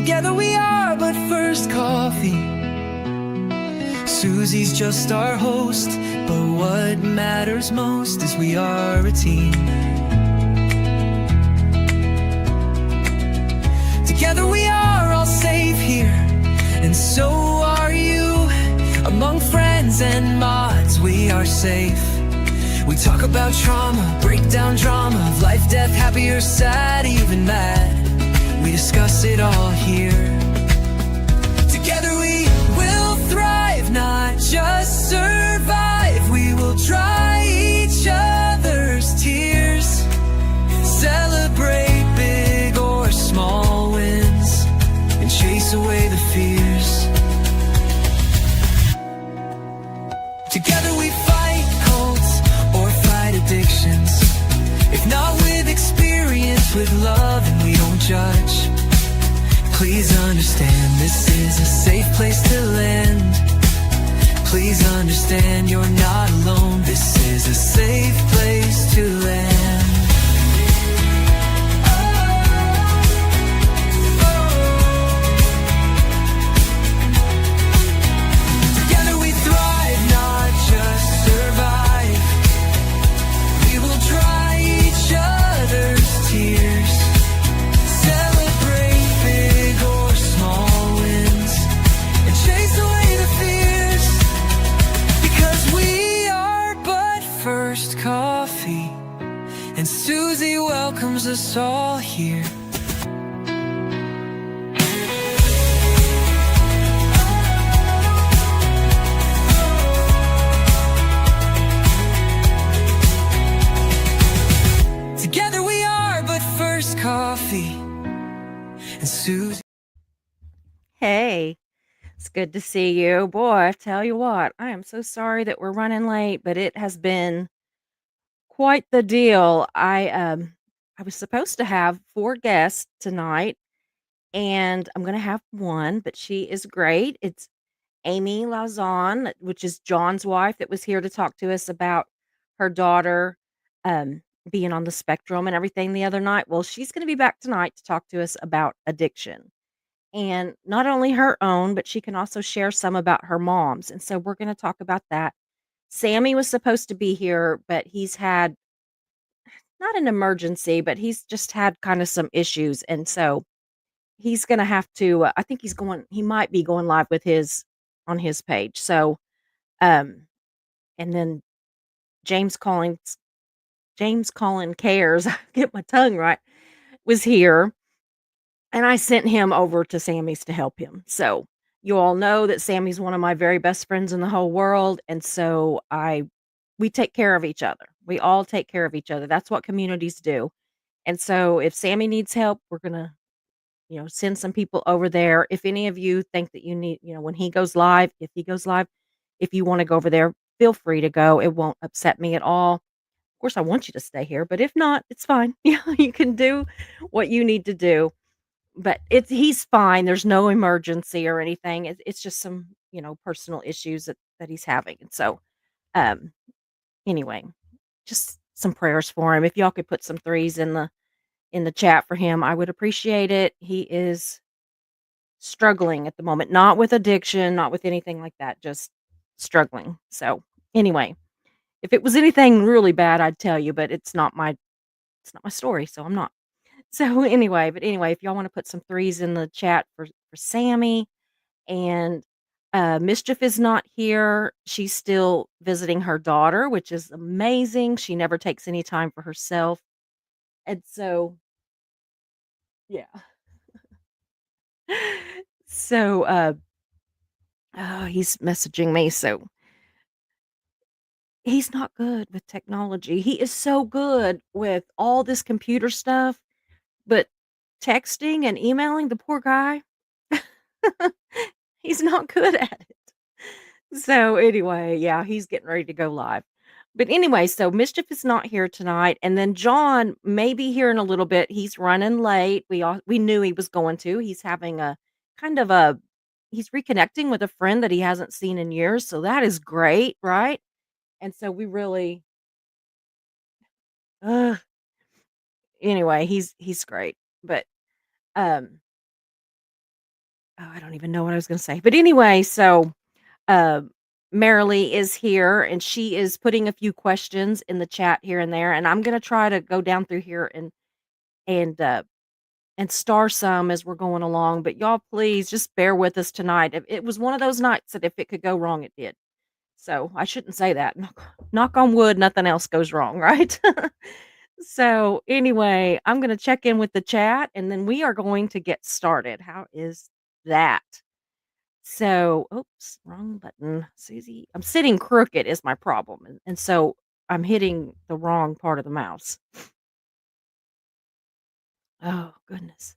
Together we are but first coffee. Susie's just our host, but what matters most is we are a team. Together we are all safe here, and so are you. Among friends and mods we are safe. We talk about trauma, break down drama of life, death, happy or sad, even mad. We discuss it all here. Together we will thrive, not just survive. We will dry each other's tears, celebrate big or small wins, and chase away the fears. Together we fight cults or fight addictions. If not with experience, with love, and we don't judge. Please understand, this is a safe place to land. Please understand, you're not alone. This is a safe place to land. Together we thrive, not just survive. We will dry each other's tears, celebrate big or small wins, and chase away the fears. Because we are but first coffee, and Susie welcomes us all here. Together we are but first coffee, and Susie. Hey, it's good to see you. Boy, I tell you what, I am so sorry that we're running late, but it has been quite the deal. I was supposed to have 4 guests tonight, and I'm gonna have 1, but she is great. It's Amy Lauzon, which is John's wife, that was here to talk to us about her daughter, um, being on the spectrum and everything the other night. Well, she's gonna be back tonight to talk to us about addiction. And not only her own, but she can also share some about her mom's, and so we're gonna talk about that. Sammy was supposed to be here, but he's had not an emergency, but he's just had kinda some issues, and so he's gonna have to, I think he might be going live with his on his page. So, um, and then James Collins James Collin Cares, get my tongue right, was here. And I sent him over to Sammy's to help him. So, you all know that Sammy's one of my very best friends in the whole world, and so I we take care of each other. We all take care of each other. That's what communities do. And so if Sammy needs help, we're gonna, send some people over there. If any of you think that you need, when he goes live, if you wanna go over there, feel free to go. It won't upset me at all. Of course, I want you to stay here, but if not, it's fine. You can do what you need to do. But he's fine, there's no emergency or anything, it's just some, personal issues that he's having, and so, um, anyway, just some prayers for him. If y'all could put some threes in the chat for him, I would appreciate it. He is struggling at the moment, not with addiction, not with anything like that, just struggling. So, anyway, if it was anything really bad, I'd tell you, but it's not my story, so I'm not. So anyway, if y'all wanna put some threes in the chat for Sammy, and, Mischief is not here. She's still visiting her daughter, which is amazing. She never takes any time for herself, and so yeah. So, oh, he's messaging me, so he's not good with technology. He is so good with all this computer stuff, but texting and emailing, the poor guy, he's not good at it. So, anyway, yeah, he's getting ready to go live. But anyway, so Mischief is not here tonight, and then John may be here in a little bit. He's running late. We knew he was going to. He's having a kind of a he's reconnecting with a friend that he hasn't seen in years, so that is great, right? And so we really ugh, anyway, he's great. But, um I don't even know what I was gonna say. But anyway, so, uh, Marilee is here, and she is putting a few questions in the chat here and there, and I'm gonna try to go down through here and, uh, and star some as we're going along, but y'all please just bear with us tonight. It was one of those nights that if it could go wrong, it did. So, I shouldn't say that. Knock on wood, nothing else goes wrong, right? So, anyway, I'm gonna check in with the chat, and then we are going to get started. How is that? So, oops, wrong button. Susie, I'm sitting crooked is my problem, and so I'm hitting the wrong part of the mouse. Oh, goodness.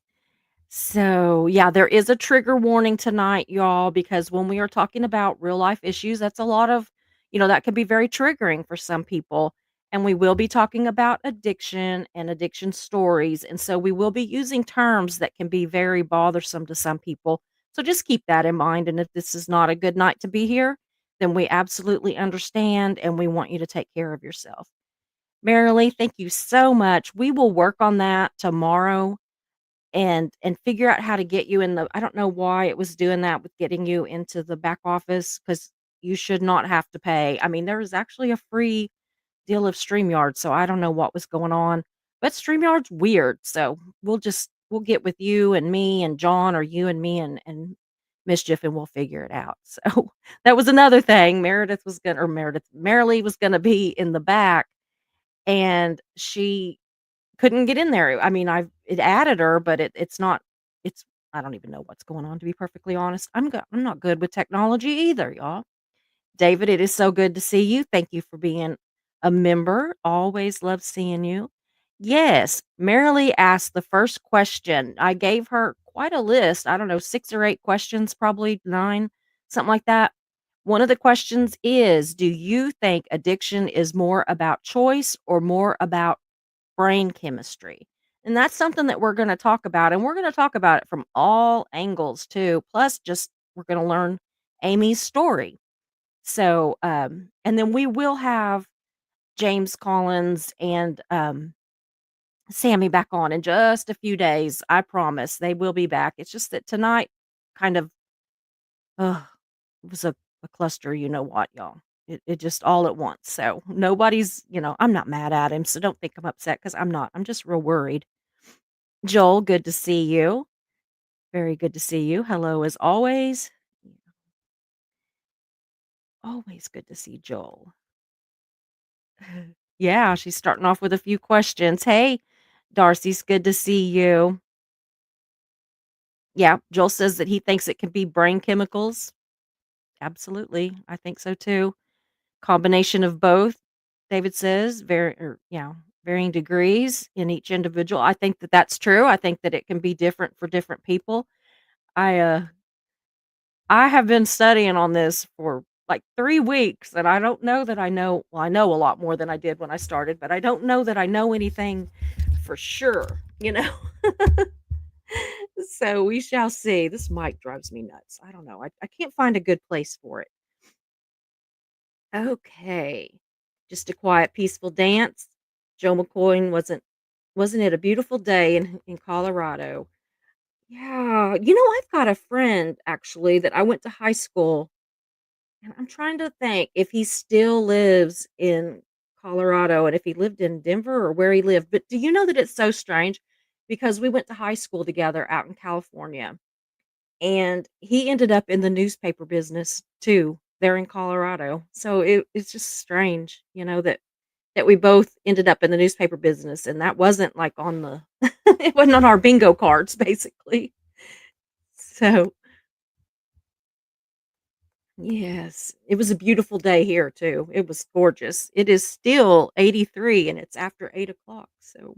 So, yeah, there is a trigger warning tonight, y'all, because when we are talking about real life issues, that's a lot of, that can be very triggering for some people. And we will be talking about addiction and addiction stories. And so we will be using terms that can be very bothersome to some people. So just keep that in mind. And if this is not a good night to be here, then we absolutely understand and we want you to take care of yourself. Marilee, thank you so much. We will work on that tomorrow and figure out how to get you in the I don't know why it was doing that with getting you into the back office because you should not have to pay. I mean, there is actually a free deal of StreamYard, so I don't know what was going on, but StreamYard's weird, so we'll get with you and me and John or you and me and Mischief, and we'll figure it out. So, that was another thing. Marilee was gonna be in the back, and she couldn't get in there. I mean, it added her, but it's not it's I don't even know what's going on, to be perfectly honest. I'm not good with technology either, y'all. David, it is so good to see you. Thank you for being a member. Always love seeing you. Yes, Marilee asked the first question. I gave her quite a list. I don't know, 6 or 8 questions, probably 9, something like that. One of the questions is, do you think addiction is more about choice or more about brain chemistry? And that's something that we're gonna talk about, and we're gonna talk about it from all angles too. Plus, just we're gonna learn Amy's story. So, and then we will have James Collins and Sammy back on in just a few days. I promise they will be back. It's just that tonight kind of uh, was a cluster, you know what, y'all. It just all at once. So nobody's, I'm not mad at him. So don't think I'm upset because I'm not. I'm just real worried. Joel, good to see you. Very good to see you. Hello, as always. Always good to see Joel. Yeah, she's starting off with a few questions. Hey, Darcy's good to see you. Yeah, Joel says that he thinks it can be brain chemicals. Absolutely. I think so too. Combination of both, David says, varying degrees in each individual. I think that that's true. I think that it can be different for different people. I uh I have been studying on this for like 3 weeks, and I don't know that I know a lot more than I did when I started, but I don't know that I know anything for sure. So we shall see. This mic drives me nuts. I don't know. I can't find a good place for it. Okay. Just a quiet, peaceful dance. Joe McCoy wasn't it a beautiful day in Colorado? Yeah. I've got a friend actually that I went to high school. And I'm trying to think if he still lives in Colorado and if he lived in Denver or where he lived. But do you know that it's so strange? Because we went to high school together out in California, and he ended up in the newspaper business too there in Colorado. So it's just strange, that we both ended up in the newspaper business, and that wasn't like on the it wasn't on our bingo cards basically. So yes, it was a beautiful day here too. It was gorgeous. It is still 83 and it's after 8 o'clock, so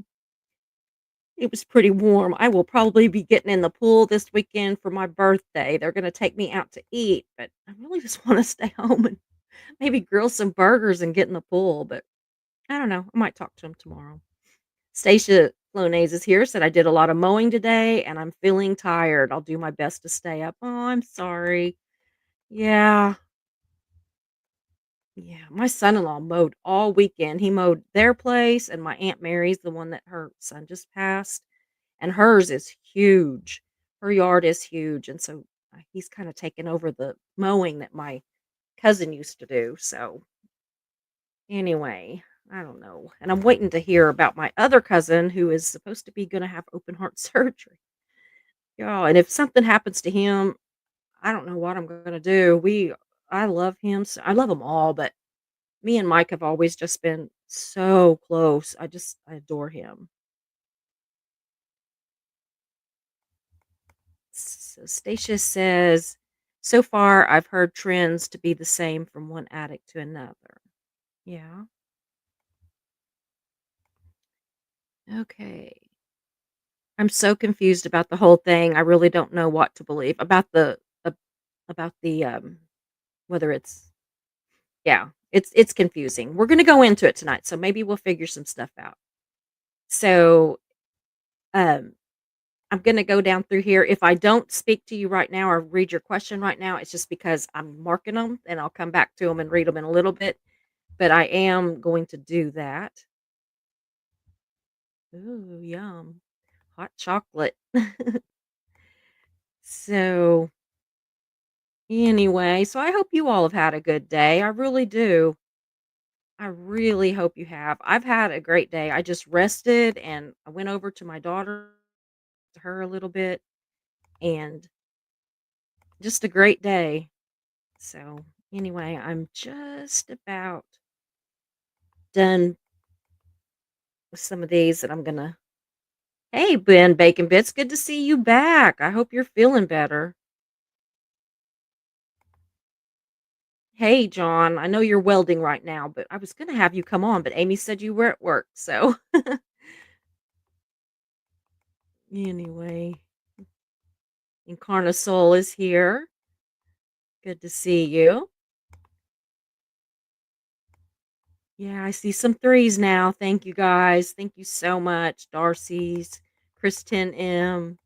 it was pretty warm. I will probably be getting in the pool this weekend for my birthday. They're gonna take me out to eat, but I really just wanna stay home and maybe grill some burgers and get in the pool, but I don't know. I might talk to him tomorrow. Stacia Flonase is here, said, "I did a lot of mowing today and I'm feeling tired. I'll do my best to stay up." Oh, I'm sorry. Yeah. Yeah, my son-in-law mowed all weekend. He mowed their place and my Aunt Mary's, the one that her son just passed, and hers is huge. Her yard is huge, and so he's kinda taken over the mowing that my cousin used to do, so anyway, I don't know, and I'm waiting to hear about my other cousin who is supposed to be gonna have open heart surgery. Yeah, and if something happens to him, I don't know what I'm gonna do. I love him, I love them all, but me and Mike have always just been so close. I adore him. So Stacia says, "So far, I've heard trends to be the same from one addict to another." Yeah. Okay. I'm so confused about the whole thing. I really don't know what to believe about the whether it's yeah, it's confusing. We're going to go into it tonight, so maybe we'll figure some stuff out. So, um I'm gonna go down through here. If I don't speak to you right now or read your question right now, it's just because I'm marking them, and I'll come back to them and read them in a little bit, but I am going to do that. Ooh, yum. Hot chocolate. So, anyway, so I hope you all have had a good day. I really do. I really hope you have. I've had a great day. I just rested and I went over to my daughter, to her a little bit, and just a great day. So, anyway, I'm just about done with some of these that I'm gonna Hey, Ben Bacon Bits, good to see you back. I hope you're feeling better. Hey, John, I know you're welding right now, but I was gonna have you come on, but Amy said you were at work, so anyway, Incarnasol is here. Good to see you. Yeah, I see some threes now. Thank you guys. Thank you so much. Darcy's, Kristen M,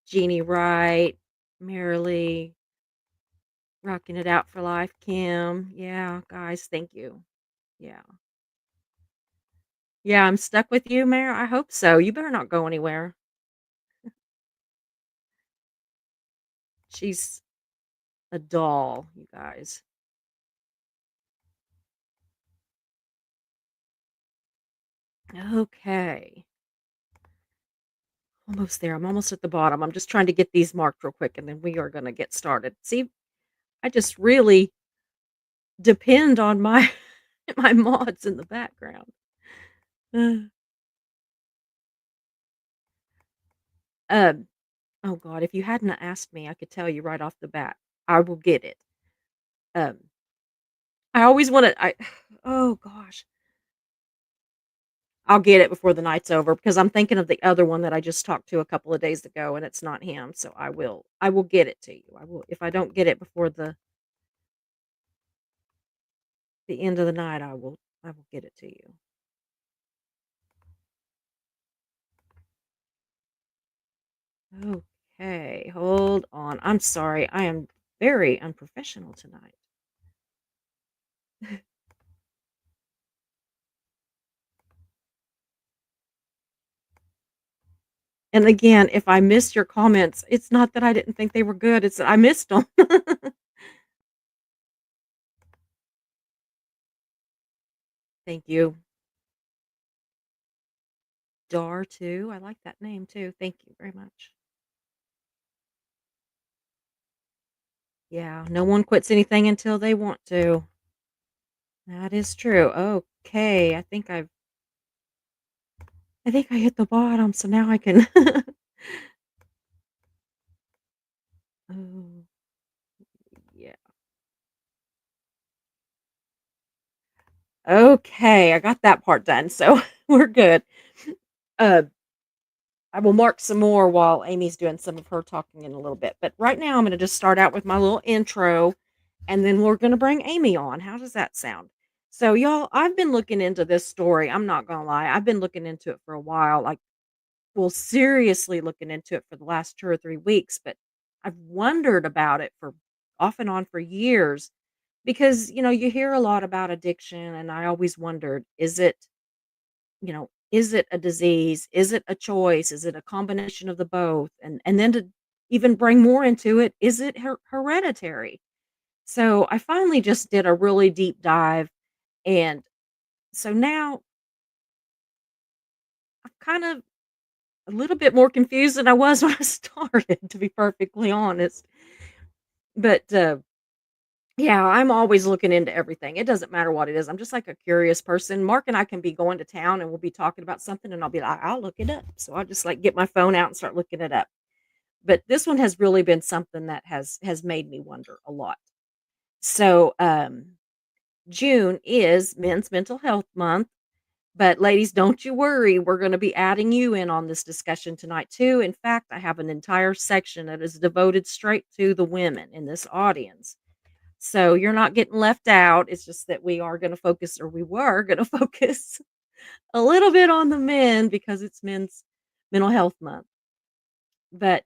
Jeannie Wright, Marilee, rocking it out for life, Kim. Yeah, guys, thank you. Yeah. Yeah, I'm stuck with you, Mayor. I hope so. You better not go anywhere. She's a doll, you guys. Okay. Almost there. I'm almost at the bottom. I'm just trying to get these marked real quick and then we are going to get started. See, I just really depend on my my mods in the background. Uh, Um, oh god, if you hadn't asked me, I could tell you right off the bat. I will get it. Um, I always want to oh gosh. I'll get it before the night's over because I'm thinking of the other one that I just talked to a couple of days ago and it's not him. So I will get it to you. I will if I don't get it before the end of the night, I will get it to you. Okay, hold on. I'm sorry. I am very unprofessional tonight. And again, if I missed your comments, it's not that I didn't think they were good, it's that I missed them. Thank you. Dar too. I like that name too. Thank you very much. Yeah, no one quits anything until they want to. That is true. Okay, I think I hit the bottom, so now I can Oh, yeah. Okay, I got that part done, so we're good. Uh, I will mark some more while Amy's doing some of her talking in a little bit, but right now I'm gonna just start out with my little intro, and then we're gonna bring Amy on. How does that sound? So, y'all, I've been looking into this story. I'm not gonna lie. I've been looking into it for a while, like, well, seriously looking into it for the last 2 or 3 weeks, but I've wondered about it for off and on for years because, you hear a lot about addiction, and I always wondered, is it a disease? Is it a choice? Is it a combination of the both? And then even bring more into it, is it hereditary? So I finally just did a really deep dive, and so now I'm kind of a little bit more confused than I was when I started, to be perfectly honest. But yeah, I'm always looking into everything. It doesn't matter what it is. I'm just like a curious person. Mark and I can be going to town and we'll be talking about something and I'll be like, I'll look it up. So I'll just like get my phone out and start looking it up. But this one has really been something that has made me wonder a lot. So June is Men's Mental Health Month. But ladies, don't you worry. We're going to be adding you in on this discussion tonight too. In fact, I have an entire section that is devoted straight to the women in this audience. So you're not getting left out. It's just that we are going to focus, or we were going to focus a little bit on the men because it's Men's Mental Health Month. But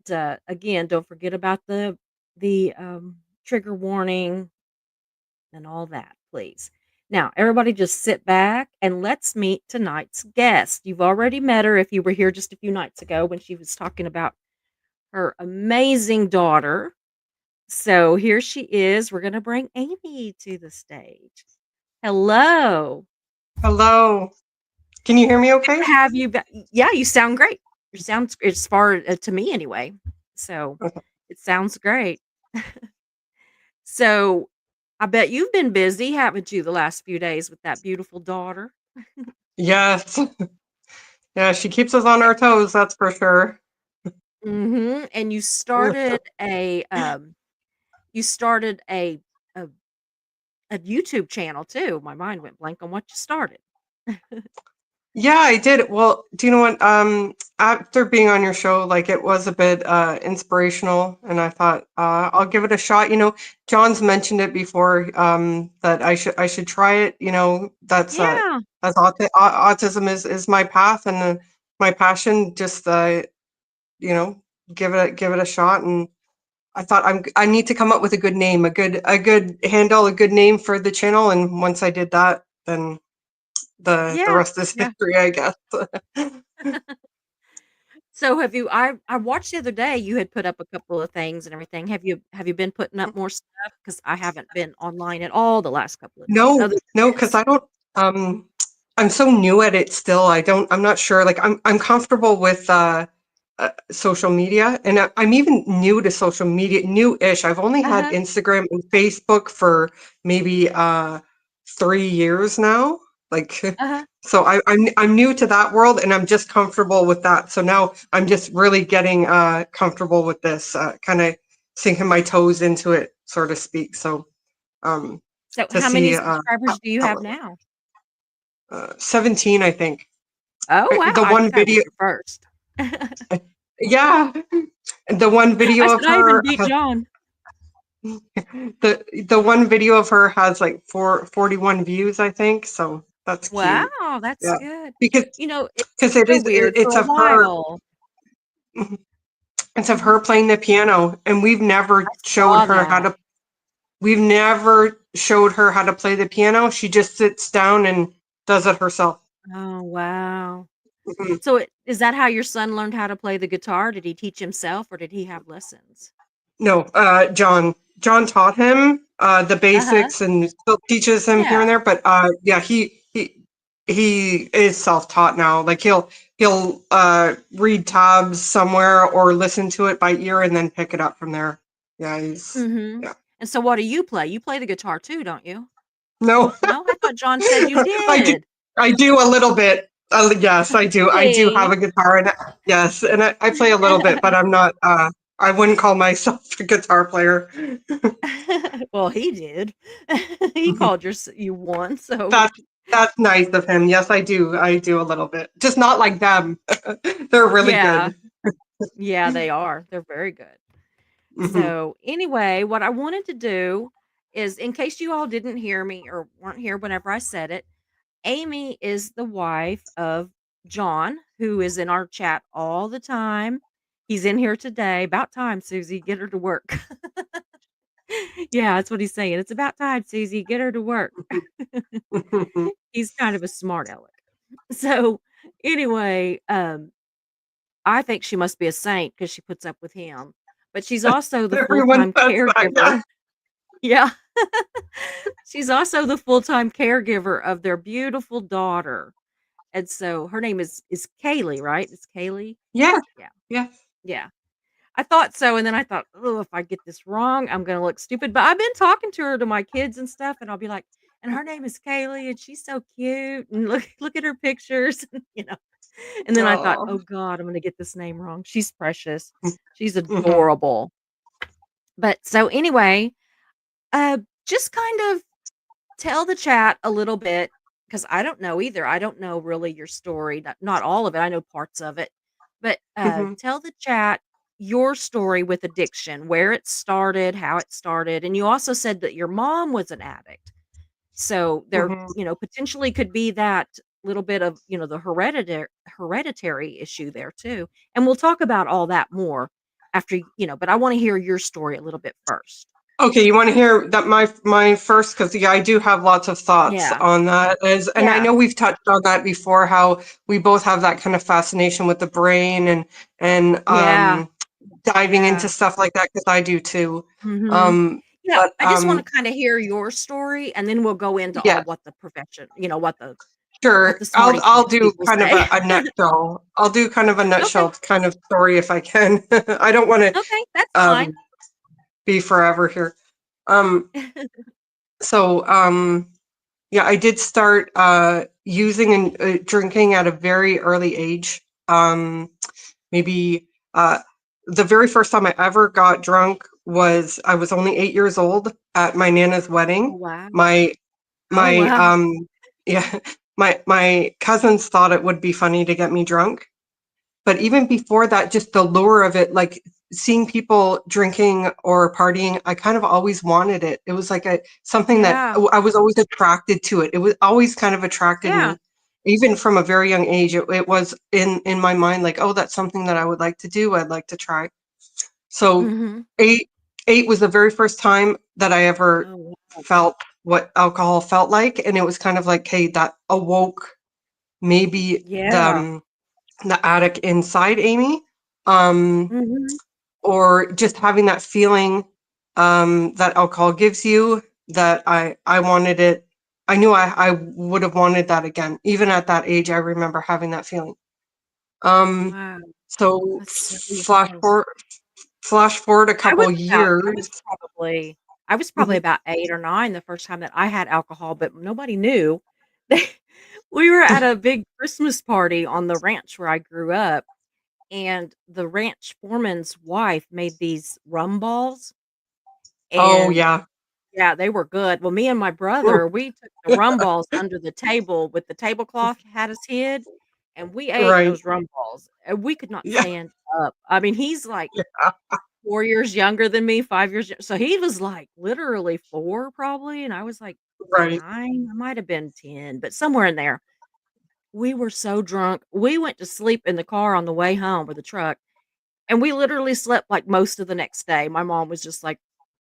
again, don't forget about the trigger warning and all that, please. Now, everybody just sit back and let's meet tonight's guest. You've already met her if you were here just a few nights ago when she was talking about her amazing daughter. So here she is. We're going to bring Amy to the stage. Hello. Hello. Can you hear me Good okay? to have you back. Yeah, you sound great. You sound as far to me anyway. So Okay. it sounds great. So I bet you've been busy, haven't you, the last few days with that beautiful daughter? Yes. Yeah, she keeps us on our toes, that's for sure. Mhm, and you started a a YouTube channel too. My mind went blank on what you started. Yeah, I did. Well, do you know what? After being on your show, like it was a bit inspirational, and I thought I'll give it a shot. John's mentioned it before, that I should try it. That's Yeah. as autism is my path and my passion. Just you know, give it a shot, and I thought I need to come up with a good name, a good handle, a good name for the channel. And once I did that, then the Yeah. rest is Yeah. history, I guess. So have you I watched the other day you had put up a couple of things and everything. Have you been putting up more stuff? Because I haven't been online at all the last couple of days No, other no, than because this. I don't. I'm so new at it still. I'm not sure. Like I'm comfortable with social media, and I'm even new to social media, new-ish. I've only had Uh-huh. Instagram and Facebook for maybe 3 years now. Like, Uh-huh. so I'm new to that world, and I'm just comfortable with that. So now I'm just really getting comfortable with this, kind of sinking my toes into it, so to speak. So um, So to how many see subscribers do you how have it works. now? 17, I think. Oh, wow. The I one think I was video, the first. yeah, the one I video of said I even her, beat John. the one video of her has like 41 views, I think. So that's cute. Wow, that's Yeah, good. because It's it so is weird for it's a of her. while. It's of Mhm. her playing the piano, and I saw that. we've never showed her how to play the piano. She just sits down and does it herself. Oh, wow. Mhm. So is that how your son learned how to play the guitar? Did he teach himself or did he have lessons? No, John taught him the Uh-huh. basics and still teaches him here Yeah. and there. But yeah, he is self-taught now. Like he'll read tabs somewhere or listen to it by ear and then pick it up from there. Yeah, he's Mhm. yeah. And so what do you play? You play the guitar too, don't you? No, No? I thought John said you I do. did. I do a little bit. Yes, I do. I do have See? a guitar, and yes, and I play a little bit, but I'm not. I wouldn't call myself a guitar player. Well, he did. He called you one, so That's that's nice of him. Yes, I do. I do a little bit. Just not like them. They're really yeah. good. Yeah, they are. They're very good. Hmm. So, anyway, what I wanted to do is, in case you all didn't hear me or weren't here whenever I said it, Amy is the wife of John, who is in our chat all the time. He's in here today. About time, Susie. Get her to work. Yeah, that's what he's saying. It's about time, Susie. Get her to work. He's kind of a smart aleck. So, anyway, I think she must be a saint because she puts up with him. but she's also the Everyone full-time says that. Yeah. caregiver. Yeah. She's also the full-time caregiver of their beautiful daughter, and so her name is Kaylee, right? It's Kaylee? Yeah. Yeah, Yeah. yeah. I thought so, and then I thought, "Oh, if I get this wrong, I'm gonna look stupid," but I've been talking to her to my kids and stuff, and I'll be like, "And her name is Kaylee, and she's so cute, and look at her pictures," you know? And then I thought, Oh. "Oh god, I'm gonna get this name wrong." She's precious. She's Mm-hmm. adorable. But so anyway, uh, just kind of tell the chat a little bit because I don't know either. I don't know really your story, not all of it. I know parts of it, but Mm-hmm. tell the chat your story with addiction, where it started, how it started, and you also said that your mom was an addict. So there, Mm-hmm. potentially could be that little bit of, the hereditary issue there too. And we'll talk about all that more after, but I want to hear your story a little bit first. Okay, you want to hear that my first, because yeah, I do have lots of thoughts Yeah. on that. And I Yeah. know we've touched on that before, how we both have that kind of fascination with the brain and Yeah. diving into Yeah. stuff like that because I do too. Mhm. Um, Yeah, but I just wanna kinda hear your story, and then we'll go into all yeah, what the profession what sure. the I'll smarty I'll pants do people kind of say. a nutshell. I'll do kind of a Okay, nutshell kind of story if I can. I don't want to okay, that's fine. um, be forever here. Um, so yeah, I did start using and drinking at a very early age. Maybe uh, the very first time I ever got drunk was I was only 8 years old at my nana's Oh, wedding. wow. My Oh, my wow. yeah, my cousins thought it would be funny to get me drunk, but even before that, just the lure of it, like seeing people drinking or partying, I kind of always wanted it. It was like a something that Yeah, I was always attracted to it. It was always kind of attracted yeah. me, even from a very young age. It was in my mind like, oh, that's something that I would like to do. I'd like to try. So Mhm. eight eight was the very first time that I ever Oh, wow. felt what alcohol felt like, and it was kind of like, hey, that awoke maybe Yeah. the addict inside Amy, um, Mhm. or just having that feeling that alcohol gives you. That I wanted it. I knew I would have wanted that again. Even at that age, I remember having that feeling. Um, Wow, so that's so flash young. forward, flash forward a I was couple about years. I was probably Mhm. about 8 or 9 the first time that I had alcohol, but nobody knew. They We were at a big Christmas party on the ranch where I grew up, and the ranch foreman's wife made these rum balls, Oh and yeah, yeah, they were good. Well, me and my Ooh, brother, we took the rum balls under the table with the tablecloth had us hid, and we ate right. those rum balls, and we could not Yeah, stand up. I mean, he's like yeah, 4 years younger than me, 5 years yo so he was, like, literally 4 probably, and I was, like, right. 9? I might have been 10, but somewhere in there. We were so drunk. We went to sleep in the car on the way home with the truck, and we literally slept, like, most of the next day. My mom was just like,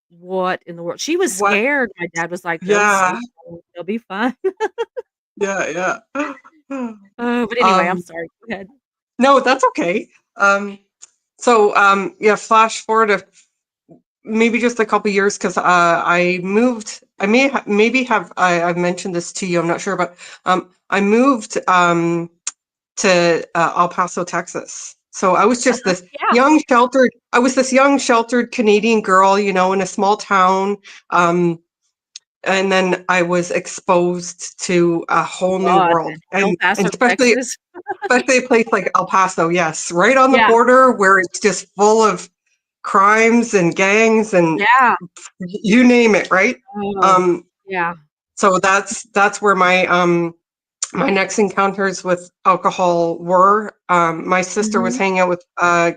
"What in the world?" She was What? scared. My dad was like, "They'll Yeah, sleep, they'll be fine." yeah, yeah. Oh, but anyway, I'm Um, sorry. Go ahead. no, that's okay. Yeah, flash forward maybe just a couple years because I moved. I maybe I've mentioned this to you. I'm not sure, but I moved to El Paso, Texas. So I was just this Yeah. young, sheltered. I was this young, sheltered Canadian girl, in a small town. Um, and then I was exposed to a whole new God, world, El and Paso, Texas. especially a place like El Paso. Yes, right on the Yeah. border where it's just full of crimes and gangs and Yeah. you name it, right? Oh, Um, yeah. so that's where my next encounters with alcohol were. My sister was Mhm. hanging out with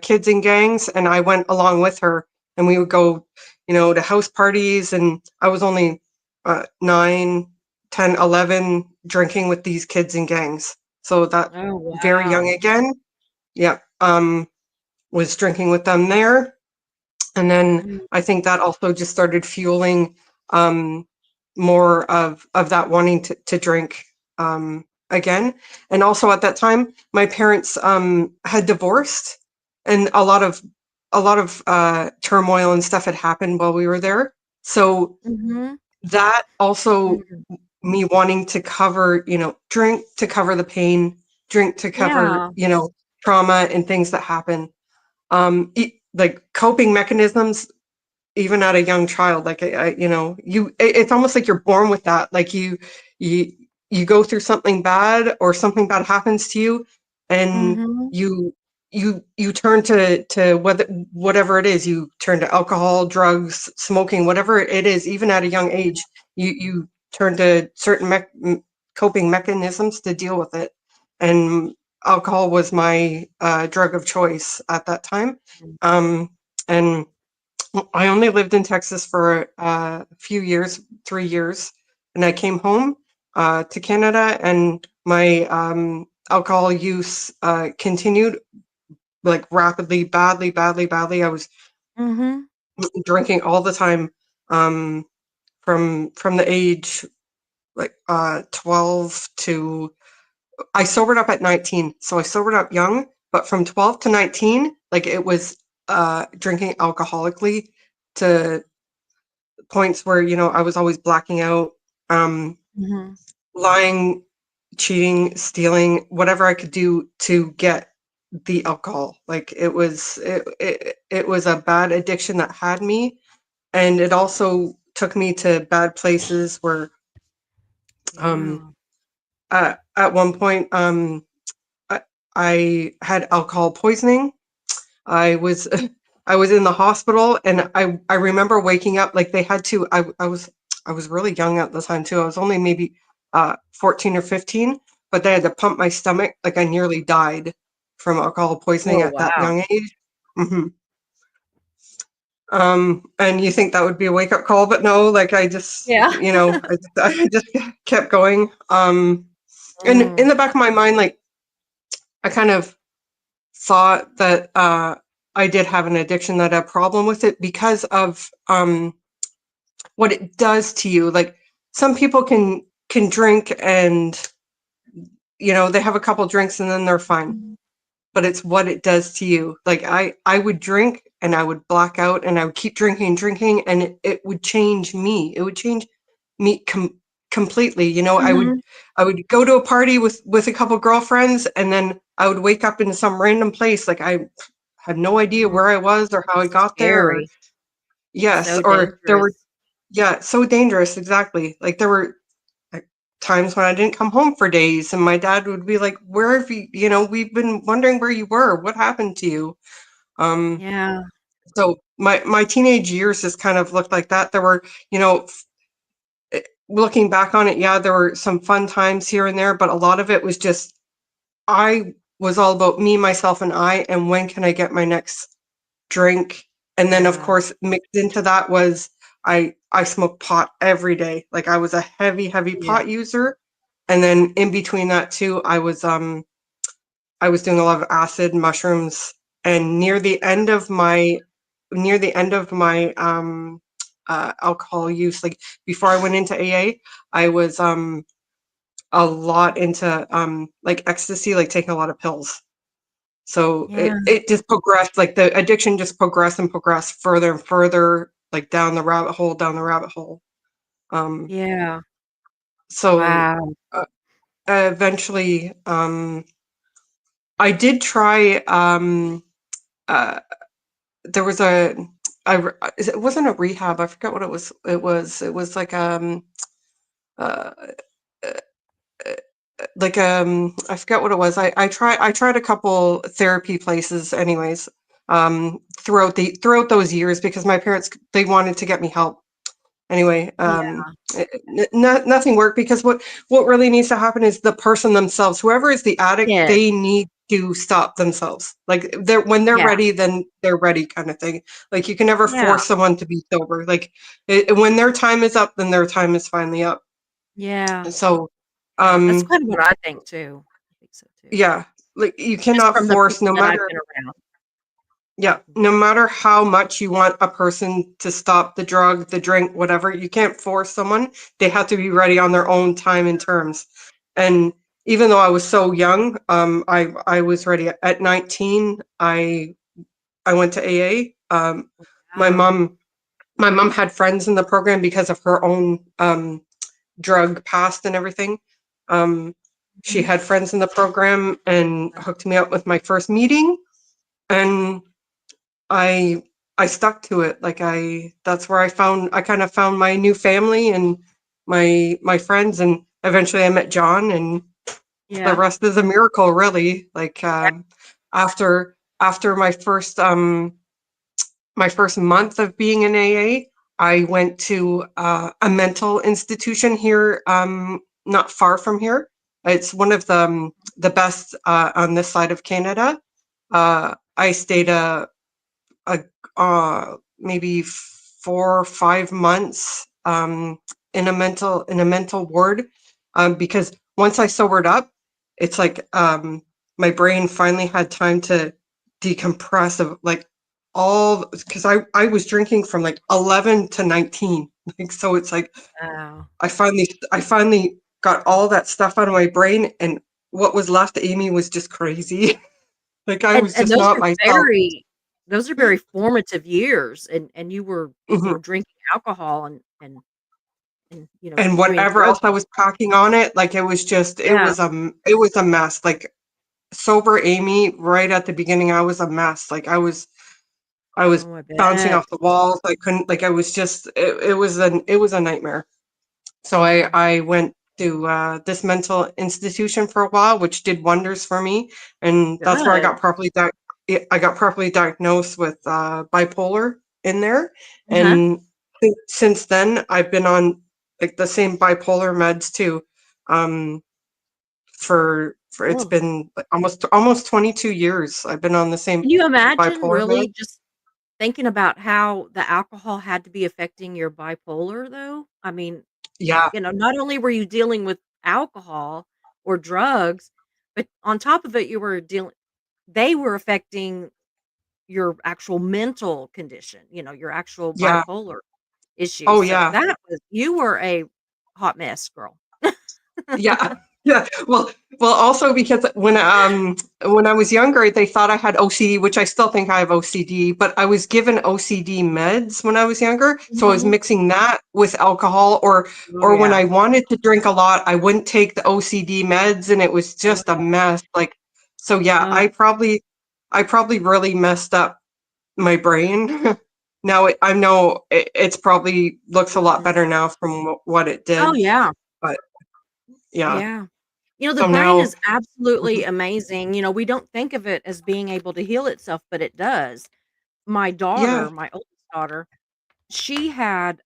kids in gangs, and I went along with her, and we would go, to house parties, and I was only 9, 10, 11, drinking with these kids in gangs. So that Oh, very young wow. again. Yeah. Was drinking with them there. And then Mm. I think that also just started fueling um, more of that wanting to drink again. And also at that time, my parents had divorced, and a lot of a lot of turmoil and stuff had happened while we were there. So Mhm. that also, Mm. me wanting to cover, drink to cover the pain, drink to cover, Yeah. trauma and things that happen. Like coping mechanisms, even at a young child, like it's almost like you're born with that. Like you you go through something bad, or something bad happens to you, and Mhm. you turn to whatever it is. You turn to alcohol, drugs, smoking, whatever it is. Even at a young age, you turn to certain coping mechanisms to deal with it, and alcohol was my drug of choice at that time. Mm. And I only lived in Texas for a few years, 3 years, and I came home to Canada, and my alcohol use continued, like, rapidly, badly, badly, badly. I was Mhm. drinking all the time, um, from the age, like, 12 to, I sobered up at 19, so I sobered up young, but from 12 to 19, like, it was drinking alcoholically to points where, I was always blacking out, um, Mhm. lying, cheating, stealing, whatever I could do to get the alcohol. Like, it was a bad addiction that had me, and it also took me to bad places where, um, Yeah. at one point, I, I had alcohol poisoning. I was I was in the hospital, and I remember waking up, like, they had to, I was really young at the time too. I was only maybe 14 or 15, but they had to pump my stomach. Like, I nearly died from alcohol poisoning Oh, at that wow. young age. hmm and you think that would be a wake up call, but no, like, I just, Yeah. I just kept going. And Mm. in the back of my mind, like, I kind of thought that I did have an addiction, that I had a problem with it, because of what it does to you. Like, some people can drink, and they have a couple drinks and then they're fine. But it's what it does to you. Like, I would drink, and I would black out, and I would keep drinking and drinking, and it would change me. It would change me completely. Mhm. I would go to a party with a couple girlfriends, and then I would wake up in some random place. Like, I had no idea Mm. where I was or how I got there. Or, Scary. yes, So or there were, dangerous. yeah, so dangerous. Exactly. Like, there were, like, times when I didn't come home for days, and my dad would be like, "Where have you? We've been wondering where you were. What happened to you?" Um, Yeah. so my teenage years just kind of looked like that. There were, looking back on it, yeah, there were some fun times here and there, but a lot of it was just, I was all about me, myself, and I, and when can I get my next drink? And then, of Yeah. course, mixed into that was, I smoked pot every day. Like, I was a heavy, heavy Yeah. pot user. And then in between that too, I was doing a lot of acid, mushrooms, and near the end of my alcohol use, like, before I went into AA, I was a lot into like ecstasy, like taking a lot of pills. So Yeah. it just progressed, like, the addiction just progressed and progressed further and further, like, down the rabbit hole, down the rabbit hole. Um, Yeah. so Wow. uh, eventually, I did try. Uh, there was it wasn't a rehab. I forgot what it was. It was like uh, I forget what it was. I tried a couple therapy places, anyways, throughout those years, because my parents, they wanted to get me help. Anyway, Yeah. nothing worked, because what really needs to happen is the person themselves, whoever is the addict, Yes. they need to stop themselves. Like, when they're Yeah. ready, then they're ready, kind of thing. Like, you can never Yeah. force someone to be sober. Like, when their time is up, then their time is finally up. Yeah. So, Yeah. That's um, kind of what I think too. I think so too. yeah, like, you Just cannot from the force, people no that I've matter, been around. yeah, no matter how much you want a person to stop the drug, the drink, whatever, you can't force someone. They have to be ready on their own time and terms. And even though I was so young, I was ready at 19. I I went to AA. My Wow. mom had friends in the program because of her own drug past and everything. Um, she Mhm. had friends in the program and hooked me up with my first meeting, and I I stuck to it. Like that's where I kind of found my new family and my friends, and eventually I met John, and the Yeah. rest is a miracle, really. Like after my first month of being in AA, I went to a mental institution here, not far from here. It's one of the best on this side of Canada. I stayed a maybe 4 or 5 months in a mental ward, because once I sobered up, it's like my brain finally had time to decompress of like all, because I was drinking from like 11 to 19, like, so it's like Wow. I finally got all that stuff out of my brain, and what was left, Amy, was just crazy. Like I was And just not myself. those are very formative years, and you Mhm. were drinking alcohol and, And doing whatever else drugs. I was packing on it, like, it was just Yeah. it was a mess. Like, sober Amy, right at the beginning, I was a mess. Like, I was Oh, I bouncing bet. off the walls. I couldn't, like, I was just it was a nightmare. So I went to this mental institution for a while, which did wonders for me, and that's where Good. I got properly diagnosed with bipolar in there. Uh-huh. And since then, I've been on like the same bipolar meds too. Um, for it's Oh. been like almost 22 years. I've been on the same Can you imagine bipolar med. really just thinking about how the alcohol had to be affecting your bipolar, though? I mean, Yeah, not only were you dealing with alcohol or drugs, but on top of it, they were affecting your actual mental condition, your actual yeah. bipolar issues. Oh So yeah. you were a hot mess, girl. Yeah. Yeah. Well, also because when I was younger, they thought I had OCD, which I still think I have OCD, but I was given OCD meds when I was younger. So I was Mhm. mixing that with alcohol, Oh, or when yeah. I wanted to drink a lot, I wouldn't take the OCD meds, and it was Oh, just a mess. Like, so yeah, yeah. I probably really messed up my brain. Now I know it's probably looks a lot Mhm. better now from what it Oh, did, yeah. but yeah. Yeah. The So brain now is absolutely mhm. amazing. We don't think of it as being able to heal itself, but it does. Yeah. My oldest daughter, she had,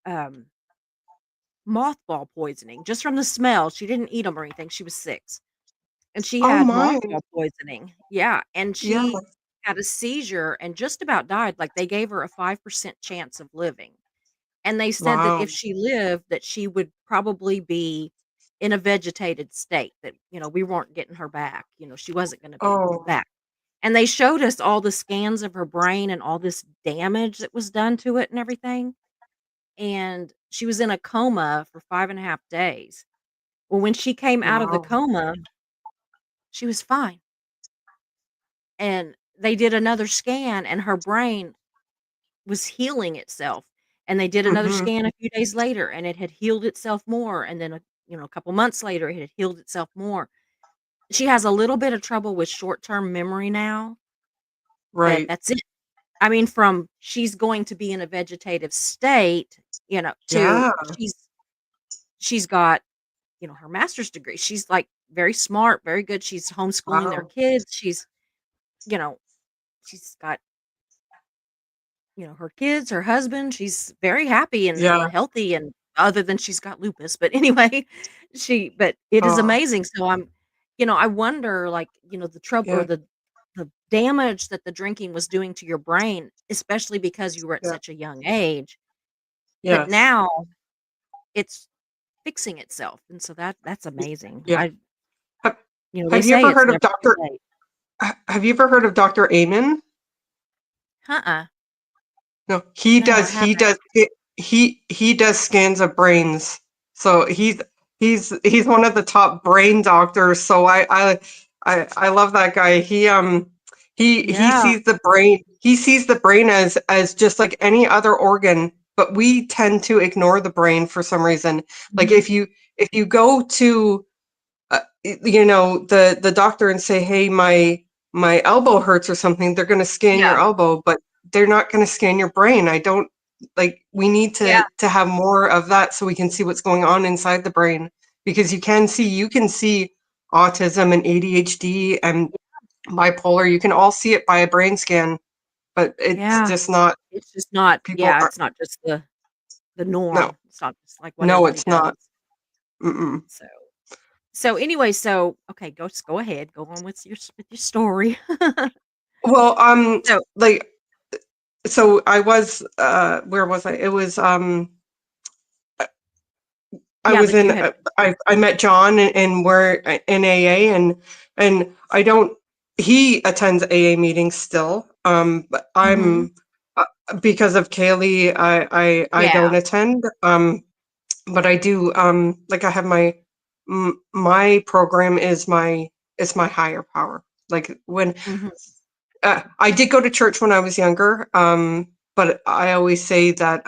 mothball poisoning just from the smell. She didn't eat them or anything. She was 6, and she Oh had my. mothball poisoning. Yeah, and Yeah. she had a seizure and just about died. Like, they gave her a 5% chance of living. And they said that Wow. if she lived, that she would probably be in a vegetated state, that, we weren't getting her back, she wasn't gonna be Oh, back. And they showed us all the scans of her brain and all this damage that was done to it and everything, and she was in a coma for 5.5 days. Well, when she came out of the wow. coma, she was fine, and they did another scan, and her brain was healing itself, and they did another Mhm. scan a few days later, and it had healed itself more, and then a couple months later, it had healed itself more. She has a little bit of trouble with short-term memory now, but Right. that's it. I mean, from she's going to be in a vegetative state, to Yeah. she's got, her master's degree. She's, like, very smart, very good. She's homeschooling their Wow. kids. You know, she's got her kids, her husband, she's very happy and Yeah. healthy, and other than she's got lupus, but anyway, but it is Oh, amazing, so I wonder, like, the trouble or yeah. the damage that the drinking was doing to your brain, especially because you were at Yeah. such a young age, that Yes. now it's fixing itself, and so that's amazing. Yeah. Have, They have you say ever it's heard of never too Dr. late. Have you ever heard of Dr. Amen? Uh-uh. No, No, I haven't. he does scans of brains. So he's one of the top brain doctors. So I love that guy. He Yeah. sees the brain. He sees the brain as just like any other organ, but we tend to ignore the brain for some reason. Like Mhm. if you go to the doctor and say, "Hey, my elbow hurts or something," they're going to scan Yeah. your elbow, but they're not going to scan your brain. I don't like. We need Yeah. to have more of that so we can see what's going on inside the brain, because you can see autism and ADHD and bipolar. You can all see it by a brain scan, but it's Yeah. just not It's just not people yeah, are it's not just the no, norm. It's not just like what no, everybody it's not. does. Mm-mm. So anyway, okay, just go ahead. Go on with your story. Well, So like so I was where was I? It was I yeah, was that you in had I met John and we're in AA, and I don't he attends AA meetings still. But Mhm. I'm because of Kaylee, I Yeah. don't attend. But I do like I have my program is my higher power. Like when Mhm. I did go to church when I was younger, but I always say that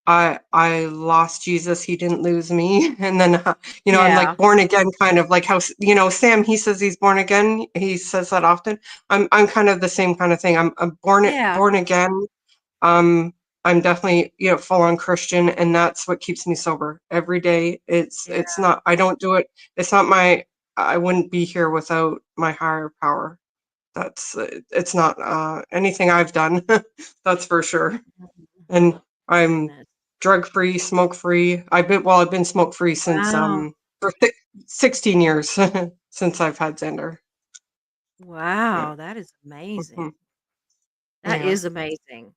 I lost Jesus, he didn't lose me. And then I'm Yeah. like born again, kind of like how Sam, he says he's born again. He says that often. I'm kind of the same kind of thing. I'm Yeah. born again. Um, I'm definitely full on Christian, and that's what keeps me sober every day. Yeah. It's not I don't do it. It's not my I wouldn't be here without my higher power. That's it's not anything I've done. That's for sure. Mhm. And I'm Goodness. drug free, smoke free. I've been smoke free since Wow. for 16 years since I've had Xander. Yeah. Wow, that is Mhm. amazing. That Yeah. is amazing.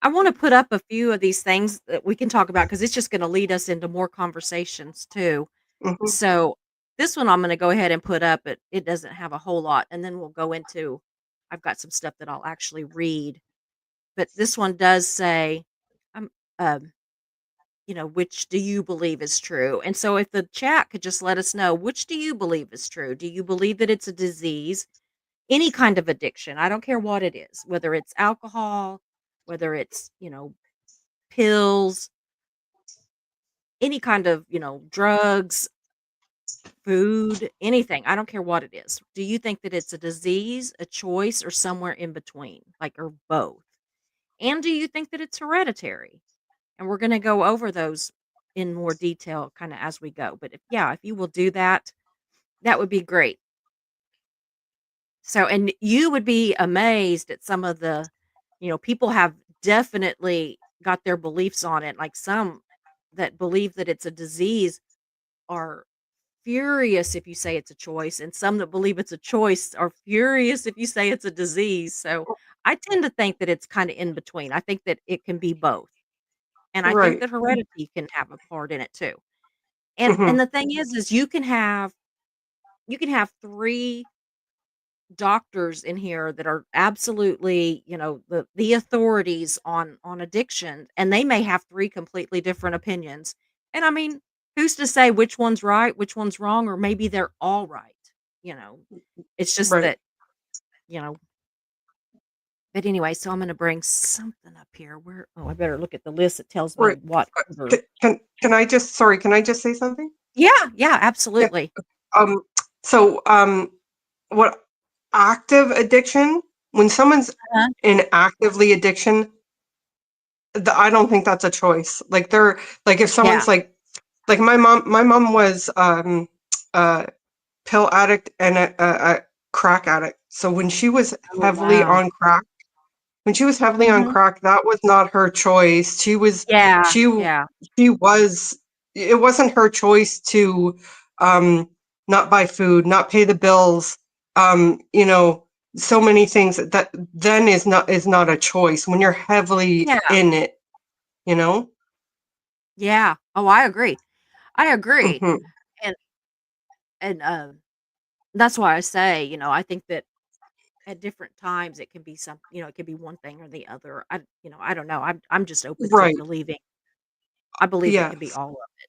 I wanna put up a few of these things that we can talk about because it's just gonna lead us into more conversations too. Hmm. So, this one I'm gonna go ahead and put up, it doesn't have a whole lot, and then we'll go into I've got some stuff that I'll actually read. But this one does say, um, um, which do you believe is true? And so if the chat could just let us know, which do you believe is true? Do you believe that it's a disease? Any kind of addiction, I don't care what it is, whether it's alcohol, whether it's, pills, any kind of, drugs, food, anything. I don't care what it is. Do you think that it's a disease, a choice, or somewhere in between, like, or both? And do you think that it's hereditary? And we're going to go over those in more detail kind of as we go. But if you will do that, that would be great. So, and you would be amazed at some of the, people have definitely got their beliefs on it. Like some that believe that it's a disease are furious if you say it's a choice, and some that believe it's a choice are furious if you say it's a disease. So, I tend to think that it's kind of in between. I think that it can be both. And I think Right. that heredity can have a part in it too. And Hmm. the thing is you can have 3 doctors in here that are absolutely, the authorities on addiction, and they may have 3 completely different opinions. And I mean, who's to say which one's right, which one's wrong, or maybe they're all right, you know? It's just Right. that, you know but anyway, so I'm gonna bring something up here. I better look at the list that tells me Right. what order. Can I just sorry? Can I just say something? Yeah, yeah, Yeah. absolutely. Um. So what active addiction? When someone's Uh-huh. in actively addiction, I don't think that's a choice. Like they're like if Yeah. someone's like my mom was a pill addict and a crack addict. So Oh, wow. when she was heavily on Mhm. crack, that was not her choice. Yeah, She yeah, she was it wasn't her choice to um not buy food, not pay the bills, so many things that then is not a choice when you're heavily yeah, in it, you know? yeah. Oh, I agree. I agree. Mhm. And that's why I say, I think that at different times it can be it could be one thing or the other. I don't know. I'm just open to Right. believing. I believe it could be Yes. all of it.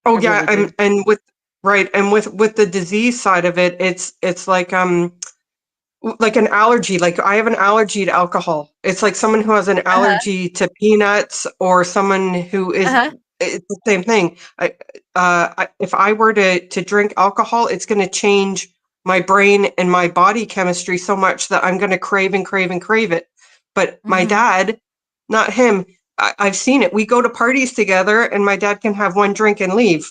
Oh I yeah, really do. and with right, and with the disease side of it, it's like like an allergy. Like I have an allergy to alcohol. It's like someone who has an Uh-huh, allergy to peanuts or someone who is, uh-huh, it's the same thing. If I were to drink alcohol, it's going to change my brain and my body chemistry so much that I'm going to crave and crave and crave it. But my mhm, dad, not him, I've seen it. We go to parties together and my dad can have one drink and leave.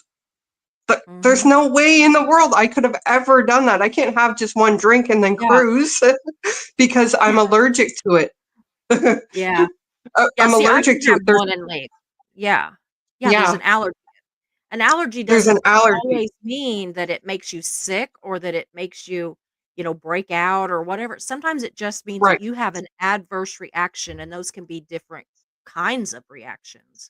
But there's mhm. no way in the world I could have ever done that. I can't have just one drink and then Yeah, cruise because I'm allergic to it. yeah. Yeah, I'm see, I allergic can to have it. There's, one and leave. Yeah. Yeah, there's yeah, an allergy. An allergy there's an doesn't allergy. always mean that it makes you sick or that it makes you, break out or whatever. Sometimes it just means that Right. you have an adverse reaction, and those can be different kinds of reactions.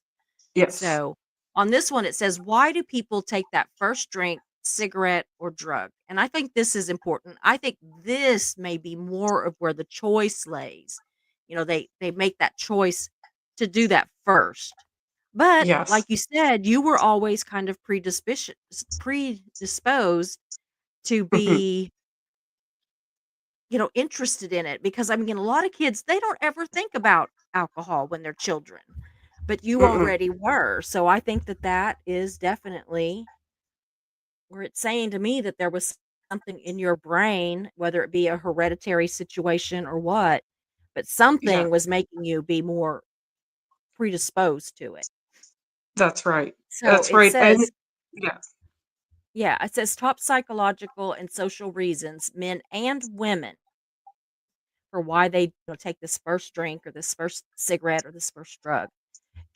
Yes. So, on this one, it says, "Why do people take that first drink, cigarette, or drug?" And I think this is important. I think this may be more of where the choice lays. They make that choice to do that first. But Yes. like you said, you were always kind of predisposed to Hmm. be, interested in it because I mean, a lot of kids, they don't ever think about alcohol when they're children, but you Mm-mm. already were. So I think that that is definitely where it's saying to me that there was something in your brain, whether it be a hereditary situation or what, but Yeah, something was making you be more predisposed to it. that's right. So That's it right. And says, yeah. yeah, it says top psychological and social reasons, men and women, for why they take this first drink or this first cigarette or this first drug.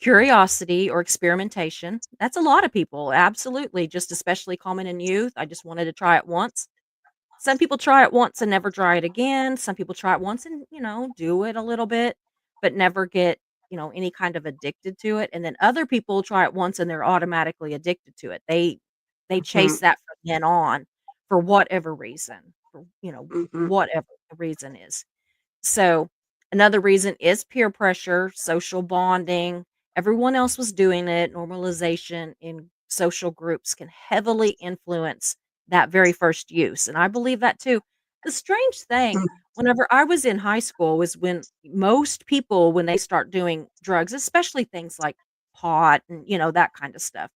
Curiosity or experimentation. That's a lot of people. Absolutely. Just especially common in youth. I just wanted to try it once. Some people try it once and never try it again. Some people try it once and, do it a little bit, but never get, any kind of addicted to it. And then other people try it once and they're automatically addicted to it. They Hmm. chase that from then on for whatever reason, for, Hmm. whatever the reason is. So, another reason is peer pressure, social bonding. Everyone else was doing it. Normalization in social groups can heavily influence that very first use. And I believe that too. The strange thing, whenever I was in high school, was when most people, when they start doing drugs, especially things like pot and, that kind of stuff.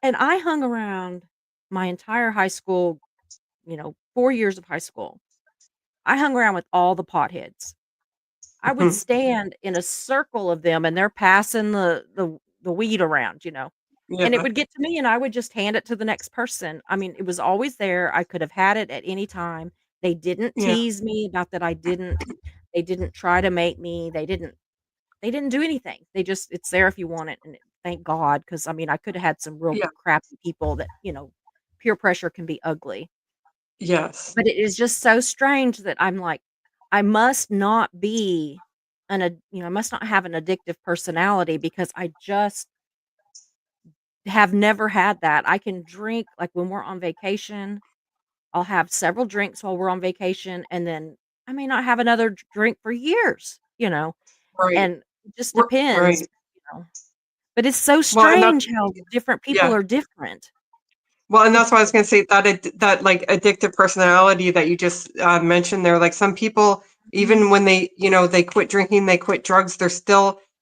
And I hung around my entire high school, 4 years of high school. I hung around with all the potheads. I would Hmm. stand in a circle of them, and they're passing the weed around, and it Yeah. would get to me, and I would just hand it to the next person. I mean, it was always there. I could have had it at any time. They didn't Yeah. tease me about that I didn't. They didn't try to make me. They didn't do anything. They just it's there if you want it, and thank God, because I mean, I coulda had some real Yeah. crappy people that, peer pressure can be ugly. Yes. But it is just so strange that I'm like, I must not be I must not have an addictive personality because I just have never had that. I can drink like when we're on vacation, I'll have several drinks while we're on vacation and then I may not have another drink for years, Right. and it just depends, Right. you know. But it's so Well, and that's, strange how different people yeah. are different. Well, and It's that's why I was going to say that that like addictive personality that you just mentioned there. Like some people, Mhm. even when they quit drinking, they quit drugs,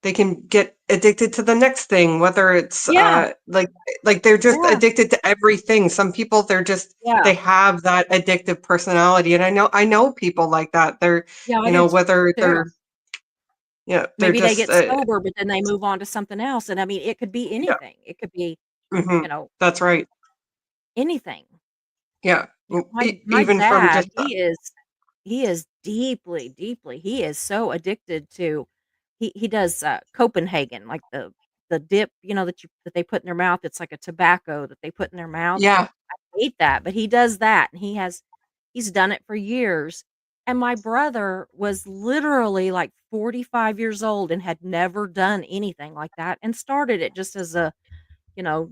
they can get addicted to the next thing. Whether it's Yeah, like they're just yeah, addicted to everything. Some people yeah, they have that addictive personality, and I know people like that. They're yeah, I do whether too. they're Maybe they just get sober, but then they move on to something else, and I mean, it could be yeah. anything. It could be, Hmm. you know, That's right. anything. Yeah. My Even from dad, just he is deeply, deeply he is so addicted to he does, Copenhagen, like the dip, that they put in their mouth, it's like a tobacco that they put in their mouths. yeah. I hate that, but he does that, and he's done it for years, and my brother was literally, like, 45 years old and had never done anything like that and started it just as a, you know,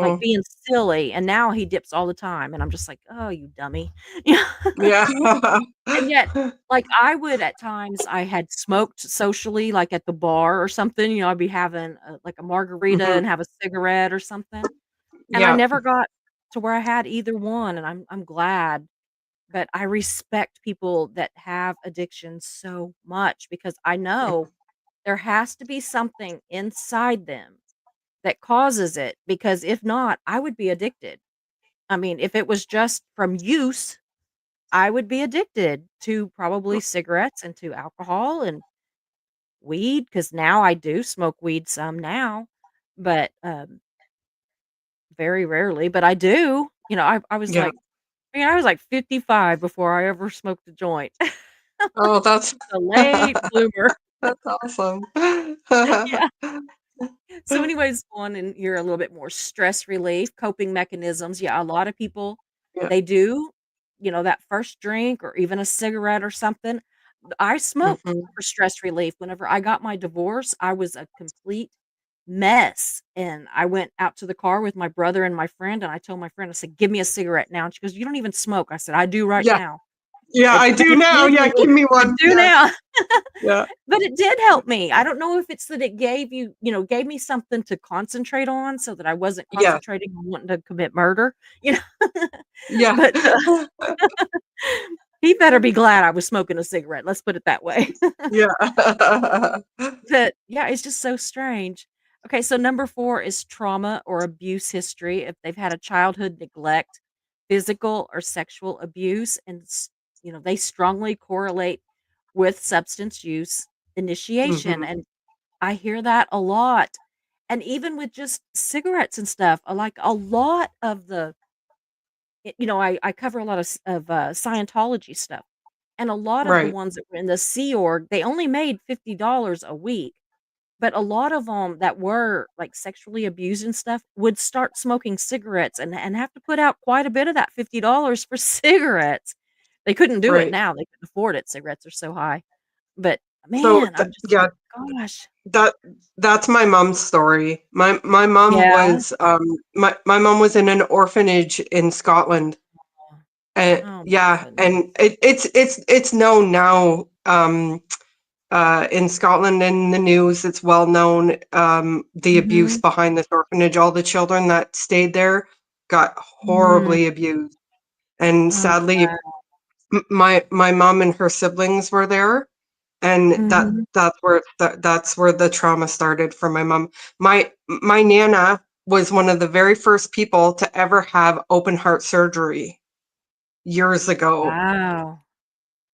like, Oh, being silly, and now he dips all the time, and I'm just like, "Oh, you dummy." Yeah. yeah. And yet, like, I would at times I had smoked socially, like, at the bar or something, I'd be having like, a margarita Hmm. and have a cigarette or something, and I Yeah. never got to where I had either one, and I'm glad but I respect people that have addictions so much because I know there has to be something inside them that causes it, because if not, I would be addicted. I mean, if it was just from use, I would be addicted to probably cigarettes and to alcohol and weed, because now I do smoke weed some now, but, very rarely, but I do. I was Yeah. like, man, I was like 55 before I ever smoked a joint. Oh, that's A late bloomer. that's awesome. Yeah. So anyways, on and you're a little bit more stress relief, coping mechanisms. Yeah, a lot of people, Yeah. they do, that first drink or even a cigarette or something. I smoked Mhm. for stress relief. Whenever I got my divorce, I was a complete mess. And I went out to the car with my brother and my friend, and I told my friend, I said, "Give me a cigarette now." And she goes, "You don't even smoke." I said, "I do right Yeah. now." Yeah, It's I do now. painful, Yeah, but give me I one. do Yeah. now. Yeah. But it did help me. I don't know if it's that it gave me something to concentrate on so that I wasn't Yeah. concentrating on wanting to commit murder, you know? Yeah. But, he better be glad I was smoking a cigarette, let's put it that way. Yeah. But, yeah, it's just so strange. Okay, so number 4 is trauma or abuse history. If they've had a childhood neglect, physical or sexual abuse, and they strongly correlate with substance use initiation, Mhm. and I hear that a lot. And even with just cigarettes and stuff, like a lot of I cover a lot of Scientology stuff, and a lot of the Right. ones that were in the Sea Org, they only made $50 a week. But a lot of them that were, like, sexually abused and stuff would start smoking cigarettes and have to put out quite a bit of that $50 for cigarettes. They couldn't do it Right. now, they couldn't afford it, cigarettes are so high. But, So man, I'm just yeah, like, gosh. that that's my mom's story. My mom Yeah. was my mom was in an orphanage in Scotland. And Oh my yeah, goodness. and it's known now in Scotland, in the news. It's well known, the abuse Mhm. behind this orphanage. All the children that stayed there got Mm. horribly abused. And Oh, sadly, wow. my mom and her siblings were there, and Mhm. that's where the trauma started for my mom. My nana was one of the very first people to ever have open heart surgery years ago. Wow.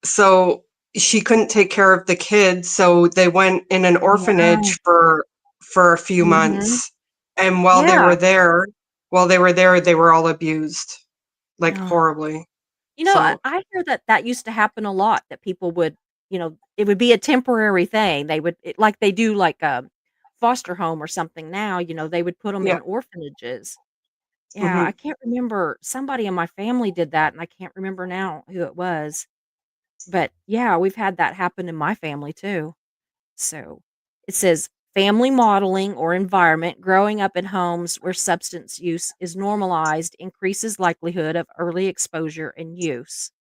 So she couldn't take care of the kids, so they went in an Wow. orphanage for a few Mhm. months. And Yeah. while they were there, they were all abused, like Oh. horribly. I So I hear that that used to happen a lot, that people would, it would be a temporary thing. They would like they do like a foster home or something now, they would put them yeah. in orphanages. Yeah, I Hmm. can't remember, somebody in my family did that, and I can't remember now who it was. But, yeah, we've had that happen in my family too. So, it says, "Family modeling or environment, growing up in homes where substance use is normalized increases likelihood of early exposure and use."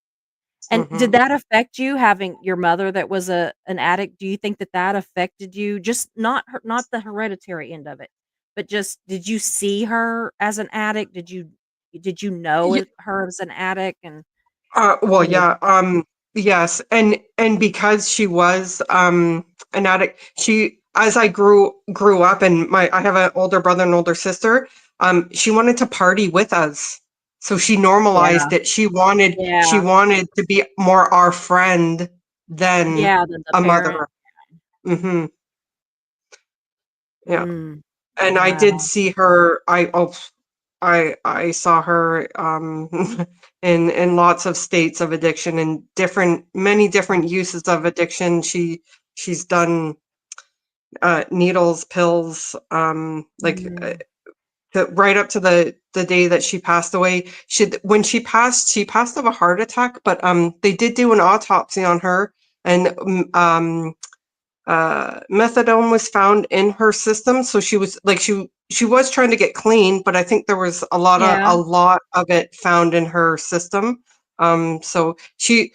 And did Hmm. that affect you, having your mother that was an addict? Do you think that that affected you? Just not the hereditary end of it, but just did you see her as an addict? Did you know her as an addict? And, Well, you know yeah, yes, and because she was an addict, she as I grew up, and my I have an older brother and older sister. She wanted to party with us, so she Yeah. normalized it. She Yeah. wanted to be more our friend than Yeah, the a parent. mother. Hmm. Yeah, Mm. and I did Wow. see her. I saw her in lots of states of addiction and many different uses of addiction. She's done needles, pills, Mm. right up to the day that she passed away. She passed of a heart attack, but they did do an autopsy on her, and methadone was found in her system. So she was trying to get clean, but I think there was Yeah. a lot of it found in her system. So she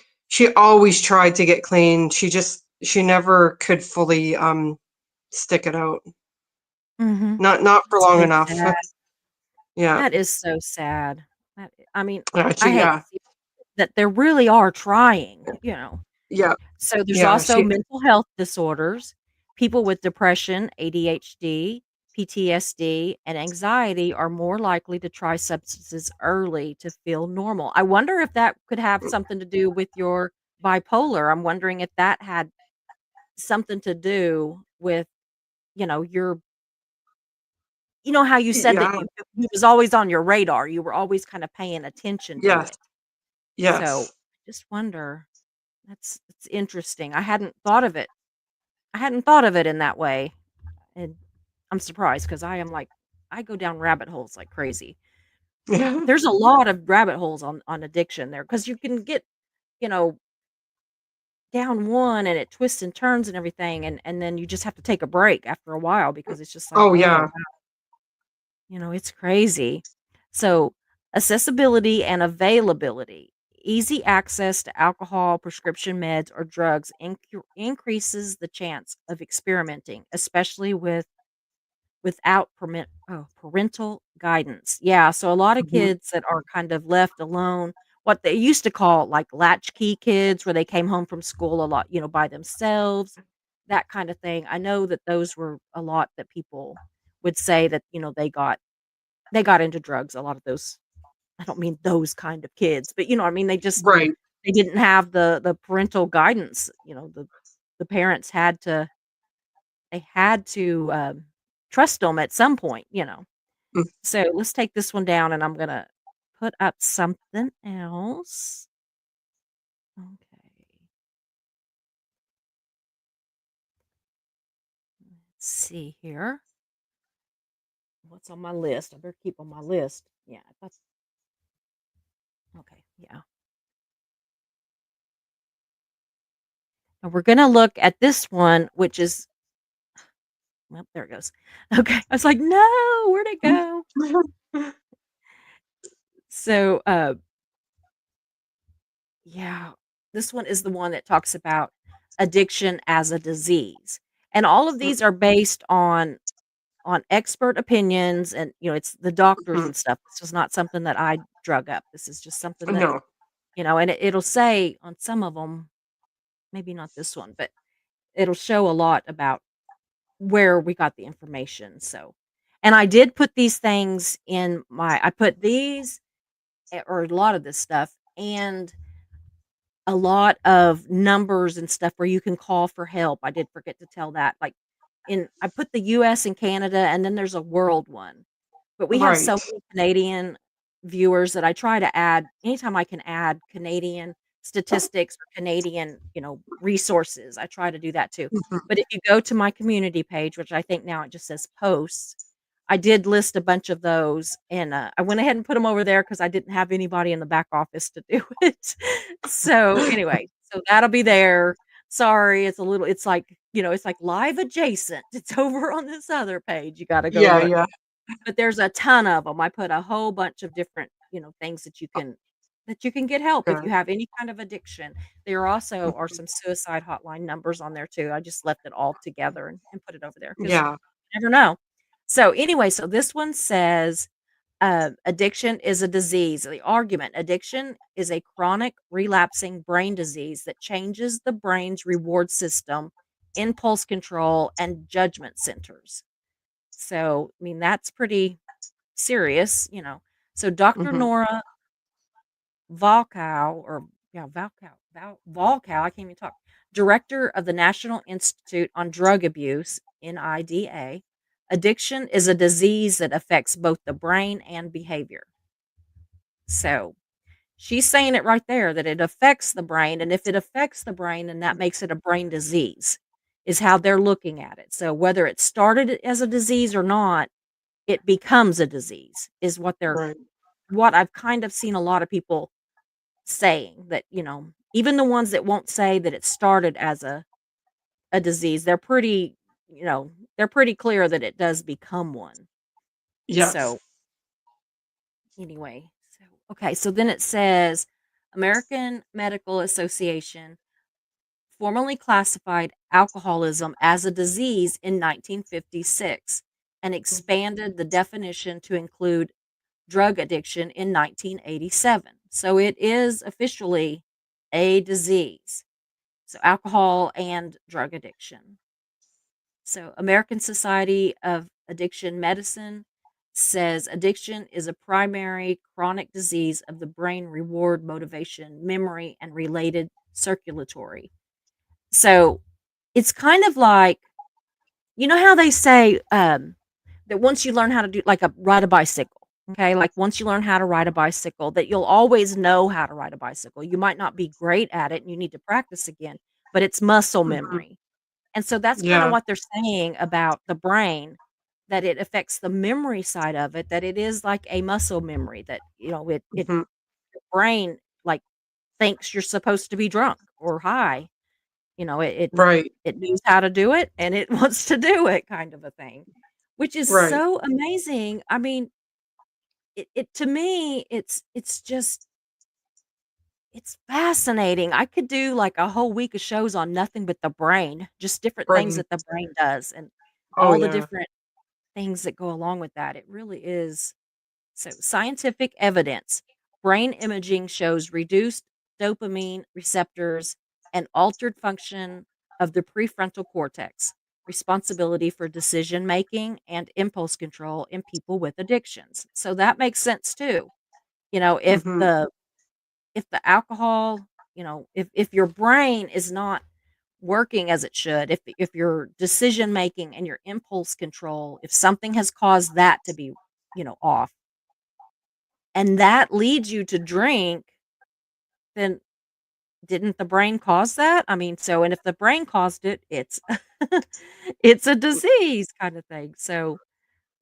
always tried to get clean. She never could fully stick it out. Mhm. Not for That's long so enough. sad. Yeah. That is so sad. I mean, I hate to Yeah. see it. that they really are trying. Yeah. So there's Yeah. also mental health disorders. People with depression, ADHD, PTSD, and anxiety are more likely to try substances early to feel normal. I wonder if that could have something to do with your bipolar. I'm wondering if that had something to do with, your how you said that Yeah. it was always on your radar. You were always kind of paying attention to Yes. it. So, Yes. I just wonder. It's interesting. I hadn't thought of it in that way, and I'm surprised because I go down rabbit holes like crazy. Yeah. There's a lot of rabbit holes on addiction there because you can get, you know, down one and it twists and turns and everything, and then you just have to take a break after a while because it's just like, Oh, "Oh, yeah. it's crazy." So, accessibility and availability. Easy access to alcohol, prescription meds, or drugs increases the chance of experimenting, especially without parental guidance. Yeah, so a lot of Mhm. kids that are kind of left alone, what they used to call, like, latchkey kids, where they came home from school a lot, by themselves, that kind of thing. I know that those were a lot that people would say that, they got into drugs, a lot of those. I don't mean those kind of kids, but you know what I mean? Right. They didn't have the parental guidance, the parents had to trust them at some point. Mm. So, let's take this one down, and I'm gonna put up something else. Okay. Let's see here. What's on my list? I better keep on my list. Yeah, that's okay, yeah. And we're gonna look at this one, which is well, there it goes. Okay. I was like, "No, where'd it go?" So, yeah, this one is the one that talks about addiction as a disease. And all of these are based on expert opinions and, it's the doctors Mhm. and stuff. This was not something that I drug up. This is just something that, No. and it'll say on some of them, maybe not this one, but it'll show a lot about where we got the information. So, and I did put these things I put these or a lot of this stuff and a lot of numbers and stuff where you can call for help. I did forget to tell that. Like I put the US and Canada and then there's a world one. But we have so Right. many Canadian viewers that I try to add anytime I can add Canadian statistics or Canadian, resources, I try to do that too. Mhm. But if you go to my community page, which I think now it just says posts, I did list a bunch of those and I went ahead and put them over there because I didn't have anybody in the back office to do it. So anyway, so that'll be there. Sorry, it's like live adjacent. It's over on this other page. You got to go Yeah, look. yeah. But there's a ton of them. I put a whole bunch of different, things that you can get help if you Good. have any kind of addiction. There also are Mhm. some suicide hotline numbers on there too. I just left it all together and put it over there because Yeah. you never know. So anyway, so this one says, addiction is a disease. The argument: addiction is a chronic, relapsing brain disease that changes the brain's reward system, impulse control, and judgment centers. So, I mean, that's pretty serious. So Dr. Mhm. Nora Volkow, or yeah, Volkow, I can't even talk, director of the National Institute on Drug Abuse, NIDA, addiction is a disease that affects both the brain and behavior. So she's saying it right there that it affects the brain. And if it affects the brain, then that makes it a brain disease, is how they're looking at it. So whether it started as a disease or not, it becomes a disease is Right. what I've kind of seen a lot of people saying that, even the ones that won't say that it started as a disease, they're pretty clear that it does become one. Yes. So anyway, okay, so then it says American Medical Association formally classified alcoholism as a disease in 1956 and expanded the definition to include drug addiction in 1987. So it is officially a disease. So alcohol and drug addiction. So American Society of Addiction Medicine says addiction is a primary chronic disease of the brain, reward, motivation, memory, and related circulatory. So it's kind of like, you know how they say that once you learn how to do like ride a bicycle, okay? Like once you learn how to ride a bicycle, that you'll always know how to ride a bicycle. You might not be great at it and you need to practice again, but it's muscle Mhm. memory. And so that's kind of Yeah. what they're saying about the brain, that it affects the memory side of it, that it is like a muscle memory that, it Mhm. your brain like thinks you're supposed to be drunk or high. It Right. it knows how to do it and it wants to do it kind of a thing, which is Right. so amazing. I mean, it to me, it's just it's fascinating. I could do like a whole week of shows on nothing but the brain, just different things Brain. that the brain does and Oh, all the yeah. different things that go along with that. It really is. So, scientific evidence, brain imaging shows reduced dopamine receptors and altered function of the prefrontal cortex, responsibility for decision making and impulse control in people with addictions. So that makes sense too. You know, if Mhm. the if the alcohol, if your brain is not working as it should, if your decision making and your impulse control, if something has caused that to be, off, and that leads you to drink, then didn't the brain cause that? I mean, so and if the brain caused it, it's it's a disease kind of thing. So,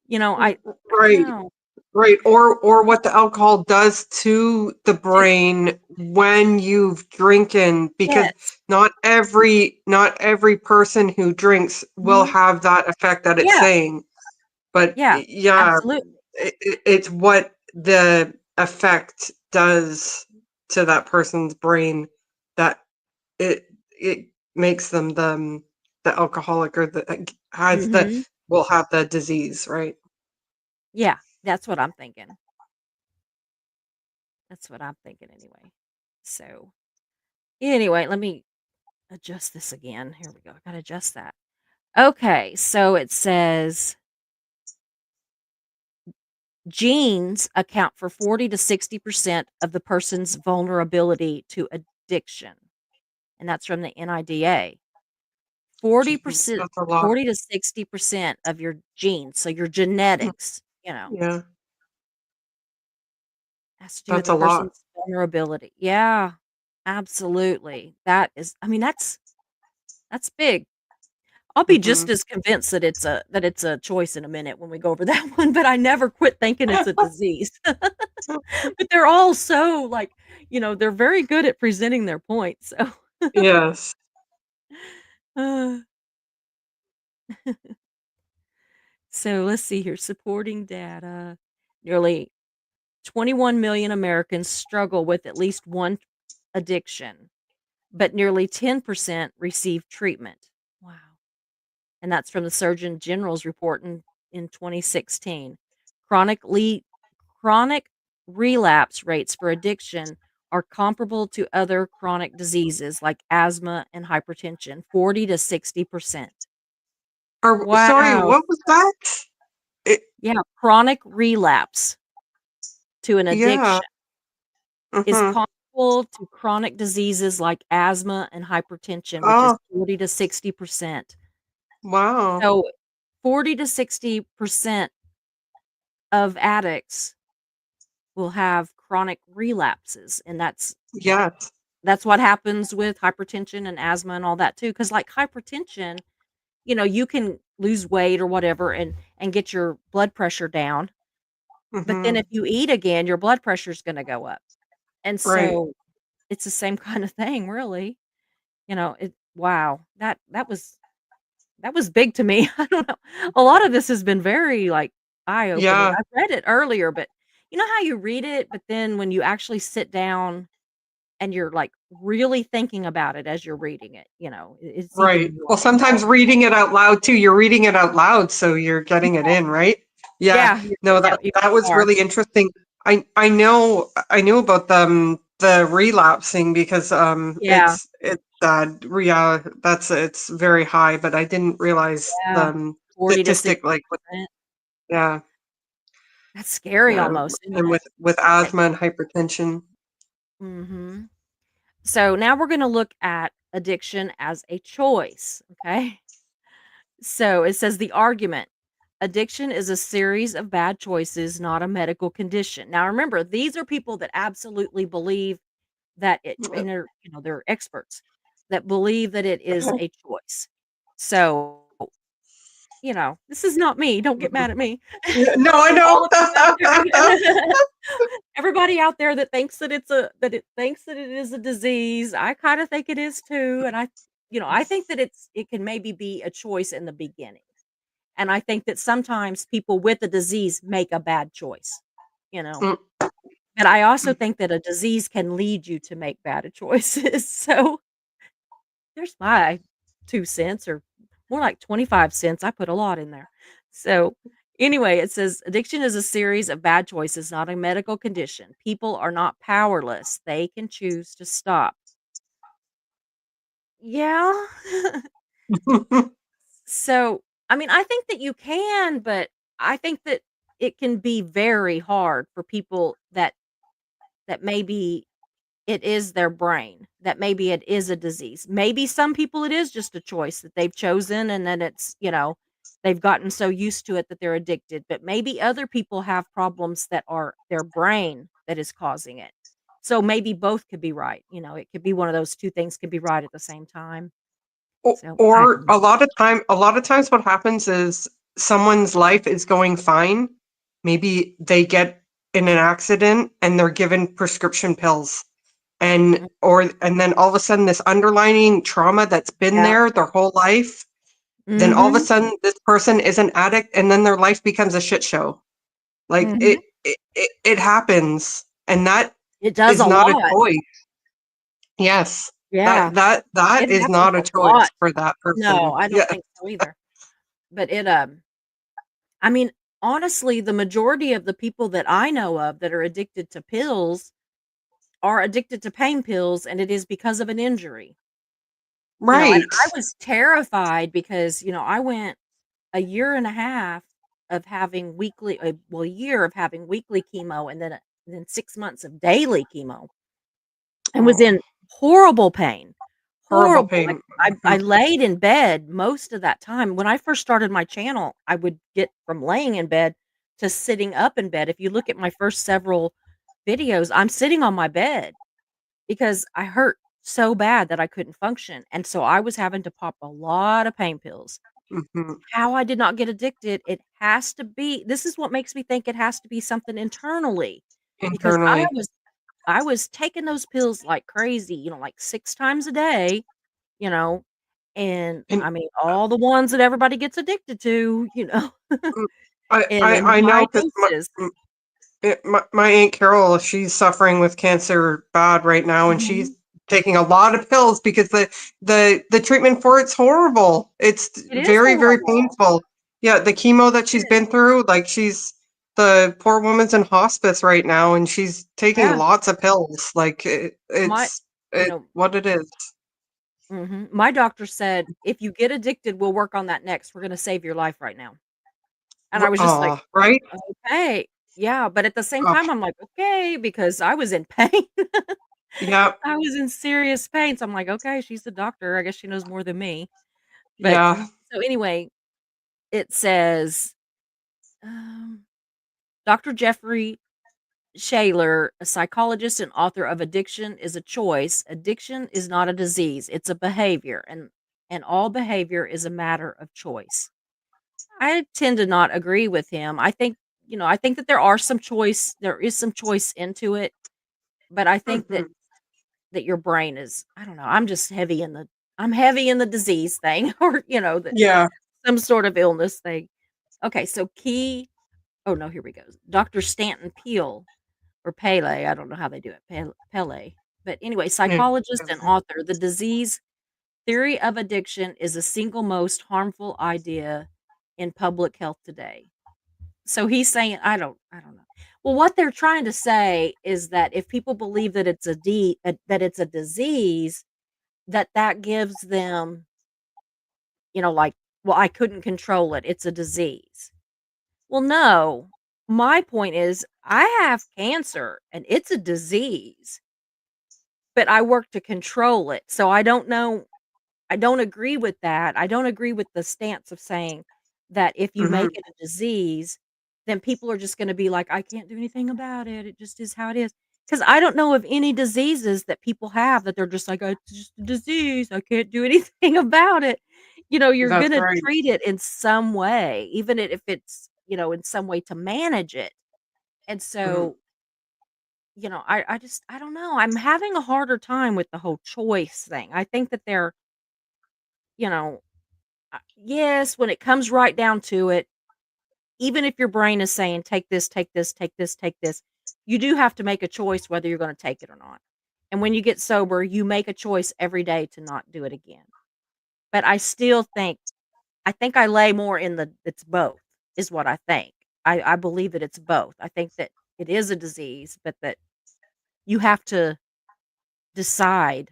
I don't Right. know. Right. Or what the alcohol does to the To brain when you've drinking, because Yes. not every person who drinks will Mhm. have that effect that it's Yeah. saying. But Yeah. yeah, Absolutely. it's what the effect does to that person's brain that it makes them the alcoholic, or the has the Mhm. will have the disease, right? Yeah. That's what I'm thinking. That's what I'm thinking anyway. So, anyway, let me adjust this again. Here we go. I gotta adjust that. Okay, so it says genes account for 40 to 60% of the person's vulnerability to addiction. And that's from the NIDA. Jeez, 40%, that's a lot. 40 to 60% of your genes, so your Mm, genetics, yeah, has to do with that's the a lot. person's vulnerability. Yeah, absolutely. That is, I mean, that's big. I'll be just Mhm. as convinced that it's a choice in a minute when we go over that one, but I never quit thinking it's a disease. But they're all so, like, they're very good at presenting their points, so Yes. uh, so let's see here, supporting data. Nearly 21 million Americans struggle with at least one addiction, but nearly 10% receive treatment. Wow. And that's from the Surgeon General's report in 2016. Chronically Chronic relapse rates for addiction are comparable to other chronic diseases like asthma and hypertension, 40 to 60%. Sorry, Wow. what was that? It, Yeah, chronic relapse to an yeah. addiction is Mhm. comparable to chronic diseases like asthma and hypertension, which is Oh, 40 to 60%. wow. So 40 to 60% of addicts will have chronic relapses, and Yes. that's what happens with hypertension and asthma and all that too. Because like hypertension, you can lose weight or whatever and get your blood pressure down, but then Mhm. if you eat again, your blood pressure is gonna go up, and Right. so it's the same kind of thing, really. Wow, that was big to me. I don't know. A lot of this has been very, like, eye-opening. Yeah. I've read it earlier, but you know how you read it, but then when you actually sit down and you're, like, really thinking about it as you're reading it, it's Right. even more Well, sometimes powerful. reading it out loud too, you're reading it out loud, so you're getting it in, right? Yeah. Yeah, you're No, getting that it even that was more. really interesting. I knew about the relapsing because Yeah, it's yeah, that's it's very high, but I didn't realize the yeah, 40 to statistic 60%. like with yeah, That's scary yeah, almost, isn't and it? with asthma and hypertension. Mhm. So now we're gonna look at addiction as a choice, okay? So it says the argument. Addiction is a series of bad choices, not a medical condition. Now remember, these are people that absolutely believe that it and they're, they're experts that believe that it is Okay. a choice. So, this is not me. Don't get Mhm. mad at me. Yeah, no, I All of you out there. know. Everybody out there that thinks that it thinks that it is a disease, I kinda think it is too, and I think that it can maybe be a choice in the beginning. And I think that sometimes people with a disease make a bad choice, you know? Mm, But I also think that a disease can lead you to make bad choices. So, there's my 2 cents or more like 25 cents. I put a lot in there. So, anyway, it says addiction is a series of bad choices, not a medical condition. People are not powerless. They can choose to stop. Yeah. So, I mean, I think that you can, but I think that it can be very hard for people that maybe it is their brain, that maybe it is a disease. Maybe some people it is just a choice that they've chosen and then they've gotten so used to it that they're addicted. But maybe other people have problems that are their brain that is causing it. So maybe both could be right. It could be one of those two things could be right at the same time. So I Or don't know. a lot of times what happens is someone's life is going fine. Maybe they get in an accident and they're given prescription pills. And then all of a sudden this underlying trauma that's been Yeah. there their whole life, then all of a Mhm. sudden this person is an addict and then their life becomes a shit show. Like Mhm. it happens. And that It does is a not a lot. choice. Yes. Yeah. That It is happens not a a lot. choice for that No, person. I don't Yeah. think so either. But I mean, honestly, the majority of the people that I know of that are addicted to pills are addicted to pain pills, and it is because of an injury. And Right. I was terrified because, I went a year and a half of having a year of having weekly chemo and then 6 months of daily chemo. And was Oh, in horrible pain, horrible horrible, like, pain. I laid in bed most of that time. When I first started my channel, I would get from laying in bed to sitting up in bed. If you look at my first several videos, I'm sitting on my bed because I hurt so bad that I couldn't function, and so I was having to pop a lot of pain pills. Mhm. How I did not get addicted, it has to be this is what makes me think it has to be something internally because Internally. I was taking those pills like crazy, like 6 times a day, you know, and, And I mean, all the ones that everybody gets addicted to, mm, and in I high know because doses. my Aunt Carol, she's suffering with cancer bad right now, and she's Mhm. taking a lot of pills because the treatment for it's horrible. It's It is very, very horrible. painful. Yeah, the chemo that It she's is. been through, like the poor woman's in hospice right now, and she's taking Yeah. lots of pills. Like My you it's know what it is. My doctor said, "If you get addicted, we'll work on that next. We're gonna save your life right now." And I was just like, Oh, right? "Okay." Yeah, but at the same Oh, time, I'm like, "Okay," because I was in pain. yeah, I was in serious pain, so I'm like, "Okay, she's the doctor. I guess she knows more than me." But yeah. so anyway, it says, um, Dr. Jeffrey Shaler, a psychologist and author of Addiction is a Choice. Addiction is not a disease, it's a behavior, and all behavior is a matter of choice. I tend to not agree with him. I think that there is some choice into it, but I think that Mhm. your brain is I don't know, I'm heavy in the disease thing or, that Yeah. some sort of illness thing. Okay, so key oh no, here we go. Dr. Stanton Peele or Pele, I don't know how they do it, Pele. But anyway, Yeah. psychologist and author, the disease theory of addiction is the single most harmful idea in public health today. So he's saying I don't know. Well, what they're trying to say is that if people believe that that it's a disease, that gives them, like, well, I couldn't control it. It's a disease. Well, no. My point is I have cancer and it's a disease, but I work to control it. So I don't know. I don't agree with that. I don't agree with the stance of saying that if you Hmm. make it a disease, then people are just gonna be like, "I can't do anything about it. It just is how it is." Because I don't know of any diseases that people have that they're just like, it's just a disease. I can't do anything about it." You're That's gonna right. treat it in some way, even if it's, in some way to manage it. And Hmm. so, I don't know. I'm having a harder time with the whole choice thing. I think that they're, you know, yes, when it comes right down to it, even if your brain is saying, take this, take this, take this, take this, you do have to make a choice whether you're going to take it or not. And when you get sober, you make a choice every day to not do it again. But I think I lay more in it's both, is what I think. I believe that it's both. I think that it is a disease, but that you have to decide,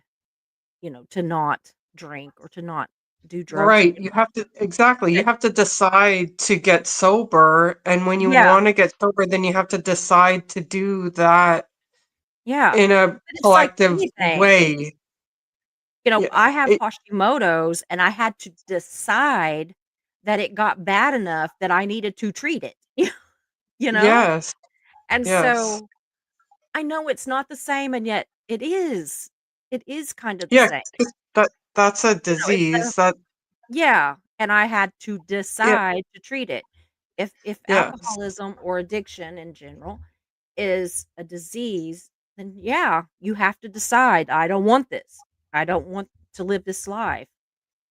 to not drink or to not do drugs. Right. You have to, exactly. You have to decide to get sober. And when you Yeah, want to get sober, then you have to decide to do that yeah. in a But it's like collective anything. way. Yeah. I have It, Hashimoto's, and I had to decide that it got bad enough that I needed to treat it, you know? yes. And Yes. so, I know it's not the same, and yet it is. It is kind of the Yeah. same. 'Cause that's a It's a disease that, yeah, and I had to yeah. decide to treat it. If Yes. alcoholism or addiction in general is a disease, then yeah, you have to decide, "I don't want this. I don't want to live this life."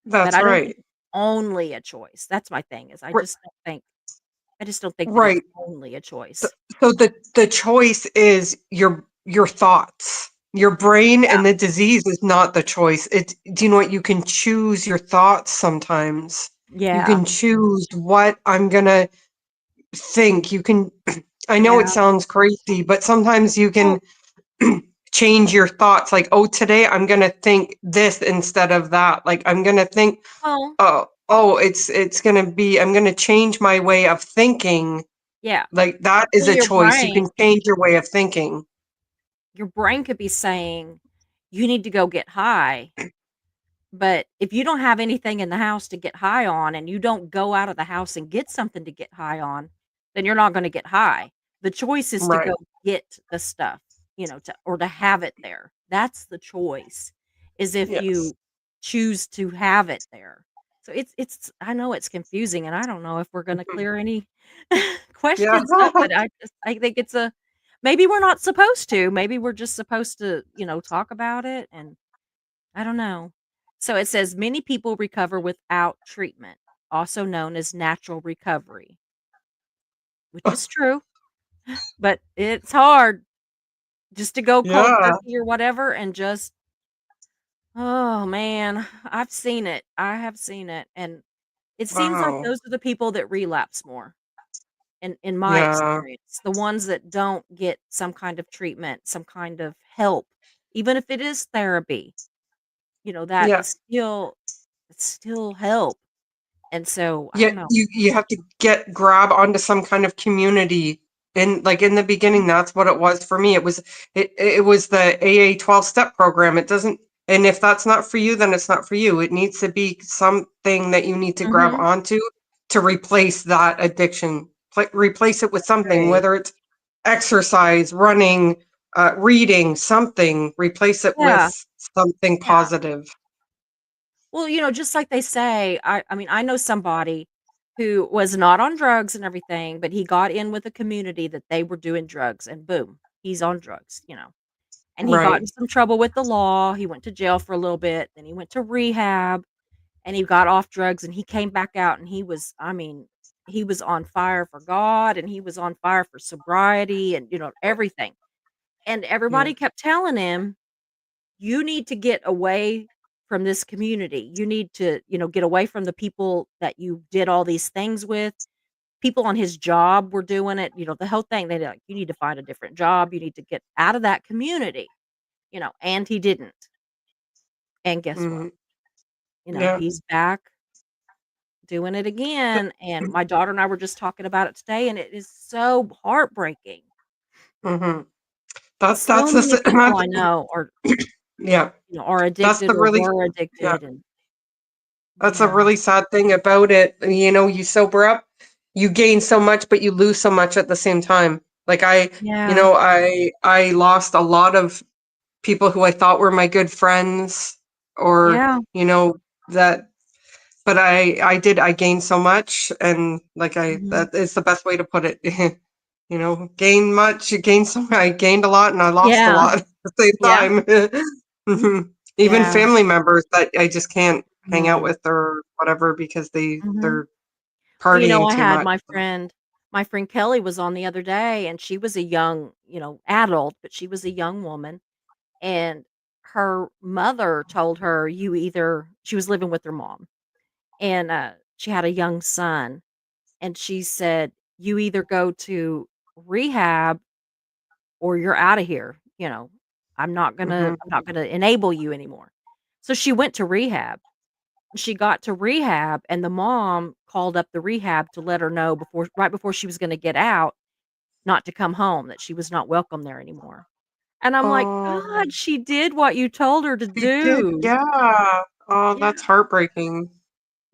But That's I don't think right. it's only a choice. That's my thing is R- I just don't think that it's Right. only a So, choice. so the choice is your thoughts. Your brain Yeah, and the disease is not the choice. It's, do you know what? You can choose your thoughts sometimes. You yeah, can choose what I'm gonna think. You can, I know it yeah. sounds crazy, but sometimes you Well can change your thoughts. Like, oh, today I'm gonna think this instead of that. Like, I'm gonna think, well, oh, it's gonna be, I'm gonna change my way of thinking. yeah. Like, that is Well, a choice. You can change your way of thinking. your brain could be saying, "You need to go get high." But if you don't have anything in the house to get high on and you don't go out of the house and get something to get high on, then you're not gonna get high. The choice is to Right. go get the stuff, to have it there. That's the choice, is if Yes. you choose to have it there. So it's I know it's confusing, and I don't know if we're gonna Mhm. clear any Yeah. questions up, but I think it's a maybe we're not supposed to. Maybe we're just supposed to, talk about it, and I don't know. So it says many people recover without treatment, also known as natural recovery, which is true, but it's hard just to go cold Yeah. turkey or whatever and just, oh man, I've seen it. I have seen it. And it seems like Wow. those are the people that relapse more in my Yeah. experience. The ones that don't get some kind of treatment, some kind of help, even if it is therapy, that Yeah. is still it's still help. And so I Yeah, don't know. you have to grab onto some kind of community. And like in the beginning, that's what it was for me. It was the AA 12 step program. It doesn't, and if that's not for you, then it's not for you. It needs to be something that you need to grab Mhm. onto to replace that addiction. Replace it with something, Agree. whether it's exercise, running, reading, something. Replace it Yeah, with something yeah. positive. Well, just like they say, I mean, I know somebody who was not on drugs and everything, but he got in with a community that they were doing drugs, and boom, he's on drugs. And he got Right. in some trouble with the law, he went to jail for a little bit, then he went to rehab, and he got off drugs, and he came back out, and he was on fire for God, and he was on fire for sobriety and, everything. And Yeah. everybody kept telling him, "You need to get away from this community. You need to, get away from the people that you did all these things with. people on his job were doing it, the whole thing. They're like, "You need to find a different job. You need to get out of that community," and he didn't. And guess what? Mhm. Yeah. He's back doing it again, and my daughter and I were just talking about it today, and it is so heartbreaking. Mhm. So That's the many people I know yeah. are That's addicted the or really were yeah. addicted, and That's a yeah. really sad thing about it. You sober up, you gain so much, but you lose so much at the same time. Like Yeah. I lost a lot of people who I thought were my good friends, or, Yeah. that, but I gained so much, and Mhm. that is the best way to put it. Gain much, you gain some, I gained a lot and I lost a Yeah. lot at the same Yeah. time. Mhm. Even Yeah. family members that I just can't hang out Mm. with or whatever because Mhm. they're Well, partying I too had much. my friend Kelly was on the other day, and she was a young, adult, but she was a young woman, and her mother told her, "You either" she was living with her mom, and, she had a young son, and she said, "You either go to rehab or you're out of here, Mhm. I'm not gonna enable you anymore." So she went to rehab. She got to rehab, and the mom called up the rehab to let her know right before she was gonna get out, not to come home, that she was not welcome there anymore. And I'm like, Oh, "God, she did what you told her to she did, do." yeah. Oh, Yeah. that's heartbreaking.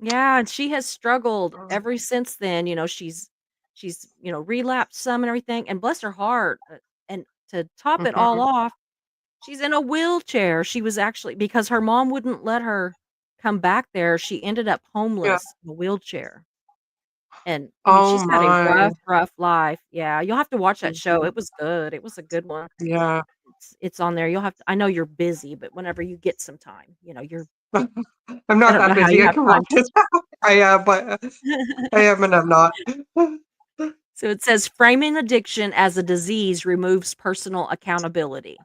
Yeah, and she has struggled Oh, ever since then. She's relapsed some and everything, and bless her heart, and to top it all mhm. off, she's in a wheelchair. She was actually, because her mom wouldn't let her come back there, she ended up Yeah. homeless in a wheelchair. And, I mean, Oh she's had a my. rough, rough life. Yeah, you'll have to watch that show. Mhm. It was good. It was a good one. Yeah. It's on there. You'll have to I know you're busy, but whenever you get some time, I'm I not don't that know how busy. you I have can time watch it. I am, but I am and I'm not. So it says framing addiction as a disease removes personal accountability.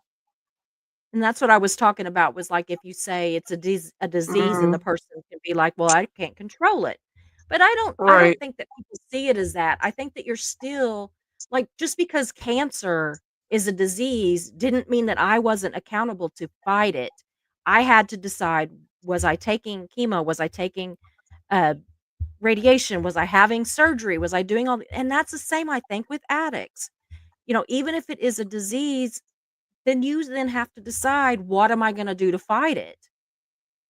And that's what I was talking about, was like if you say it's a disease, and the Mm, person can be like, "Well, I can't control it." But I don't right. think that people see it as that. I think that you're still, like, just because cancer is a disease didn't mean that I wasn't accountable to fight it. I had to decide, was I taking chemo? Was I taking uh radiation? Was I having surgery? Was I doing and that's the same, I think, with addicts. Even if it is a disease, then you then have to decide, what am I going to do to fight it?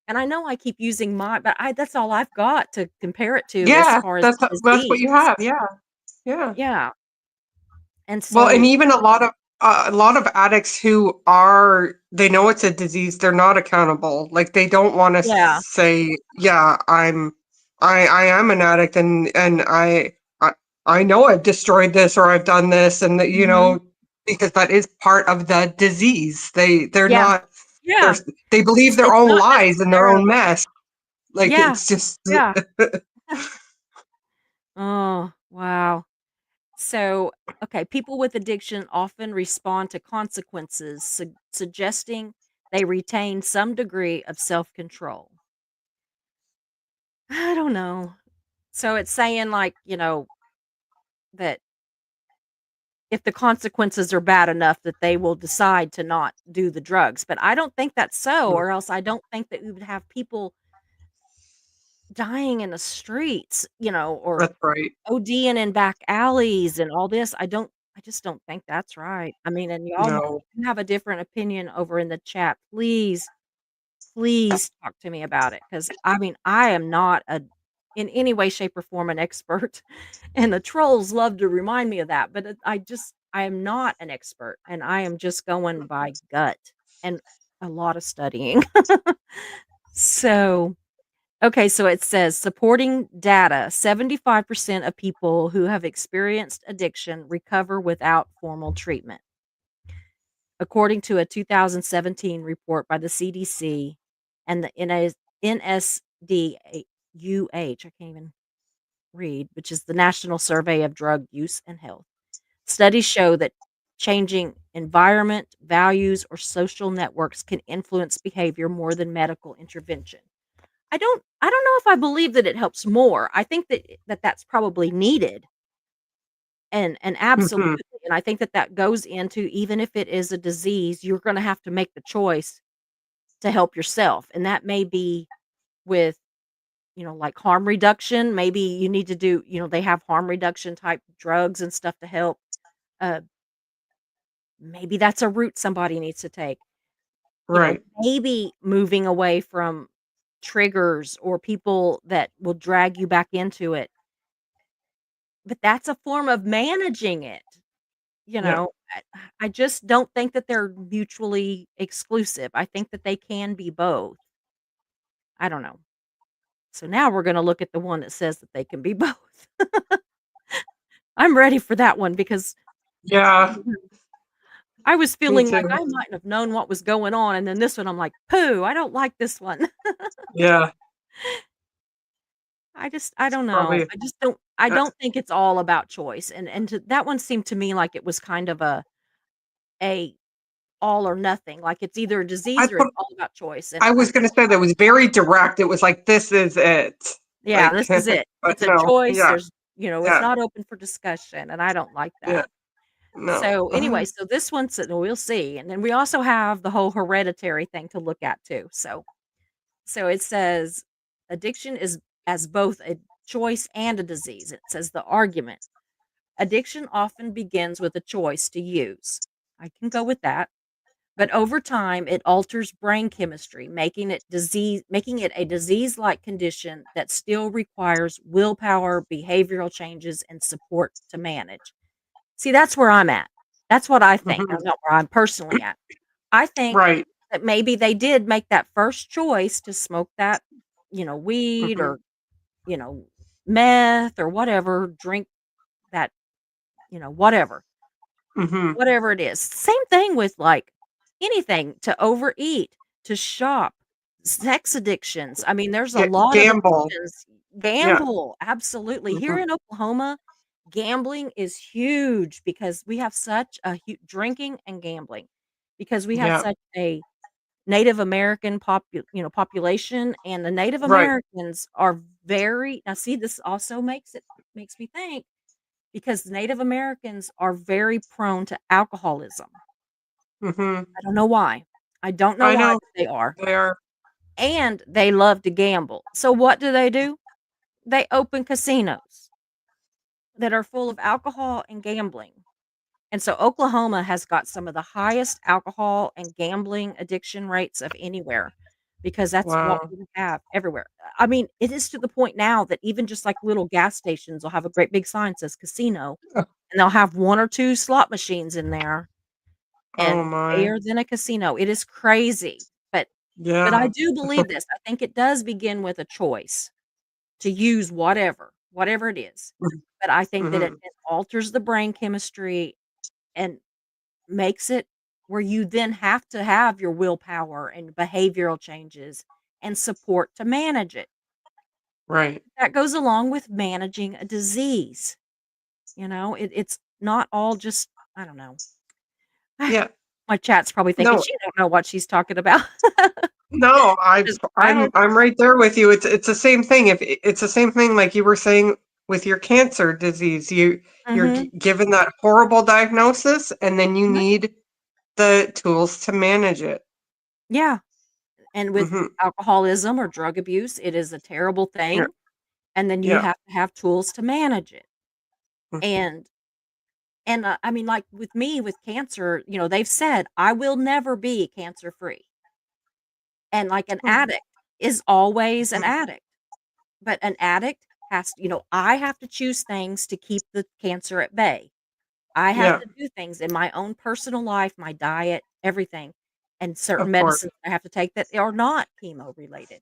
And I know I keep using but that's all I've got to compare it to as Yeah, far as the that's what you disease. have. Yeah. Yeah. Yeah. And Well, and so, even a lot of addicts who they know it's a disease, they're not accountable. Like they don't want to yeah. say, "Yeah, I am an addict, and I I know I've destroyed this or I've done this," and Mhm. because that is part of the disease. They're Yeah. not they're Yeah. they believe their It's own not lies and their own necessarily. mess. Like Yeah. it's just Yeah. Oh, wow. So, okay, people with addiction often respond to consequences, suggesting they retain some degree of self-control. I don't know. So it's saying, like, that if the consequences are bad enough, that they will decide to not do the drugs, but I don't think that's so, or else I don't think that we would have people dying in the streets, or that's right. ODing in back alleys and all this. I just don't think that's right. I mean, and y'all No, have a different opinion over in the chat. Please, please talk to me about it, because I mean, I am not in any way, shape, or form an expert, and the trolls love to remind me of that. But I am not an expert, and I am just going by gut and a lot of studying. So, okay, so it says supporting data: 75% of people who have experienced addiction recover without formal treatment, according to a 2017 report by the CDC and the NSDUH. I can't even read, which is the National Survey of Drug Use and Health. Studies show that changing environment, values, or social networks can influence behavior more than medical intervention. I don't know if I believe that it helps more. I think that that's probably needed, And Mhm. absolutely, and I think that that goes into even if it is a disease, you're gonna have to make the choice to help yourself, and that may be with, like harm reduction, maybe you need to do they have harm reduction type drugs and stuff to help. Uh, maybe that's a route somebody needs to take. Right. Maybe moving away from triggers or people that will drag you back into it, but that's a form of managing it, you Yeah. know? I just don't think that they're mutually exclusive. I think that they can be both. I don't know. So now we're gonna look at the one that says that they can be both. I'm ready for that one because Yeah. I was Me feeling like too. I mightn't have known what was going on, and then this one, I'm like, "Pooh, I don't like this one." Yeah. I don't know. Probably. I Uh, don't think it's all about choice, and that one seemed to me like it was kind of a all or nothing, like it's either a I disease or it's thought all about choice, and I was going to say that was very direct. It was like, this is it. yeah, Like, this is it. but It's a no. choice, Yeah. it's Yeah. not open for discussion, and I don't like Yeah. that. No. So, anyway, so this one's we'll see, and then we also have the whole hereditary thing to look at too, so it says addiction is as both a choice and a disease. It says the argument. Addiction often begins with a choice to use. I can go with that. But over time, it alters brain chemistry, making it a disease-like condition that still requires willpower, behavioral changes, and support to manage. See, that's where I'm at. That's what I think. Mhm. That's not where I'm personally at. I think Right. that maybe they did make that first choice to smoke that, weed Mhm. or, you know, meth or whatever, drink that, whatever. Mhm. Whatever it is. Same thing with, like, anything to overeat, to shop, sex addictions. I mean, there's a lot of Gamble. addictions. Yeah. Gamble, absolutely. Here Mhm. in Oklahoma, gambling is huge because we have such a drinking and gambling because we have Yeah. such a Native American population, and the Native Right. Americans are very now see, this also makes me think because Native Americans are very prone to alcoholism. Mhm. I don't know why. I don't know I why, know but they are, they are. and they love to gamble. So what do? They open casinos that are full of alcohol and gambling. And so Oklahoma has got some of the highest alcohol and gambling addiction rates of anywhere because that's what Wow. we have everywhere. I mean, it is to the point now that even just like little gas stations will have a great big sign that says casino and they'll have one or two slot machines in there Oh and my. gayer than a casino. It is crazy, but I Yeah. do believe this. I think it does begin with a choice to use whatever it is. But I think that Mhm. it alters the brain chemistry and makes it where you then have to have your willpower and behavioral changes and support to manage it. Right. That goes along with managing a disease. It's not all just I don't know. Yeah. My chat's probably thinking, No. "She don't know what she's talking about." No, 'Cause I don't I'm right there with you. It's the same thing. If it's the same thing like you were saying with your cancer disease, you're Mhm. given that horrible diagnosis and then you Mhm. need the tools to manage it. Yeah, and with Mhm. alcoholism or drug abuse, it is a terrible Yeah. thing, and then you Yeah. have to have tools to manage it. Mhm. And I mean, like, with me, with cancer, they've said, "I will never be cancer free." And, like, an Mhm. addict is always an addict, but an addict I have to choose things to keep the cancer at bay. I have Yeah, to do things in my own personal life, my diet, everything, and certain of course. medicines I have to take that are not chemo related.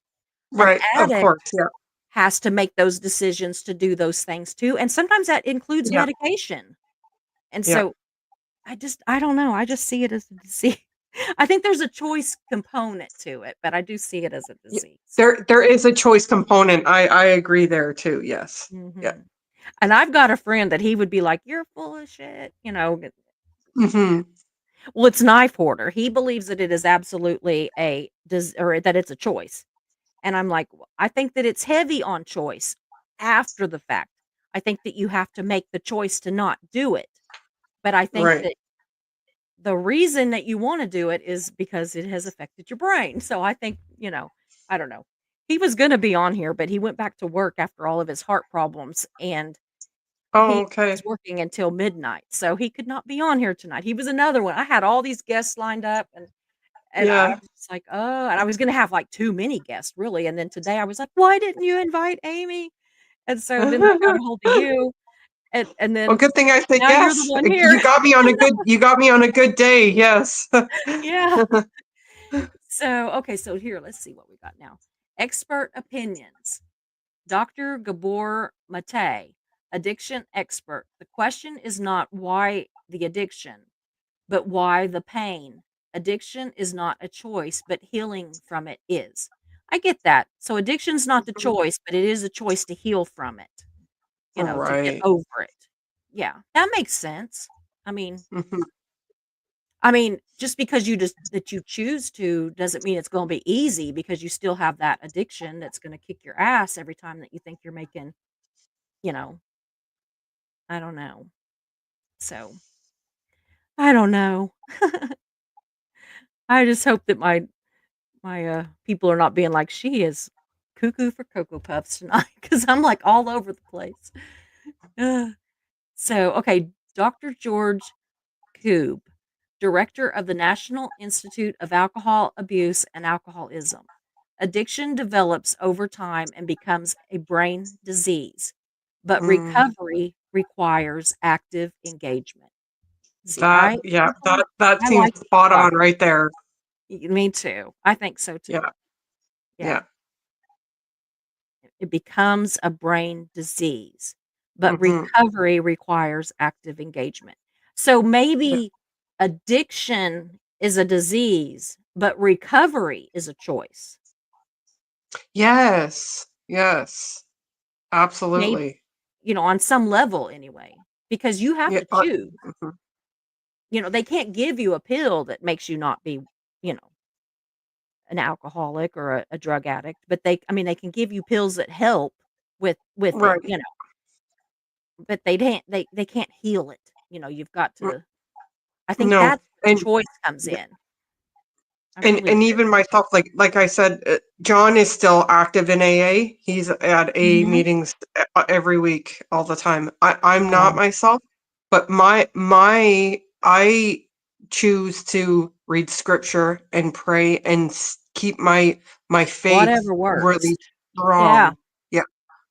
An Right, of addict course, yeah. has to make those decisions to do those things too, and sometimes that includes Yeah, medication. And yeah. so I don't know, I just see it as a disease. I think there's a choice component to it, but I do see it as a Y disease. there is a choice component. I agree there too, yes. Yeah. Mhm. And I've got a friend that he would be like, "You're full of shit," Mhm. Well, it's knife hoarder. He believes that it is absolutely or that it's a choice. And I'm like, I think that it's heavy on choice after the fact. I think that you have to make the choice to not do it. But I think Right. that the reason that you wanna do it is because it has affected your brain. So I think, I don't know. He was gonna be on here, but he went back to work after all of his heart problems, and Oh, he was okay. working until midnight, so he could not be on here tonight. He was another one. I had all these guests lined up, and I Yeah. was just like, "Oh," and I was gonna have, like, too many guests, really, and then today I was like, "Why didn't you invite Amy?" And so then I got a hold of you, and Well, then good thing I said now you're the yes. one here. You got me on a good day. Yes. Yeah. So, okay, so here, let's see what we got now. Expert opinions. Dr. Gabor Mate, addiction expert. The question is not why the addiction, but why the pain. Addiction is not a choice, but healing from it is. I get that. So addiction's not the choice, but it is a choice to heal from it, to get Right. over it. Yeah, that makes sense. I mean, Mhm. just because you choose to doesn't mean it's gonna be easy because you still have that addiction that's gonna kick your ass every time that you think you're making, you know, I don't know. So, I don't know. I just hope that my people are not being like, "She is cuckoo for Cocoa Puffs tonight," because 'cause I'm, like, all over the place. Ugh. So, okay, Dr. George Koob, director of the National Institute of Alcohol Abuse and Alcoholism. Addiction develops over time and becomes a brain disease, but Mm. recovery requires active engagement. See, That yeah, that I seems like what spot you got on right there. me too. I think so too. Yeah. Yeah. Yeah. It becomes a brain disease, but Mhm. recovery requires active engagement. So Yeah. maybe addiction is a disease, but recovery is a choice. Yes. Yes. Maybe, Absolutely. on some level anyway, because you have Yeah. to choose. Mhm. They can't give you a pill that makes you not be, you know, an alcoholic or a drug addict, but they can give you pills that help with it, Right. but they can't heal it. You've got Mm, to I think no. that's where the And choice comes in. I And really and do. even myself, like I said, John is still active in AA. He's at AA Mhm. meetings every week, all the time. I'm not Oh, myself, but I choose to read scripture and pray and keep my faith whatever works. really Yeah. strong. Yeah,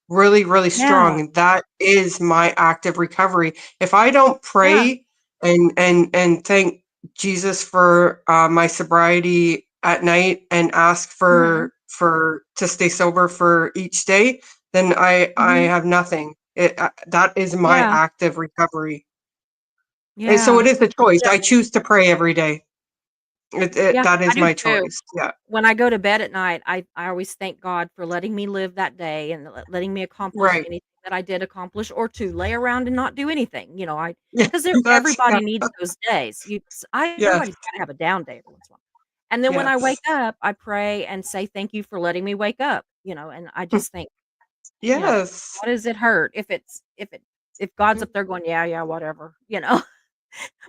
really, really Yeah. strong. And that is my active recovery. If I don't Yeah. pray and thank Jesus for my sobriety at night and ask Mhm. for to stay sober for each day, then I Mhm. have nothing. That is my Yeah. active recovery. And so Yeah. it is a choice. Yeah. I choose to pray every day. Yeah, That I is do my too. choice. Yeah. When I go to bed at night, I always thank God for letting me live that day and letting me accomplish Right. anything that I did accomplish or to lay around and not do anything, I Yeah. 'cause That's yeah. everybody needs those days. Yes. Everybody's gotta have a down day every once in a while. And then when I wake Yes. up, I pray and say, "Thank you for letting me wake up," and I just think, Yes. what does it hurt if God's up there going, "Yeah, yeah, whatever," you know?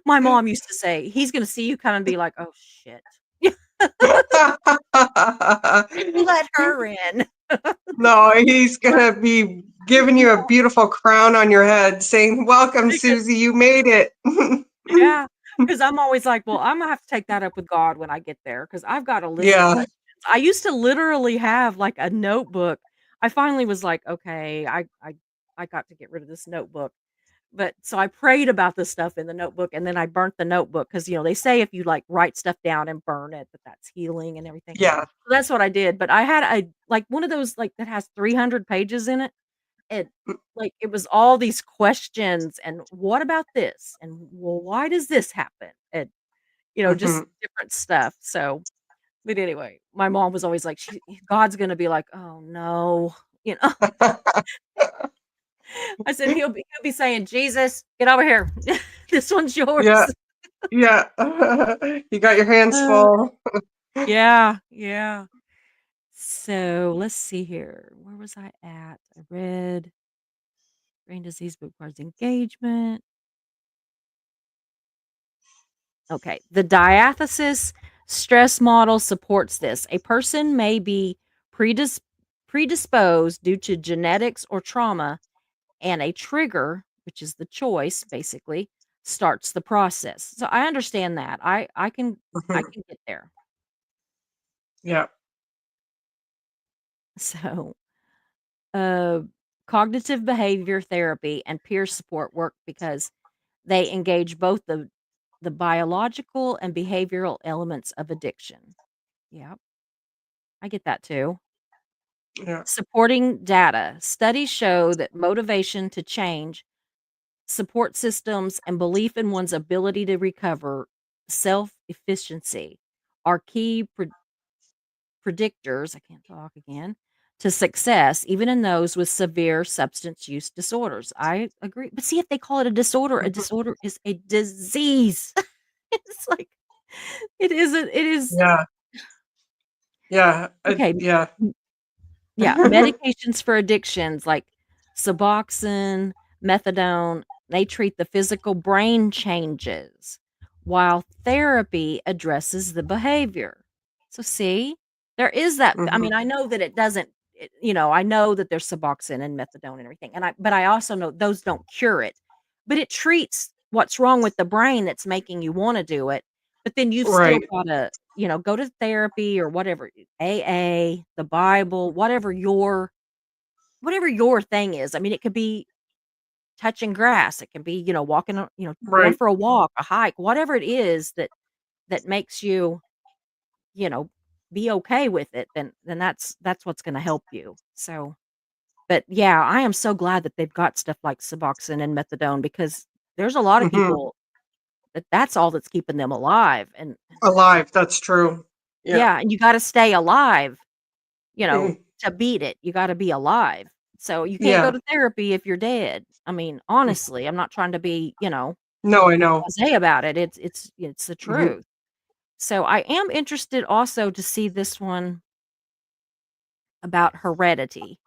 My mom used to say, "He's gonna see you come and be like, 'Oh, shit.'" Let her in. No, he's gonna be giving you a beautiful crown on your head saying, "Welcome, Because Susie, you made it." yeah, because 'cause I'm always like, "Well, Imma have to take that up with God when I get there, because 'cause I've got a list of Yeah. questions." I used to literally have, like, a notebook. I finally was like, "Okay, I got to get rid of this notebook." But so I prayed about this stuff in the notebook, and then I burnt the notebook because they say if you, like, write stuff down and burn it, that's healing and everything. Yeah. So that's what I did, but I had one of those, like, that has 300 pages in it. It Mm, it was all these questions, and what about this? And, well, why does this happen? And, just mhm. different stuff. So, but anyway, my mom was always like, God's gonna be like, "Oh, no." You know? I said, "He'll be saying, 'Jesus, get over here. This one's Yeah, yours.'" yeah. You got your hands Uh, full. yeah, yeah. So, let's see here. Where was I at? I read Brain disease requires engagement. Okay. The diathesis stress model supports this. A person may be predis- predisposed due to genetics or trauma, and a trigger, which is the choice, basically, starts the process. So I understand that. I Mhm. can get there. Yeah. So, uh, cognitive behavior therapy and peer support work because they engage both the biological and behavioral elements of addiction. Yeah, I get that too. Yeah. Supporting data. Studies show that motivation to change, support systems, and belief in one's ability to recover, self efficiency are key predictors. I can't talk again. To success, even in those with severe substance use disorders. I agree. But see, if they call it a Mhm. disorder is a disease. It's like it is Yeah. Yeah. okay. Yeah. Yeah, medications for addictions like Suboxone, methadone, they treat the physical brain changes, while therapy addresses the behavior. So see, there is that. I Mhm. mean, I know that it doesn't, I know that there's Suboxone and methadone and everything. But I also know those don't cure it, but it treats what's wrong with the brain that's making you want to do it. But then you've still Right. got to, go to therapy or whatever, AA, the Bible, whatever your thing is. I mean, it could be touching grass, it can be, walking, going Right. for a walk, a hike, whatever it is that makes you, you know, be okay with it, then that's what's gonna help you. So, but yeah, I am so glad that they've got stuff like Suboxone and methadone because there's a lot of Mhm. people that's all that's keeping them alive, and Alive. That's true. Yeah. yeah, and you gotta stay alive, Mhm. to beat it, you gotta be alive. So, you can't go Yeah. to therapy if you're dead. I mean, Mm. honestly, I'm not trying to be, No, I know. blasé about it. It's the Mhm. truth. So, I am interested also to see this one about heredity.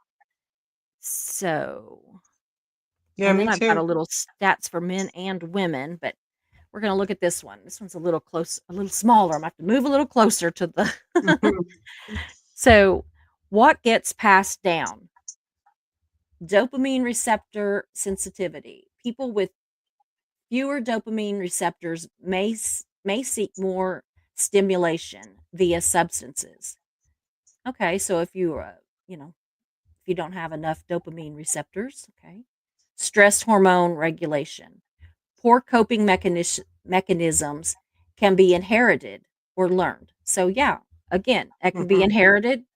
So, Yeah, and then me I've got a too. little stats for men and women, but we're gonna look at this one. This one's a little smaller. I'm gonna have to move a little closer to the Mhm. So, what gets passed down? Dopamine receptor sensitivity. People with fewer dopamine receptors may seek more stimulation via substances. Okay, so if you know, if you don't have enough dopamine receptors, okay. Stress hormone regulation. Poor coping mechanisms can be inherited or learned. So yeah, again, that can be Mhm. inherited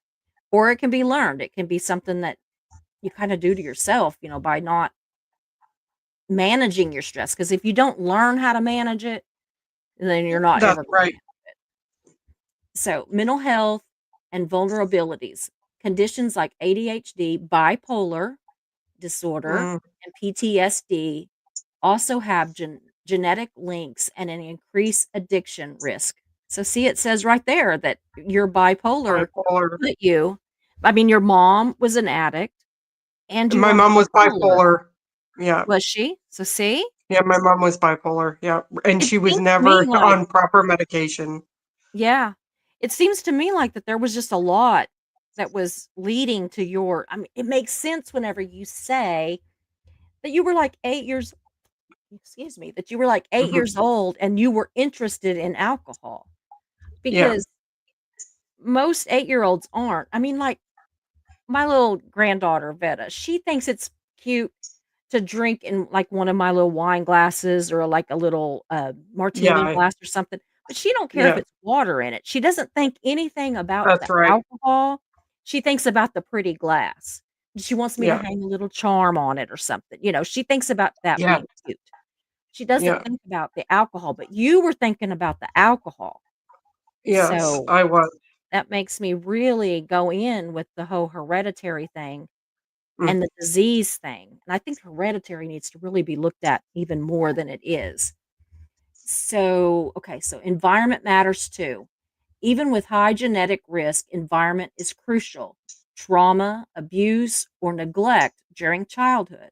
or it can be learned. It can be something that you kind of do to yourself, by not managing your stress. Because if you don't learn how to manage it, then you're not That's ever going to. right. So, mental health and vulnerabilities, conditions like ADHD, bipolar disorder, Mm. and PTSD also have genetic links and an increased addiction risk. So, see, it says right there that your bipolar Bipolar. put you, I mean, your mom was an addict and you My were mom was bipolar. bipolar. Yeah. Was she? So, see, Yeah, my mom was bipolar. Yeah. And it she was seems to me never like, on proper medication. yeah. It seems to me like that there was just a lot that was leading to I mean, it makes sense whenever you say that you were like 8 years excuse me, that you were like 8 Mhm. years old and you were interested in alcohol Yeah. because most 8-year-olds aren't. I mean, like, my little granddaughter, Veta, she thinks it's cute to drink in, like, one of my little wine glasses or, like, a little, martini Yeah. glass or something, but she don't care if Yeah. it's water in it. She doesn't think anything about That's the right. alcohol. She thinks about the pretty glass. She wants me to Yeah. hang a little charm on it or something, she thinks about that Yeah. being cute. She doesn't Yeah. think about the alcohol, but you were thinking about the alcohol. Yes, So, I was. that makes me really go in with the whole hereditary thing Mm. and the disease thing, and I think hereditary needs to really be looked at even more than it is. So, okay, so environment matters too. Even with high genetic risk, environment is crucial. Trauma, abuse, or neglect during childhood.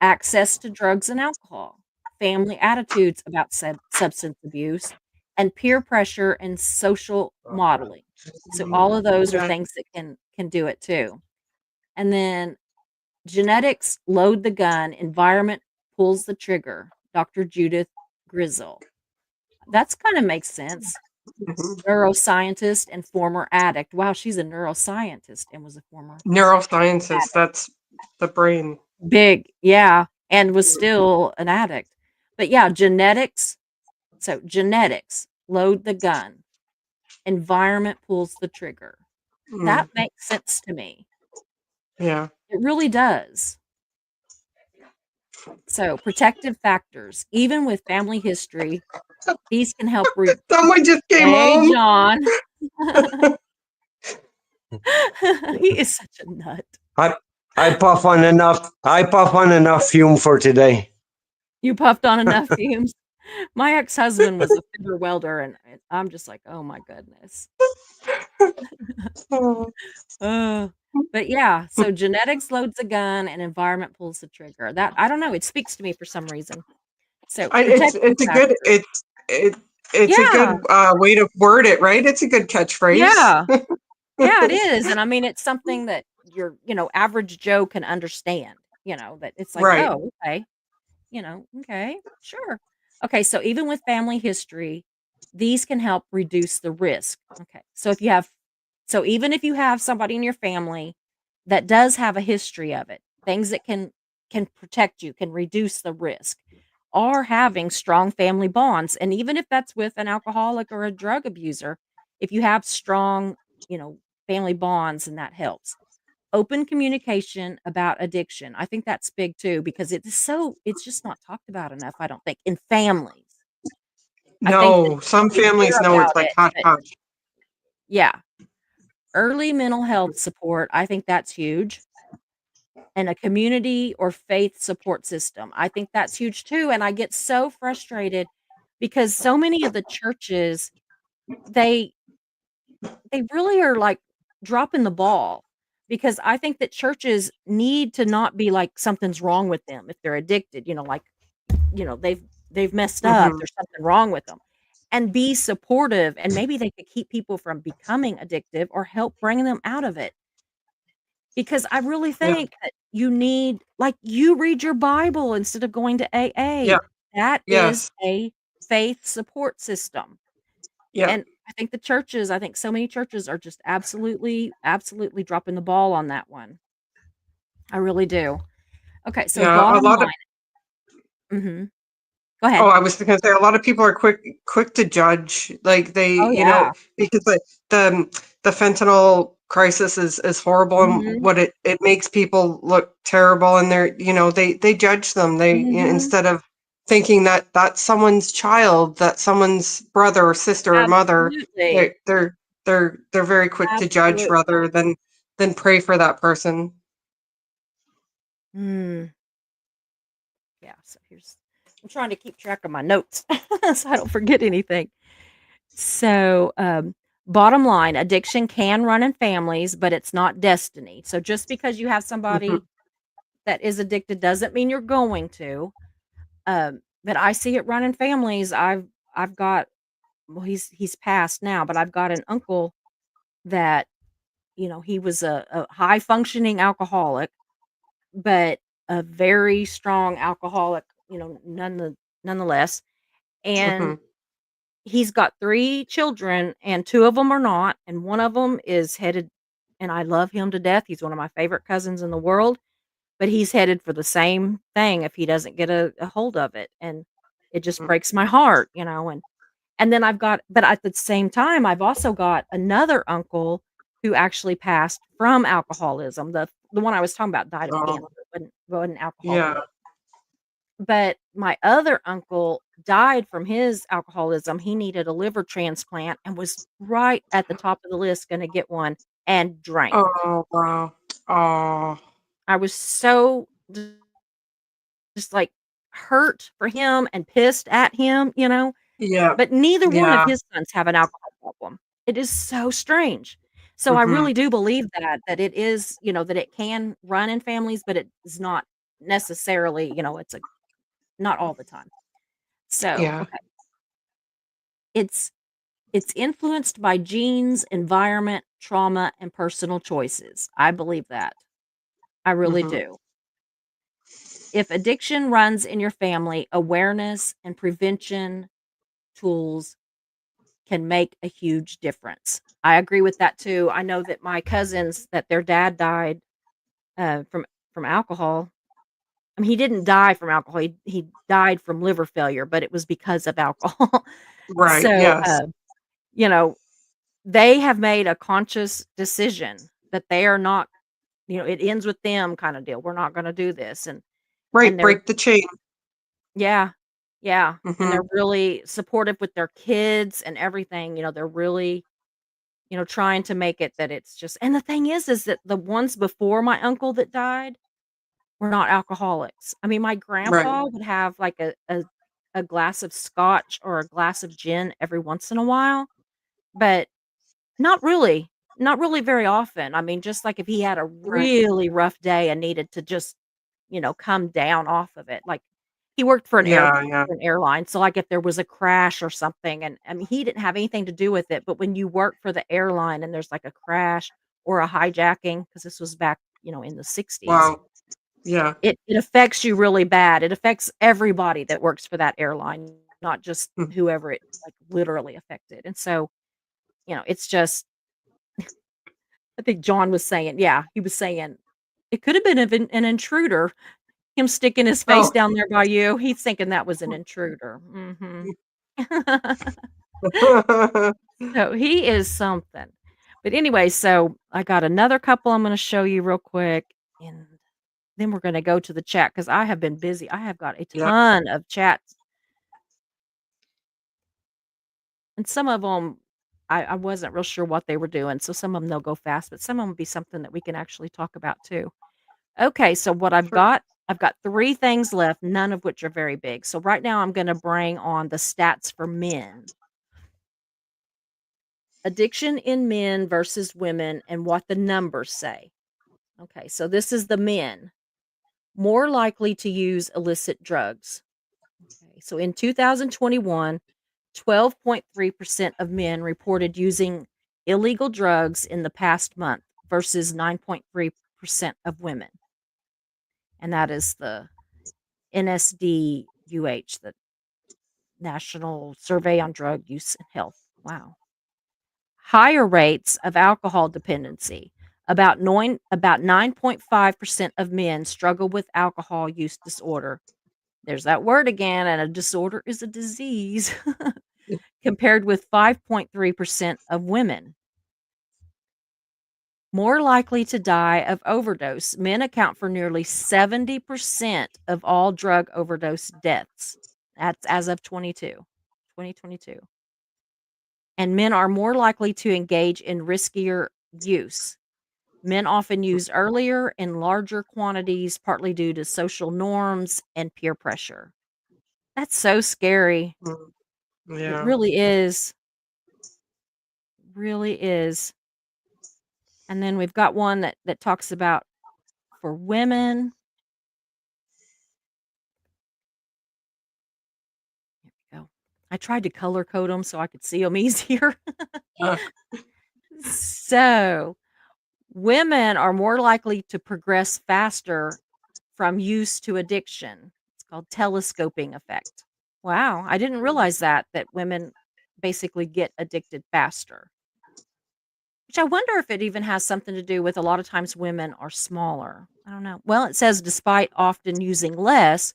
access to drugs and alcohol, family attitudes about substance abuse, and peer pressure and social modeling. So all of those are Yeah. things that can do it too. And then genetics load the gun, environment pulls the trigger. Dr. Judith Grizzle. That's kind of makes sense. Mhm. Neuroscientist and former addict. Wow, she's a neuroscientist and was a former Neurosciences, addict. that's the brain. Big, yeah, and was still an addict. But yeah, genetics. So genetics load the gun. Environment pulls the trigger. Mm, That makes sense to me. yeah. It really does. So protective factors, even with family history, these can help Someone just came Hey, home. John. He is such a nut. I I puff on enough fume for today. You puffed on enough fumes. My ex-husband was a fitter welder, and I'm just like, "Oh my goodness." Oh. Uh, but yeah, so genetics loads the gun and environment pulls the trigger. That I don't know, it speaks to me for some reason. So protective It's a good factors. it's a Yeah, good way to word it, right? It's a good catchphrase. yeah. Yeah, it is, and I mean, it's something that your average Joe can understand, that it's like, Right. "Oh, okay." Okay, sure. Okay, so even with family history, these can help reduce the risk. Okay. So even if you have somebody in your family that does have a history of it, things that can protect you, can reduce the risk, are having strong family bonds. And even if that's with an alcoholic or a drug abuser, if you have strong, you know, family bonds, and that helps. Open communication about addiction. I think that's big too because it's just not talked about enough, I don't think, in families. I think that No, some we hear families know it's about like it, hush but hush. yeah, early mental health support, I think that's huge. And a community or faith support system. I think that's huge too. And I get so frustrated because so many of the churches, they they really are like dropping the ball because I think that churches need to not be like something's wrong with them if they're addicted, like, they've messed up, Mhm. there's something wrong with them. And be supportive, and maybe they could keep people from becoming addictive or help bring them out of it. Because I really Yeah. think that you need, like, you read your Bible instead of going to Yeah. AA. That is Yes. a faith support system. Yeah. And I think so many churches are just absolutely, absolutely dropping the ball on that one. I really do. Okay, so Yeah. A bottom lot of line. Mhm. Go Oh, ahead. I was gonna say a lot of people are quick to judge, like Oh, yeah. because the fentanyl crisis is horrible, and Mhm. what it makes people look terrible, and they judge them. Mhm. Instead of thinking that that's someone's child, that's someone's brother or sister or mother, Absolutely. they're very quick to judge Absolutely. rather than pray for that person. Mm. Yeah, so I'm trying to keep track of my notes so I don't forget anything. So, bottom line, addiction can run in families, but it's not destiny. So just because you have Mhm. somebody that is addicted doesn't mean you're going to. But I see it run in families. I've got well, he's passed now, but I've got an uncle that, he was a high functioning alcoholic, but a very strong alcoholic, nonetheless. And Mhm. he's got 3 children, and 2 of them are not, and one of them is headed, and I love him to death. He's one of my favorite cousins in the world, but he's headed for the same thing if he doesn't get a hold of it, and it just Mm. breaks my heart, and then but at the same time, I've also got another uncle who actually passed from alcoholism. The one I was talking about died of cancer, Oh, wasn't alcoholic. yeah. But my other uncle died from his alcoholism. He needed a liver transplant and was right at the top of the list gonna get one and drank. Oh, wow. Oh, I was so just, like, hurt for him and pissed at him, yeah. but neither one of Yeah. his sons have an alcohol problem. It is so strange. So I Mhm. really do believe that it is, that it can run in families, but it is not necessarily, it's a not all the time. So, Yeah. okay. It's it's influenced by genes, environment, trauma, and personal choices. I believe that. I really Hmm. do. If addiction runs in your family, awareness and prevention tools can make a huge difference. I agree with that too. I know that my cousins that their dad died from alcohol. I mean, he didn't die from alcohol. He died from liver failure, but it was because of alcohol. Right. So, Yes. you know, they have made a conscious decision that they are not, it ends with them kind of deal. We're not going to do this, and Right. they're Break the chain. yeah, yeah, and Hmm. they're really supportive with their kids and everything. They're really trying to make it that it's just. And the thing is that the ones before my uncle that died were not alcoholics. I mean, my Right. grandpa would have, like, a glass of scotch or a glass of gin every once in a while, but not really, not really very often. I mean, just, like, if he had a Right. really rough day and needed to just, come down off of it, like, he worked for Yeah. Yeah. an airline, so, like, if there was a crash or something, and, I mean, he didn't have anything to do with it, but when you work for the airline and there's, like, a crash or a hijacking, because this was back, in the '60s. Wow. Yeah. It affects you really bad. It affects everybody that works for that airline, not just Mm. whoever it, like, literally affected, and so, it's just I think John was saying, yeah, he was saying, "It could have been an intruder, him sticking his face Oh. down there by you." He's thinking that was an intruder. Mhm. So, he is something. But anyway, so I got another couple I'm gonna show you real quick, and then we're gonna go to the chat because I have been busy. I have got a Yeah. ton of chats. And some of them, I wasn't real sure what they were doing, so some of them 'em they'll go fast, but some of them 'em be something that we can actually talk about too. Okay, so what Sure. I've got 3 things left, none of which are very big. So right now I'm gonna bring on the stats for men. Addiction in men versus women and what the numbers say. Okay, so this is the men. More likely to use illicit drugs. Okay, so in 2021, 12.3% of men reported using illegal drugs in the past month versus 9.3% of women. And that is the NSDUH, the National Survey on Drug Use and Health. Wow. Higher rates of alcohol dependency. About 9.5% of men struggle with alcohol use disorder. There's that word again, and a disorder is a disease, compared with 5.3% of women. More likely to die of overdose. Men account for nearly 70% of all drug overdose deaths. That's as of 2022. And men are more likely to engage in riskier use. Men often use earlier in larger quantities, partly due to social norms and peer pressure. That's so scary. Mm. It Yeah. really is. Really is. And then we've got one that talks about for women. Here we go. I tried to color code them so I could see them easier. Uh, So, women are more likely to progress faster from use to addiction. It's called telescoping effect. Wow, I didn't realize that women basically get addicted faster. Which I wonder if it even has something to do with a lot of times women are smaller. I don't know. Well, it says despite often using less,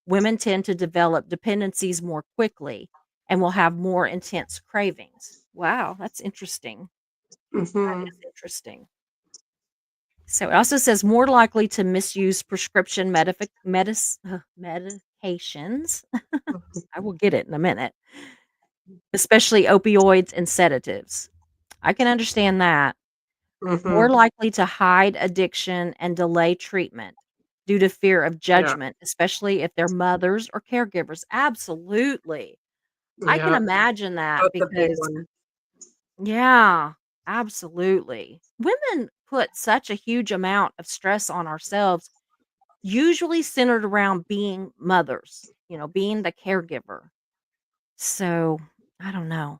women tend to develop dependencies more quickly and will have more intense cravings. Wow, that's interesting. That mhm. is interesting. So it also says more likely to misuse prescription medications. I will get it in a minute, especially opioids and sedatives. I can understand that. More Mhm. likely to hide addiction and delay treatment due to fear of Yeah. judgment, especially if they're mothers or caregivers. Absolutely. I can Yeah. imagine that That's a big because, one. yeah, absolutely. Women put such a huge amount of stress on ourselves usually centered around being mothers, being the caregiver. So, I don't know.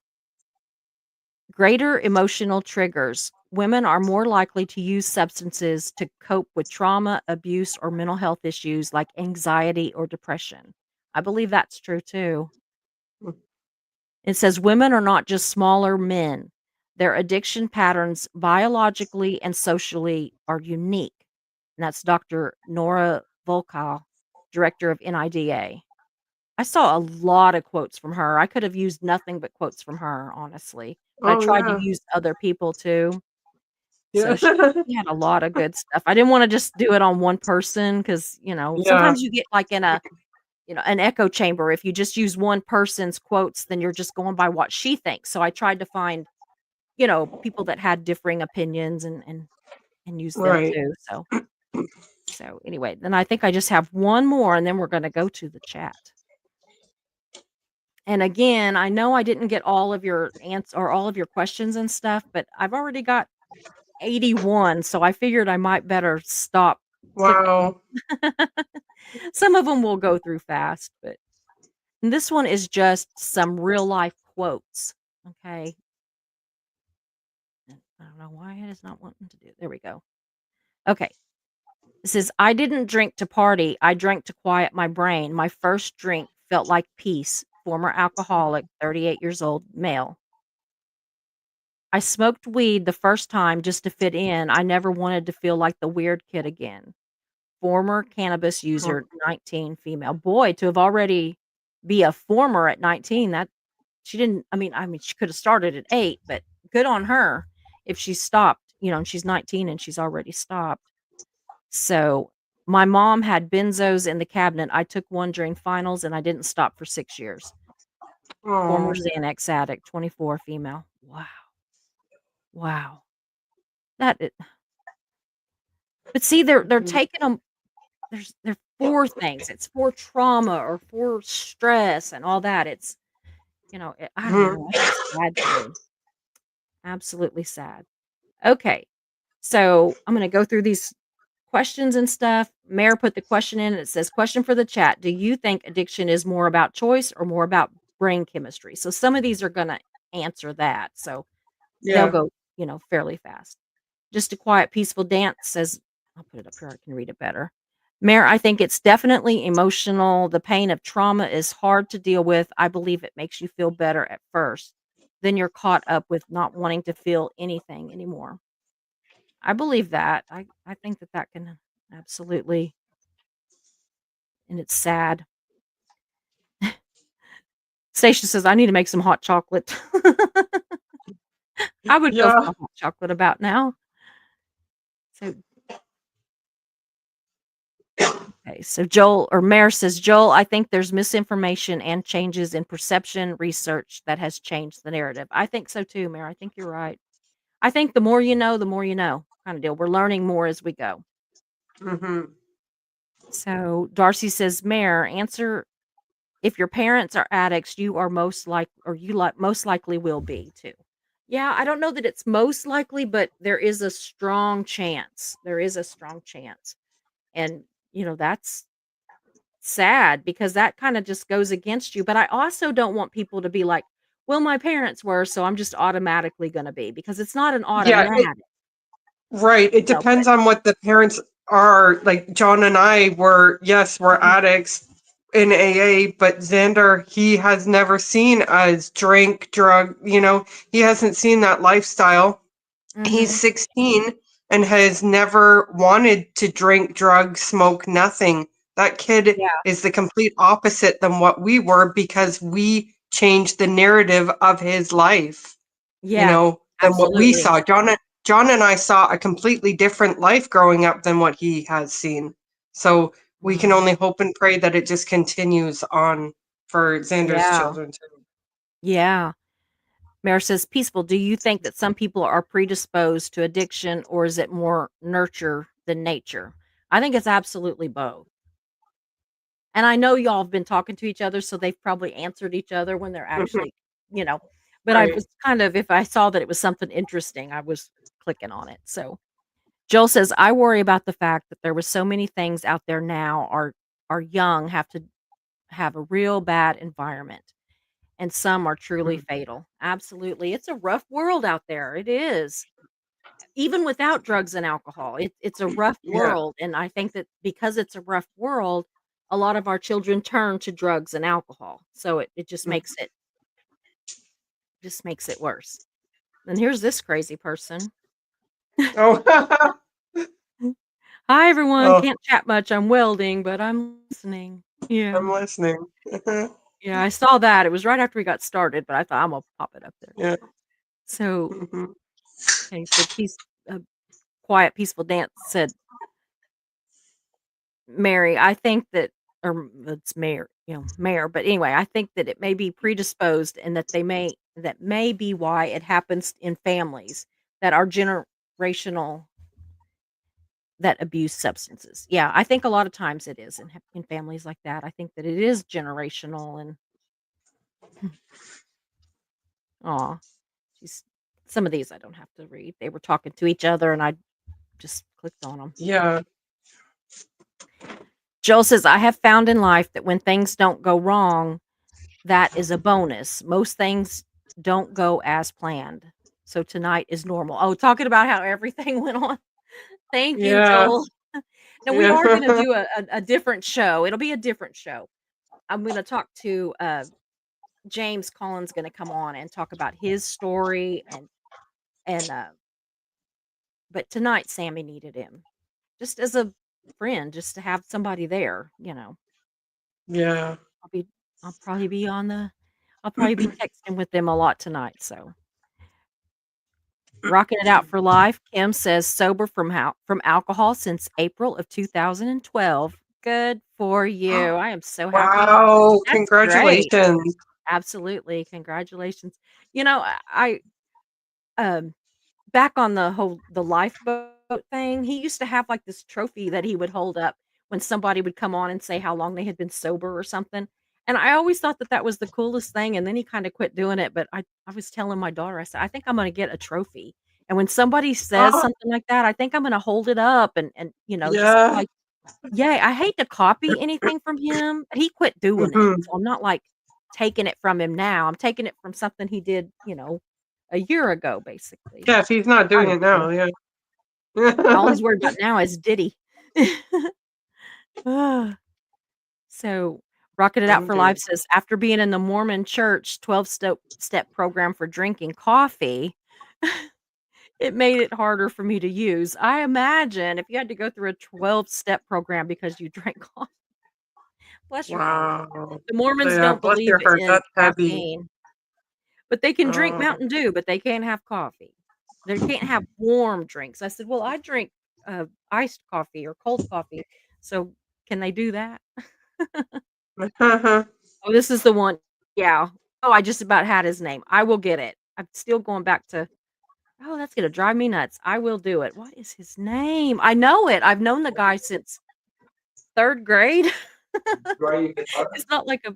Greater emotional triggers. Women are more likely to use substances to cope with trauma, abuse, or mental health issues like anxiety or depression. I believe that's true too. It says women are not just smaller men. Their addiction patterns, biologically and socially, are unique. And that's Dr. Nora Volkow, director of NIDA. I saw a lot of quotes from her. I could have used nothing but quotes from her, honestly. But I Oh tried to yeah. use other people too. So Yeah. she had a lot of good stuff. I didn't want to just do it on one person because, Yeah. sometimes you get like in an echo chamber. If you just use one person's quotes, then you're just going by what she thinks. So I tried to find, people that had differing opinions and use them Right. too. So anyway, then I think I just have one more and then we're going to go to the chat. And again, I know I didn't get all of your or all of your questions and stuff, but I've already got 81, so I figured I might better stop clicking. Wow. Some of them will go through fast, but this one is just some real life quotes. Okay. I don't know why it is not wanting to do. There we go. Okay. It says, I didn't drink to party. I drank to quiet my brain. My first drink felt like peace. Former alcoholic, 38 years old, male. I smoked weed the first time just to fit in. I never wanted to feel like the weird kid again. Former cannabis user, 19, female. Boy, to have already be a former at 19, that she didn't I mean, she could have started at 8, but good on her if she stopped, and she's 19 and she's already stopped. So, my mom had benzos in the cabinet. I took one during finals and I didn't stop for 6 years. Former Oh. Xanax addict, 24, female. Wow. Wow. That is, but see, they're taking them. There 4 things. It's for trauma or for stress and all that. It's, I don't Mhm. know. It's just sad to me. Absolutely sad. Okay. So I'm gonna go through these questions and stuff. Mayor put the question in. It says, question for the chat. Do you think addiction is more about choice or more about brain chemistry? So some of these are gonna answer that. So they'll Yeah. go, fairly fast. Just a quiet, peaceful dance says, I'll put it up here. I can read it better. Mayor, I think it's definitely emotional. The pain of trauma is hard to deal with. I believe it makes you feel better at first. Then you're caught up with not wanting to feel anything anymore. I believe that. I think that can absolutely, and it's sad. Stacia says, I need to make some hot chocolate. I would go for Yeah. a hot chocolate about now. So okay, so Joel or Mayor says, Joel, I think there's misinformation and changes in perception research that has changed the narrative. I think so too, Mayor. I think you're right. I think the more you know kind of deal. We're learning more as we go. Hmm. So Darcy says, Mayor, answer if your parents are addicts, you are most likely will be too. Yeah, I don't know that it's most likely, but there is a strong chance. There is a strong chance. And, that's sad because that kinda just goes against you, but I also don't want people to be like, "Well, my parents were, so I'm just automatically gonna be," because it's not an Yeah. automatic, Right. It but depends on what the parents are. Like John and I were, yes, we're mhm, addicts in AA, but Xander, he has never seen us drink, drug, he hasn't seen that lifestyle. He's mhm, 16 and has never wanted to drink, drug, smoke, nothing. That kid yeah, is the complete opposite than what we were because we changed the narrative of his life, yeah, than what we absolutely, saw. John and I saw a completely different life growing up than what he has seen. So we can wow, only hope and pray that it just continues on for Xander's yeah, children too. yeah. Mary says, "Peaceful, do you think that some people are predisposed to addiction, or is it more nurture than nature?" I think it's absolutely both. And I know y'all have been talking to each other, so they've probably answered each other when they're Mhm. actually, you know, but I Right. was kind of if I saw that it was something interesting, I was clicking on it. So, Joel says, "I worry about the fact that there was so many things out there now our young have to have a real bad environment, and some are truly Mm. fatal." Absolutely. It's a rough world out there. It is. Even without drugs and alcohol, it's a rough Yeah. world, and I think that because it's a rough world, a lot of our children turn to drugs and alcohol, so it Mm. just makes it worse. And here's this crazy person. Oh, "Hi, everyone. oh, Can't chat much. I'm welding, but I'm listening." I'm Yeah. listening. Yeah, I saw that. It was right after we got started, but I thought, "I'm gonna pop it up there." Yeah. So, Mhm. okay, he said, quiet, peaceful dance," said Mary. I think that or it's Mayor, Mayor, but anyway, I think that it may be predisposed and that may be why it happens in families that are generational that abuse substances. Yeah, I think a lot of times it is in families like that. I think that it is generational and aw, she's some of these I don't have to read. They were talking to each other and I just clicked on them. Yeah. Joel says, "I have found in life that when things don't go wrong, that is a bonus. Most things don't go as planned. So tonight is normal." Oh, talking about how everything went on. Thank you, Yeah. Joel. Now we are gonna Yeah. do a different show. It'll be a different show. I'm gonna talk to James Collins gonna come on and talk about his story and but tonight Sammy needed him. Just as a friend, just to have somebody there. Yeah. I'll be I'll probably be on the I'll probably be texting with them a lot tonight, so rocking it out for life. Kim says sober from alcohol since April of 2012. Good for you. I am so happy. Wow. That's great. Congratulations. Absolutely. Congratulations. You know, um back on the lifeboat thing, he used to have like this trophy that he would hold up when somebody would come on and say how long they had been sober or something. And I always thought that that was the coolest thing. And then he kind of quit doing it. But I was telling my daughter, I said, I think I'm going to get a trophy. And when somebody says Oh, something like that, I think I'm going to hold it up and just be yeah. like, yeah, I hate to copy anything from him. But he quit doing it. Mhm. So I'm not like taking it from him now. I'm taking it from something he did, a year ago, basically. Yeah, if he's not doing Kind of it cool. now, yeah. All he's worried about now is Diddy. Ah, so, Rocking It Out for Indeed. Life says, "After being in the Mormon church 12-step program for drinking coffee, it made it harder for me to use. I imagine if you had to go through a 12-step program because you drank coffee." Bless your heart. Wow. The Mormons Yeah, don't bless believe your heart. in That's heavy. caffeine, but they can drink Oh, Mountain Dew, but they can't have coffee. They can't have warm drinks. I said, "Well, I drink, iced coffee or cold coffee, so can they do that?" Oh, this is the one. Yeah. Oh, I just about had his name. I will get it. I'm still going back to oh, that's gonna drive me nuts. I will do it. What is his name? I know it. I've known the guy since 3rd grade. It's not like a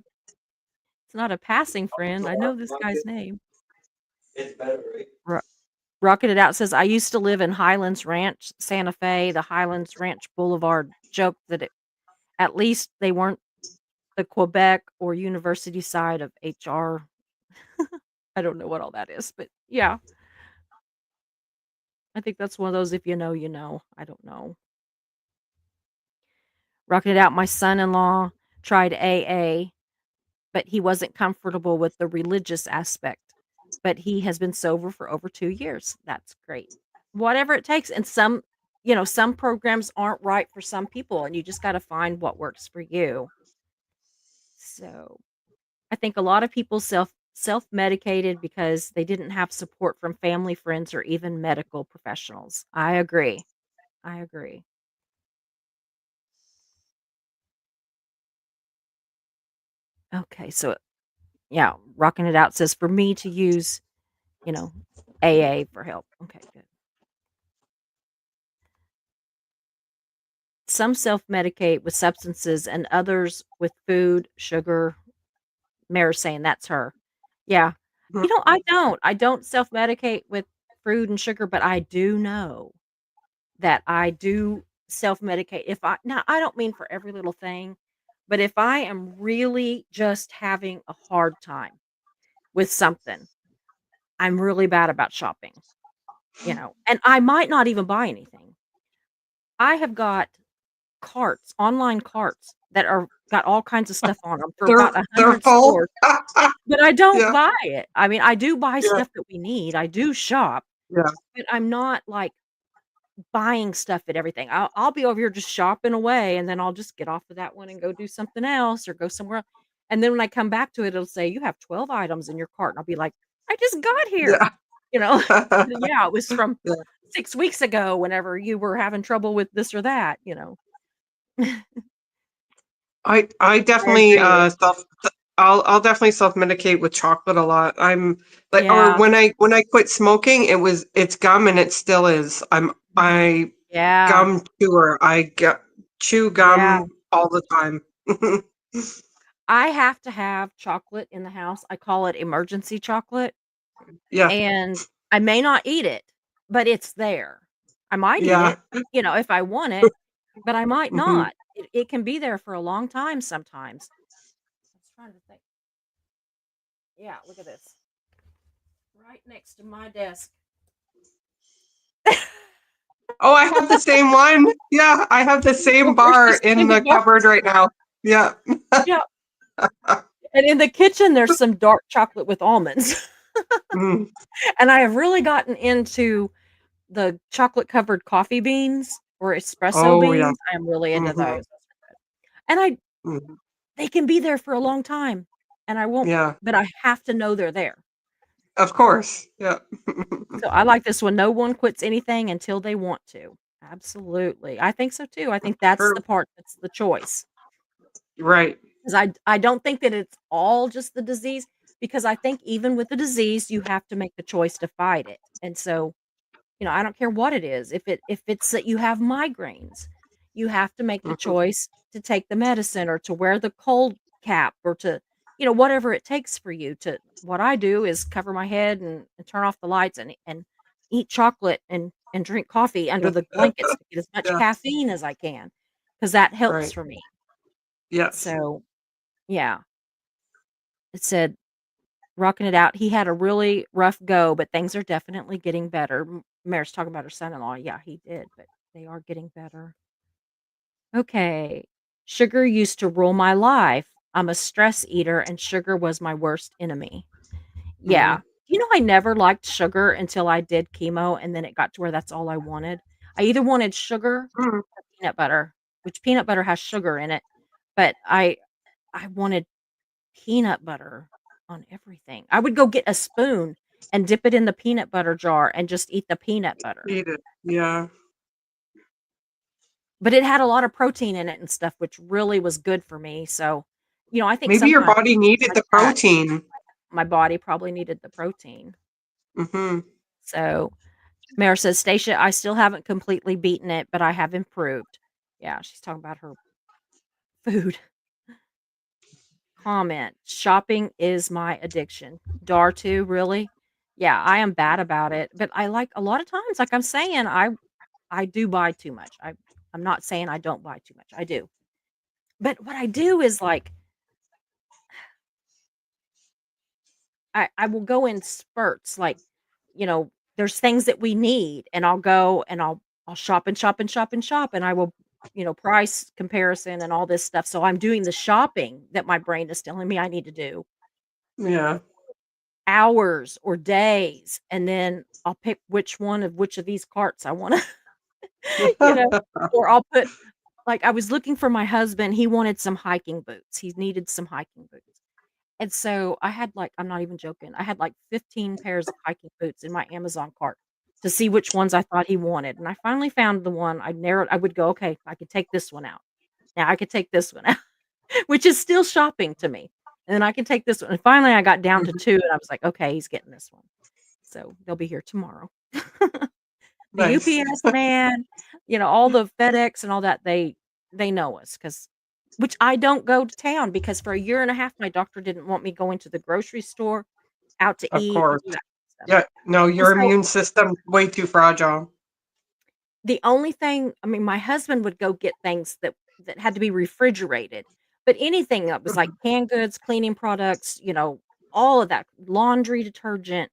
it's not a passing friend. I know this guy's name. Ro Rocking It Out says, "I used to live in Highlands Ranch, Santa Fe. The Highlands Ranch Boulevard joked that at least they weren't the Quebec or university side of HR." I don't know what all that is, but yeah, I think that's one of those if you know, you know. I don't know. Rocking It Out, my son-in-law tried AA, but he wasn't comfortable with the religious aspect. But he has been sober for over 2 years. That's great. Whatever it takes, and some programs aren't right for some people, and you just gotta find what works for you. So, I think a lot of people self-medicated because they didn't have support from family, friends, or even medical professionals. I agree. I agree. Okay, so yeah, Rocking It Out says, "For me to use, you know, AA for help." Okay, good. Some self-medicate with substances and others with food, sugar. Mary's saying that's her. Yeah. I don't. I don't self-medicate with food and sugar, but I do know that I do self-medicate. If I now, I don't mean for every little thing, but if I am really just having a hard time with something, I'm really bad about shopping, and I might not even buy anything. I have got carts, online carts that are got all kinds of stuff on them for about They're 100 full. stores, but I don't Yeah, buy it. I mean, I do buy yeah, stuff that we need. I do shop, yeah, but I'm not, like, buying stuff at everything. I'll be over here just shopping away, and then I'll just get off of that one and go do something else or go somewhere else. And then when I come back to it, it'll say, "You have 12 items in your cart." And I'll be like, "I just got here." yeah. You know? Yeah, it was from Yeah. 6 weeks ago whenever you were having trouble with this or that. I I definitely agree. I'll definitely self-medicate with chocolate a lot. I'm like, or Yeah. when I quit smoking, it's gum and it still is. Mhm. I Yeah. gum chewer. Chew Yeah. gum all the time. I have to have chocolate in the house. I call it emergency chocolate, Yeah, and I may not eat it, but it's there. I might eat yeah. it, if I want it, but I might Hmm. not. It can be there for a long time sometimes. I was trying to think. Yeah, look at this. Right next to my desk. Oh, I have the same one. Yeah, I have the same Well, there's bar these in candy the cupboard bars. right now. Yeah. Yeah, and in the kitchen, there's some dark chocolate with almonds. Mm. And I have really gotten into the chocolate-covered coffee beans or espresso Oh yeah. beans. I am really into Hmm. those. And Hmm. they can be there for a long time, and I won't Yeah. but I have to know they're there. Of course. Yeah. So I like this one, no one quits anything until they want to. Absolutely. I think so too. I think that's the True. part that's the choice. Right. 'Cause I don't think that it's all just the disease, because I think even with the disease, you have to make the choice to fight it. And so, I don't care what it is. If it's that you have migraines, you have to make the Mhm. choice to take the medicine or to wear the cold cap or to, whatever it takes for you to what I do is cover my head and turn off the lights and eat chocolate and drink coffee under the blankets to get as much Yeah. caffeine as I can, because that helps Right. for me. Yes. So, yeah, it said rocking it out. He had a really rough go, but things are definitely getting better. Mary's talking about her son-in-law. Yeah, he did, but they are getting better. Okay. Sugar used to rule my life. I'm a stress eater, and sugar was my worst enemy. Hmm. Yeah. I never liked sugar until I did chemo, and then it got to where that's all I wanted. I either wanted sugar Mm. or peanut butter, which peanut butter has sugar in it, but I wanted peanut butter on everything. I would go get a spoon and dip it in the peanut butter jar and just eat the peanut butter. Eat it. Yeah. But it had a lot of protein in it and stuff, which really was good for me. So, I think Maybe your sometimes body needed like the that, protein. my body probably needed the protein. Hmm. So, Mara says, Stacia, I still haven't completely beaten it, but I have improved. Yeah, she's talking about her food. Comment, shopping is my addiction. Dar too, really? Yeah, I am bad about it, but I like a lot of times, like I'm saying, I do buy too much. I'm not saying I don't buy too much. I do. But what I do is like I will go in spurts, like, there's things that we need, and I'll go and I'll shop and shop and shop and shop, and I will, price comparison and all this stuff. So I'm doing the shopping that my brain is telling me I need to do Yeah. hours or days, and then I'll pick which of these carts I wanna, you know, or I'll put like, I was looking for my husband, he wanted some hiking boots. He needed some hiking boots. And so I had, like, I'm not even joking, I had, like, 15 pairs of hiking boots in my Amazon cart to see which ones I thought he wanted, and I finally found the one. I would go, "Okay, I could take this one out. Now I could take this one out," which is still shopping to me, and then I can take this one, and finally I got down to Mhm. 2, and I was like, "Okay, he's getting this one." So they'll be here tomorrow. The Nice. UPS man, all the FedEx and all that, they know us, because which I don't go to town because for a year and a half, my doctor didn't want me going to the grocery store, out to Of eat, and course. do that stuff. Yeah. No, And your so immune system's way too fragile. The only thing, I mean, my husband would go get things that had to be refrigerated, but anything that was like Mhm. canned goods, cleaning products, all of that, laundry detergent,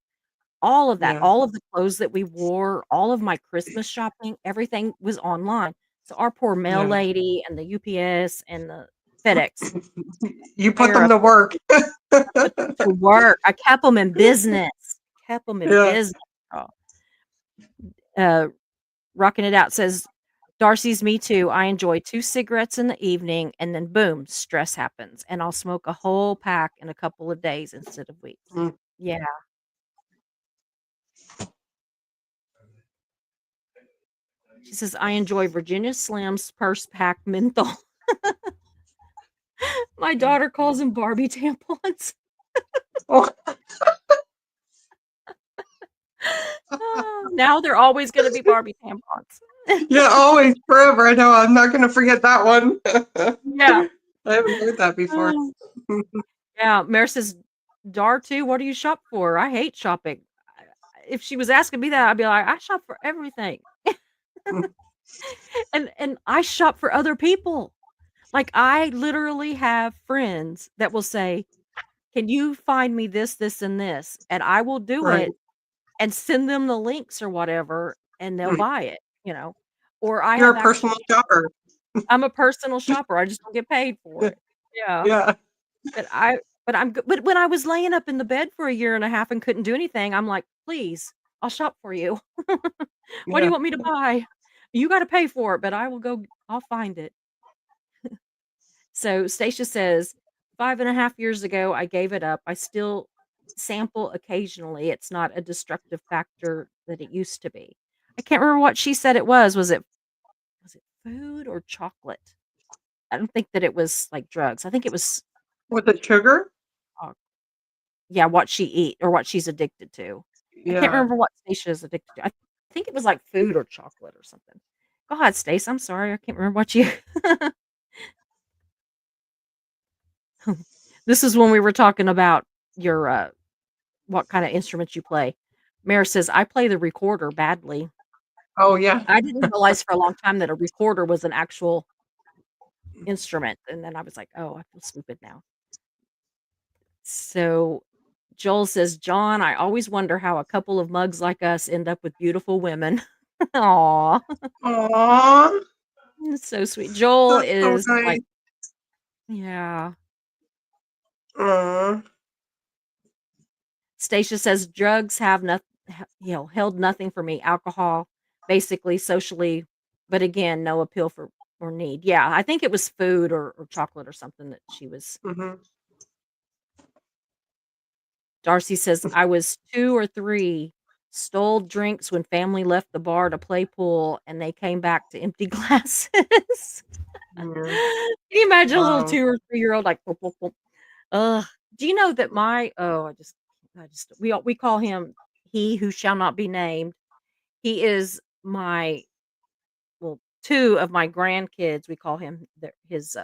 all of that, Yeah. all of the clothes that we wore, all of my Christmas shopping, everything was online. So our poor mail Yeah. lady and the UPS and the FedEx, You put pair them of to work. I put them to work. I kept them in business. Kept them in Yeah. business. Oh, uh, Rocking It Out says, "Darcy's me too. I enjoy 2 cigarettes in the evening, and then boom, stress happens, and I'll smoke a whole pack in a couple of days instead of weeks." Mm. Yeah. She says, "I enjoy Virginia Slims, Purse Pack, Menthol." My daughter calls them Barbie tampons. Oh, Oh, now they're always gonna be Barbie tampons. yeah, always, forever. I know. I'm not going to forget that one. Yeah. I haven't heard that before. Oh. Yeah, Mare says, "Dar too, what do you shop for? I hate shopping." If she was asking me that, I'd be like, "I shop for everything." And I shop for other people. Like, I literally have friends that will say, "Can you find me this, this, and this?" And I will do Right. it and send them the links or whatever, and they'll Mm. buy it. Or I You're have a personal actually shopper. I'm a personal shopper, I just don't get paid for it. Yeah. Yeah. But I but I'm g but when I was laying up in the bed for a year and a half and couldn't do anything, I'm like, "Please, I'll shop for you. What do you Yeah. want me to buy? You gotta pay for it, but I'll find it." So Stacia says, 5.5 years ago, I gave it up. I still sample occasionally. It's not a destructive factor that it used to be. I can't remember what she said it was. Was it food or chocolate? I don't think that it was like drugs. I think it was With the sugar? uh, yeah, what she eat or what she's addicted to. I can't Yeah. remember what Stacia is addicted to. I think it was like food or chocolate or something. Go ahead, Stace. I'm sorry. I can't remember what you This is when we were talking about your what kind of instruments you play. Mara says, "I play the recorder badly." Oh, yeah. I didn't realize for a long time that a recorder was an actual instrument, and then I was like, "Oh, I feel stupid now." So, Joel says, "John, I always wonder how a couple of mugs like us end up with beautiful women." Aw, Aw, that's so sweet. Joel that's so is nice. like yeah. Aw. Stacia says, "Drugs have held nothing for me. Alcohol, basically socially, but again, no appeal for or need." Yeah, I think it was food or chocolate or something that she was. Mhm. Darcy says, "I was 2 or 3, stole drinks when family left the bar to play pool, and they came back to empty glasses." Yeah. Can you imagine a little Wow. 2 or 3-year-old like, "Boop, boop, boop." Ugh. Do you know that I just we call him he who shall not be named. He is my well, 2 of my grandkids, we call him his,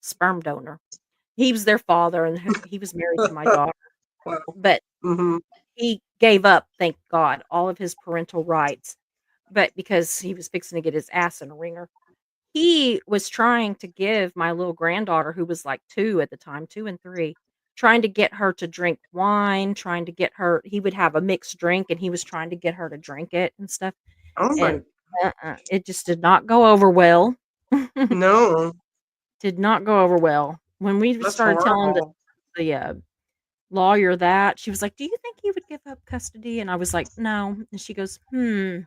sperm donor. He was their father, and he was married to my daughter, Wow. but Mhm. he gave up, thank God, all of his parental rights, but because he was fixing to get his ass in a ringer. He was trying to give my little granddaughter, who was, like, 2 at the time, 2 and 3, trying to get her to drink wine, trying to get her he would have a mixed drink, and he was trying to get her to drink it and stuff, Oh my, and, it just did not go over well. no, Did not go over well. When we that's started telling horrible. the lawyer that, she was like, "Do you think he would give up custody?" And I was like, "No." And she goes, "Hmm,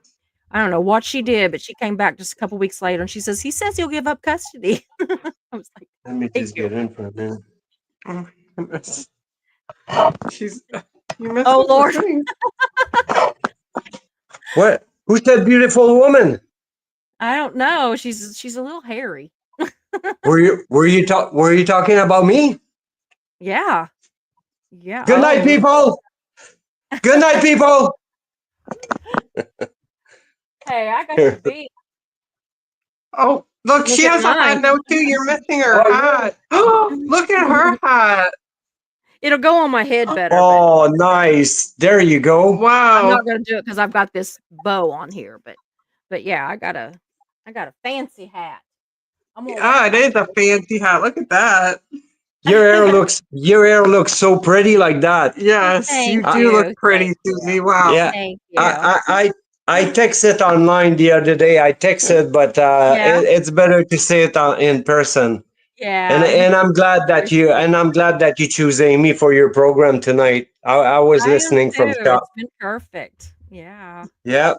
I don't know what she did," but she came back just a couple weeks later and she says, "He says he'll give up custody." I was like, Let me "Thank just you." get in for a minute. Oh, goodness. She's, you missed Oh, the Lord. thing. What? Who's that beautiful woman? I don't know. She's a little hairy. Were you talking about me? Yeah. Yeah. Good night, Oh, people. Good night, people. hey, I got your beat. Oh, look, Look she at has a hat mine. now too. You're missing her Oh, yeah. hat. Oh, look at her hat. It'll go on my head better, but Oh, nice. There you go. I'm Wow. not gonna do it because I've got this bow on here, but But yeah, I got a fancy hat. I'm gonna wear Yeah, it my is a fancy hat. Look at that. Your hair looks so pretty like that. Yes, you Thank I, do look you. pretty, Thank Susie. you. Wow. yeah, Thank you. I texted online the other day. I texted, but Yeah. it's better to say it in person. Yeah. You And I'm glad that you choose Amy for your program tonight. I was I am listening from too. shop. It's been perfect. Yeah. Yeah,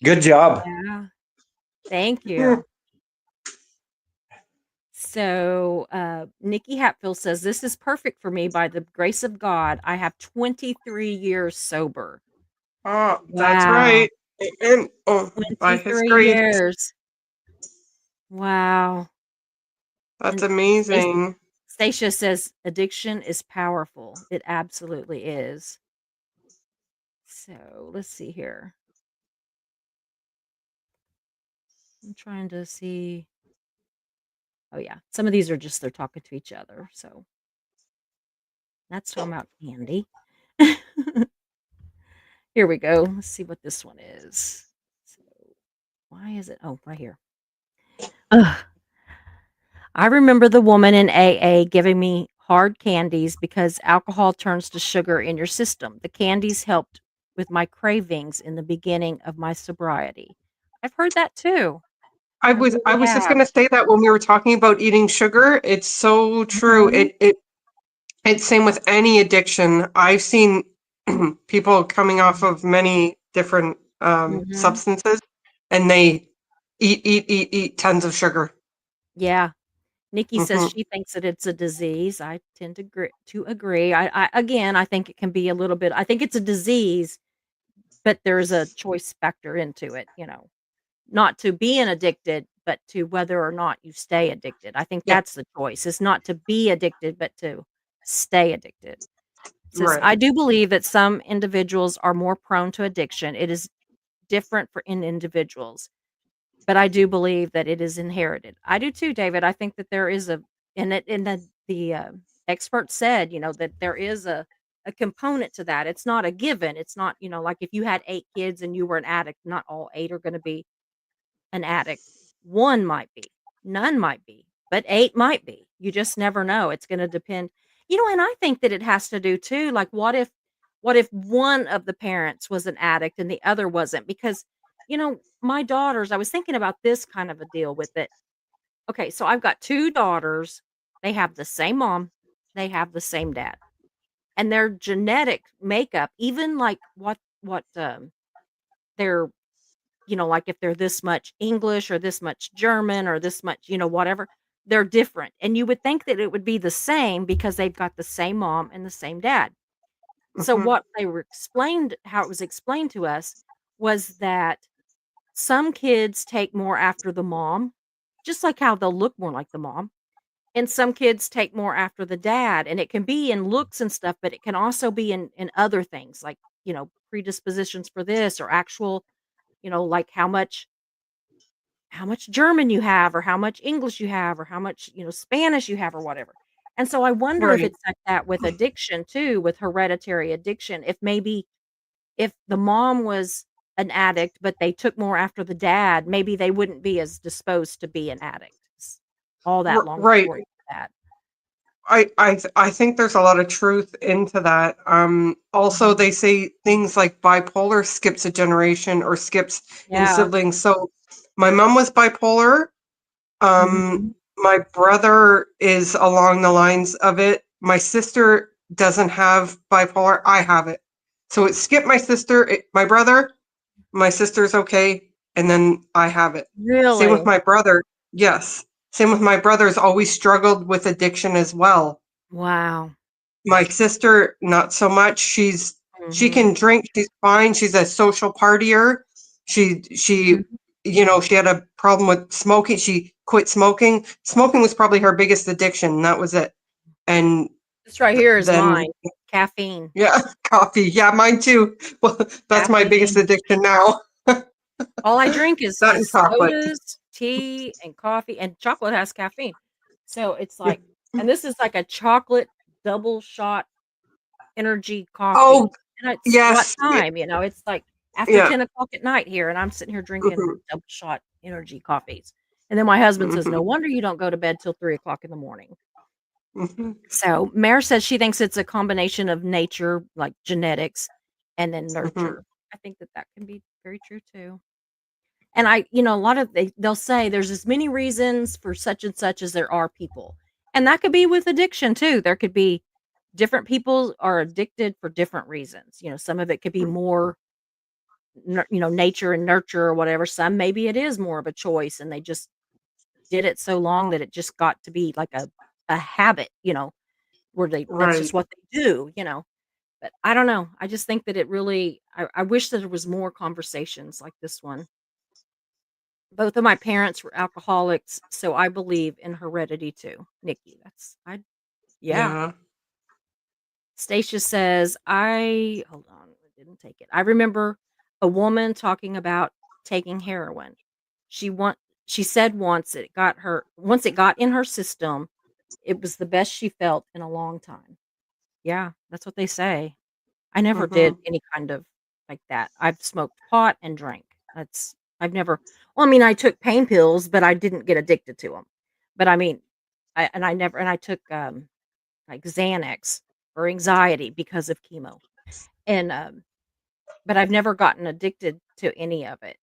good job. Yeah. Thank Hmm. you. So, Nikki Hatfield says, "This is perfect for me by the grace of God. I have 23 years sober." Oh, that's Wow. right. And by his 23 grace. years. Wow. That's And amazing. Stacia says, "Addiction is powerful." It absolutely is. So, let's see here. I'm trying to see. Oh, yeah. Some of these are just they're talking to each other. So, that's talking about candy. Here we go. Let's see what this one is. So, why is it? Oh, right here. Ugh. I remember the woman in AA giving me hard candies because alcohol turns to sugar in your system. The candies helped with my cravings in the beginning of my sobriety. I've heard that too. I I really was just have. gonna say that when we were talking about eating sugar, it's so true. Mhm. It's same with any addiction. I've seen people coming off of many different Mhm. substances, and they eat tons of sugar. Yeah. Nikki says Hmm. she thinks that it's a disease. I tend to agree. I again, I think it can be a little bit. I think it's a disease, but there's a choice factor into it. Not to being addicted, but to whether or not you stay addicted. I think Yeah, that's the choice. It's not to be addicted, but to stay addicted. It says, right. I do believe that some individuals are more prone to addiction. It is different for in individuals, but I do believe that it is inherited. I do too, David. I think that there is and the expert said, that there is a component to that. It's not a given. It's not, like if you had 8 kids and you were an addict, not all 8 are going to be an addict. 1 might be, none might be, but 8 might be. You just never know. It's gonna depend. And I think that it has to do too, like, what if one of the parents was an addict and the other wasn't? Because, my daughters, I was thinking about this kind of a deal with it. Okay, so I've got 2 daughters. They have the same mom, they have the same dad, and their genetic makeup, even like their like if they're this much English or this much German or this much, whatever, they're different. And you would think that it would be the same because they've got the same mom and the same dad. So Hmm. how it was explained to us was that some kids take more after the mom, just like how they'll look more like the mom. And some kids take more after the dad. And it can be in looks and stuff, but it can also be in other things like, predispositions for this or actual, like how much German you have or how much English you have or how much, Spanish you have or whatever. And so I wonder if Right. it's like that with addiction too, with hereditary addiction. If maybe if the mom was an addict, but they took more after the dad, maybe they wouldn't be as disposed to be an addict. All that long Right. story for that. I think there's a lot of truth into that. Also, Mhm. they say things like bipolar skips a generation or skips in Yeah. siblings. So my mom was bipolar. Mhm. My brother is along the lines of it. My sister doesn't have bipolar. I have it. So it skipped my sister, my brother, my sister's okay, and then I have it. Same with Really? my brother. Yes. Same with my brother's always struggled with addiction as well. Wow. My sister, not so much. She Mhm. can drink, she's fine. She's a social partier. She Mhm. she had a problem with smoking. She quit smoking. Smoking was probably her biggest addiction. That was it. And This right here is then mine. Caffeine. yeah, coffee. Yeah, mine too. Well, that's my biggest Caffeine. addiction now. All I drink is That and is chocolate. sodas, tea, and coffee, and chocolate has caffeine. So it's like and this is like a chocolate double shot energy Oh, coffee. And it's what yes. time, it's like after Yeah. 10 o'clock at night here, and I'm sitting here drinking Mhm. double shot energy coffees. And then my husband says, "No Mhm. wonder you don't go to bed till 3 o'clock in the morning." Mhm. So Mare says she thinks it's a combination of nature, like genetics, and then Mhm. nurture. I think that that can be very true too. And a lot of they'll say there's as many reasons for such and such as there are people. And that could be with addiction too. There could be different people are addicted for different reasons. Some of it could be more nature and nurture or whatever. Some maybe it is more of a choice and they just did it so long that it just got to be like a habit, where that's just Right. what they do. But I don't know. I just think that it really I wish that there was more conversations like this one. Both of my parents were alcoholics, so I believe in heredity too. Nikki, that's I yeah. Yeah. Stacia says, I hold on, I didn't take it. I remember a woman talking about taking heroin. She want she said once it got in her system, it was the best she felt in a long time. Yeah, that's what they say. I never did Mhm. any kind of like that. I've smoked pot and drank. I've never well, I mean, I took pain pills, but I didn't get addicted to them. But I mean, I took, like Xanax for anxiety because of chemo. And, but I've never gotten addicted to any of it,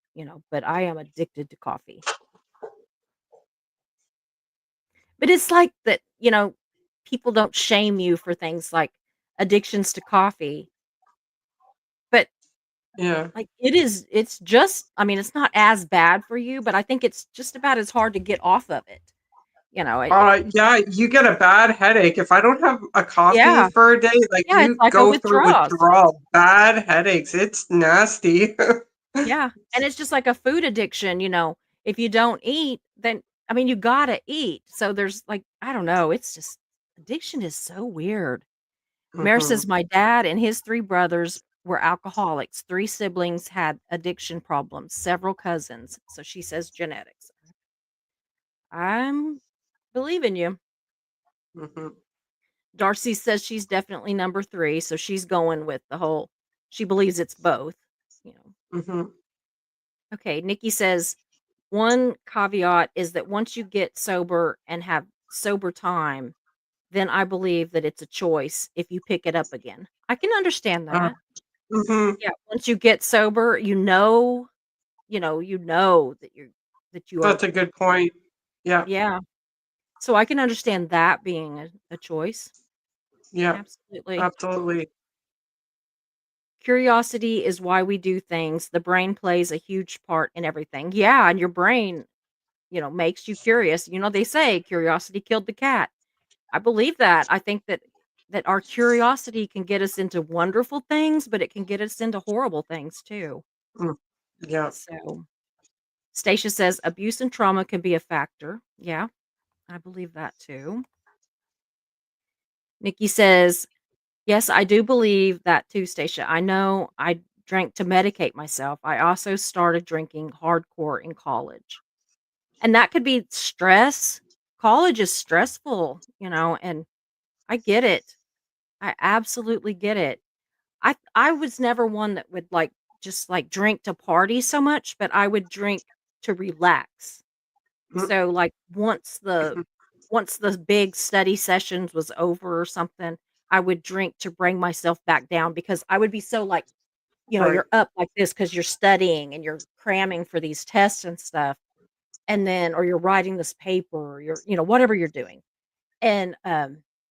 but I am addicted to coffee. But it's like that, people don't shame you for things like addictions to coffee, but Yeah. like, it's just I mean, it's not as bad for you, but I think it's just about as hard to get off of it. You know, it Yeah, you get a bad headache. If I don't have a coffee Yeah, for a day, like yeah, it's you like a go through withdrawals. withdrawal, bad headaches. It's nasty. Yeah, and it's just like a food addiction. If you don't eat, then I mean, you gotta eat. So there's like I don't know, it's just addiction is so weird. Mare Mhm. says my dad and his 3 brothers were alcoholics. 3 siblings had addiction problems, several cousins. So she says genetics. I'm believing you. Mhm. Darcy says she's definitely number 3, so she's going with the whole she believes it's both, you know. Mhm. Okay, Nikki says one caveat is that once you get sober and have sober time, then I believe that it's a choice if you pick it up again. I can understand Uh, that. mhm. Yeah, once you get sober, you know that you are That's a good point. Yeah. yeah. So I can understand that being a choice. Yeah. Absolutely. Absolutely. Curiosity is why we do things. The brain plays a huge part in everything. Yeah, and your brain, makes you curious. They say curiosity killed the cat. I believe that. I think that our curiosity can get us into wonderful things, but it can get us into horrible things too. Mm. Yeah. So, Stacia says abuse and trauma can be a factor. Yeah, I believe that too. Nikki says, yes, I do believe that too, Stacia. I know I drank to medicate myself. I also started drinking hardcore in college. And that could be stress. College is stressful, and I get it. I absolutely get it. I was never one that would like just like drink to party so much, but I would drink to relax. Mm. So like once the big study sessions was over or something, I would drink to bring myself back down because I would be so like, Right. you're up like this because you're studying and you're cramming for these tests and stuff. And then, or you're writing this paper or whatever you're doing. And,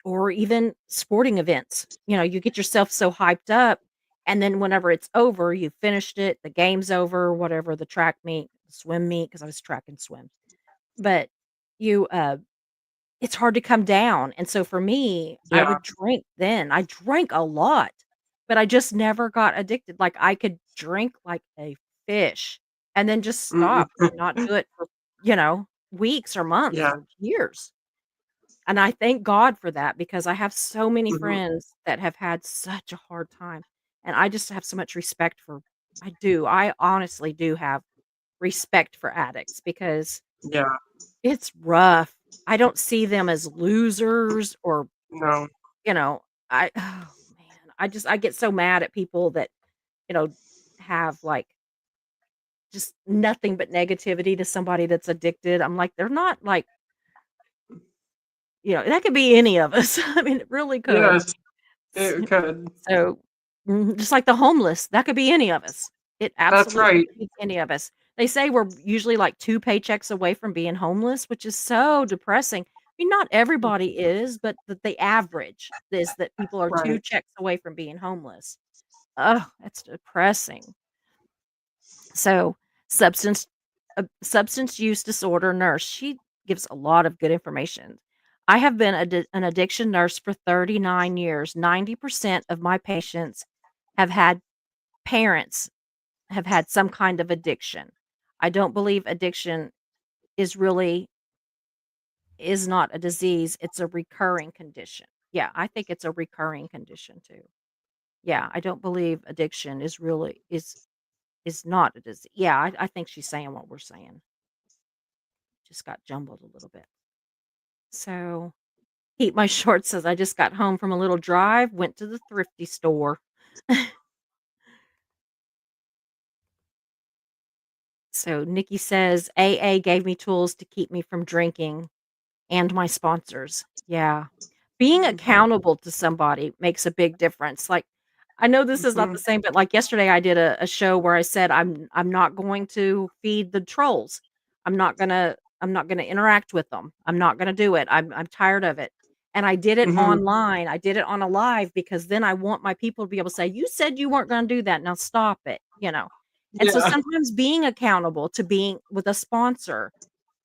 or even sporting events, you get yourself so hyped up. And then whenever it's over, you finished it, the game's over, whatever, the track meet, the swim meet, because I was track and swim. But you, it's hard to come down, and so for me, I Yeah. would drink then. I drank a lot, but I just never got addicted, like, I could drink like a fish and then just Mm. stop and not do it for weeks or months Yeah. or years, and I thank God for that because I have so many Mhm. friends that have had such a hard time, and I just have so much respect for I honestly do have respect for addicts because Yeah. it's rough. I don't see them as losers or, No. you know, I oh man, I get so mad at people that, you know, have like just nothing but negativity to somebody that's addicted. I'm like, they're not like, that could be any of us. I mean, it really could. Yes, it could. So, just like the homeless, that could be any of us. It That's absolutely right. could be any of us. They say we're usually like 2 paychecks away from being homeless, which is so depressing. I mean, not everybody is, but the average is that people are 2 Right. checks away from being homeless. Oh, that's depressing. So, substance use disorder nurse, she gives a lot of good information. I have been an addiction nurse for 39 years. 90% of my patients have had parents have had some kind of addiction. I don't believe addiction is really is not a disease, it's a recurring condition. Yeah, I think it's a recurring condition too. Yeah, I don't believe addiction is not a disease. Yeah, I think she's saying what we're saying. Just got jumbled a little bit. So, Heat My Shorts says, "I just got home from a little drive, went to the thrifty store." So, Nikki says, "AA gave me tools to keep me from drinking and my sponsors." Yeah. Being Mhm. accountable to somebody makes a big difference. Like, I know this is not the Mhm. same, but like yesterday I did a show where I said I'm not going to feed the trolls. I'm not gonna interact with them. I'm not gonna do it. I'm tired of it. And I did it Mhm. online. I did it on a live because then I want my people to be able to say, "You said you weren't gonna do that. Now stop it." And so Yeah. sometimes being accountable to being with a sponsor,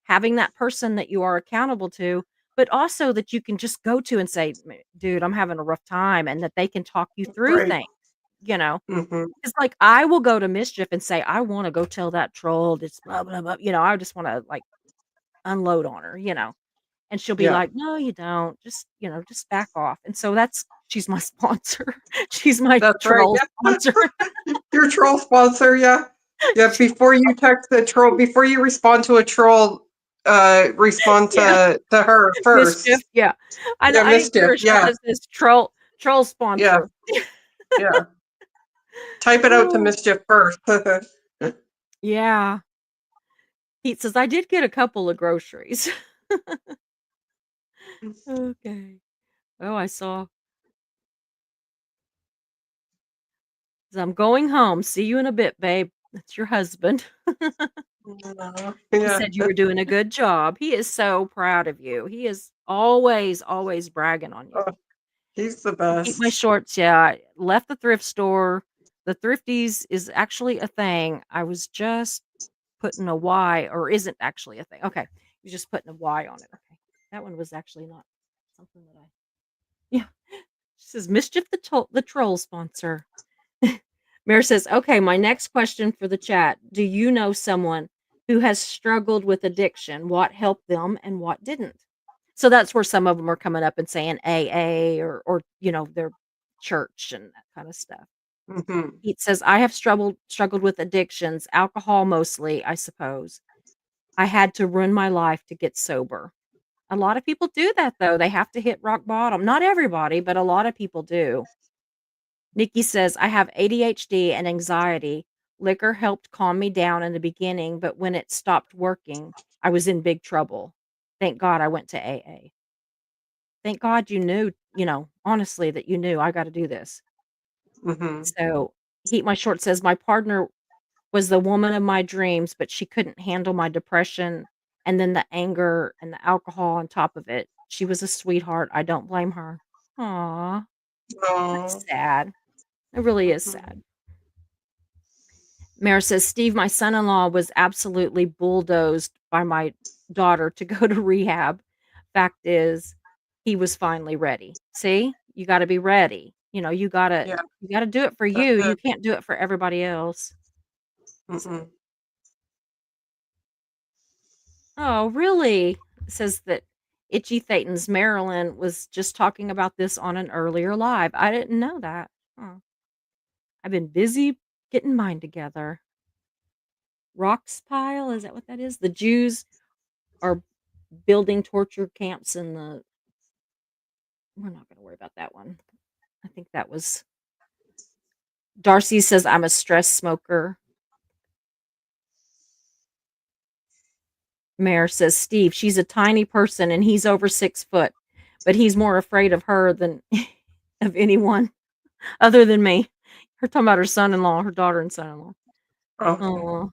having that person that you are accountable to, but also that you can just go to and say, Dude, I'm having a rough time," and that they can talk you through Right. things, you know? Mhm. It's like, I will go to Mischief and say, "I wanna go tell that troll this blah, blah, blah," I just wanna, like, unload on her. And she'll be Yeah. like, "No, you don't. Just back off." And so she's my sponsor. She's my That's right. troll Yeah. sponsor. Your troll sponsor, yeah. Yeah, She before you text the troll, before you respond to a troll, respond Yeah, to her Mischief, first. yeah. Yeah, I need to get mischief. her a shirt Yeah. that says troll Yeah. sponsor. Yeah. Type it out to Oh, mischief first. yeah. Pete says, "I did get a couple of groceries." Okay. Oh, I saw "I'm going home. See you in a bit, babe." That's your husband. He Yeah. said you were doing a good job. He is so proud of you. He is always, always bragging on you. Oh, he's the Keep My best. Shorts, yeah, I left the thrift store. The Thrifties is actually a thing. I was just putting a Y, or isn't actually a thing. Okay. You're just putting a Y on it. Okay. That one was actually not something that I Yeah. She says, "Mischief the troll sponsor." Mary says, "Okay, my next question for the chat. Do you know someone who has struggled with addiction? What helped them and what didn't?" So that's where some of them are coming up and saying AA or their church and that kind of stuff. Hmm. It says, "I have struggled with addictions, alcohol mostly, I suppose. I had to ruin my life to get sober." A lot of people do that though. They have to hit rock bottom. Not everybody, but a lot of people do. Nikki says, "I have ADHD and anxiety. Liquor helped calm me down in the beginning, but when it stopped working, I was in big trouble. Thank God I went to AA." Thank God you knew, honestly, that you knew I got to do this. Hmm. So, Heat My Short says, "My partner was the woman of my dreams, but she couldn't handle my depression and then the anger and the alcohol on top of it. She was a sweetheart. I don't blame her." Aw, Oh. that's sad. It really is Mhm. sad. Mara says, "Steve, my son-in-law was absolutely bulldozed by my daughter to go to rehab. Fact is, he was finally ready." See? You gotta be ready. You gotta Yeah, you gotta do it for that's you. You it. can't do it for everybody else. So Hmm. Oh, really? It says that Itchy Thetans, Marilyn, was just talking about this on an earlier live. I didn't know that. Huh. I've been busy getting mine together. Rocks pile, is that what that is? The Jews are building torture camps in the we're not gonna worry about that one. I think that was Darcy says I'm a stress smoker. Mare says Steve, she's a tiny person and he's over 6 foot, but he's more afraid of her than of anyone other than me. Her talking about her son-in-law, her daughter and son-in-law. Okay. Oh,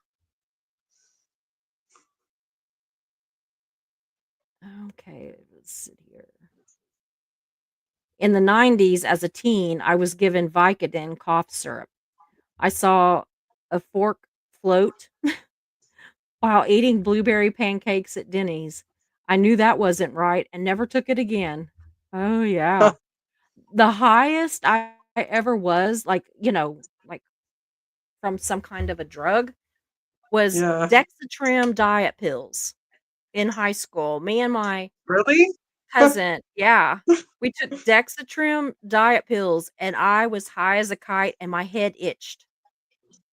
okay. Let's sit here. In the 90s, as a teen, I was given Vicodin cough syrup. I saw a fork float while eating blueberry pancakes at Denny's. I knew that wasn't right and never took it again. Oh, yeah. The highest I ever was, like, like from some kind of a drug, was Yeah. Dexatrim diet pills in high school. Me and my Really? cousin, yeah, we took Dexatrim diet pills, and I was high as a kite, and my head itched.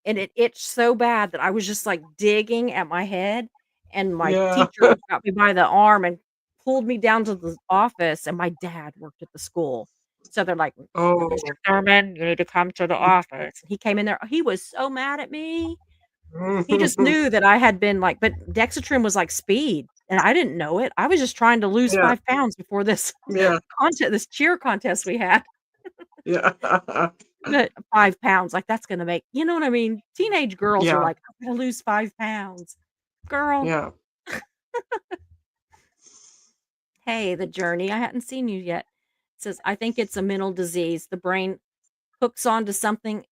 And it itched so bad that I was just, like, digging at my head, and my Yeah. teacher got me by the arm and pulled me down to the office, and my dad worked at the school. So they're like, "Mr. Oh. Thurman, you need to come to the office." He came in there, he was so mad at me. He just knew that I had been, like, but Dexatrim was like speed, and I didn't know it. I was just trying to lose Yeah. 5 pounds before this Yeah. this cheer contest we had. Yeah. But 5 pounds, like, that's gonna make, you know what I mean? Teenage girls are Yeah. like, "I'm gonna lose 5 pounds." Girl, Yeah. hey, the journey, I hadn't seen you yet. It says, "I think it's a mental disease. The brain hooks onto something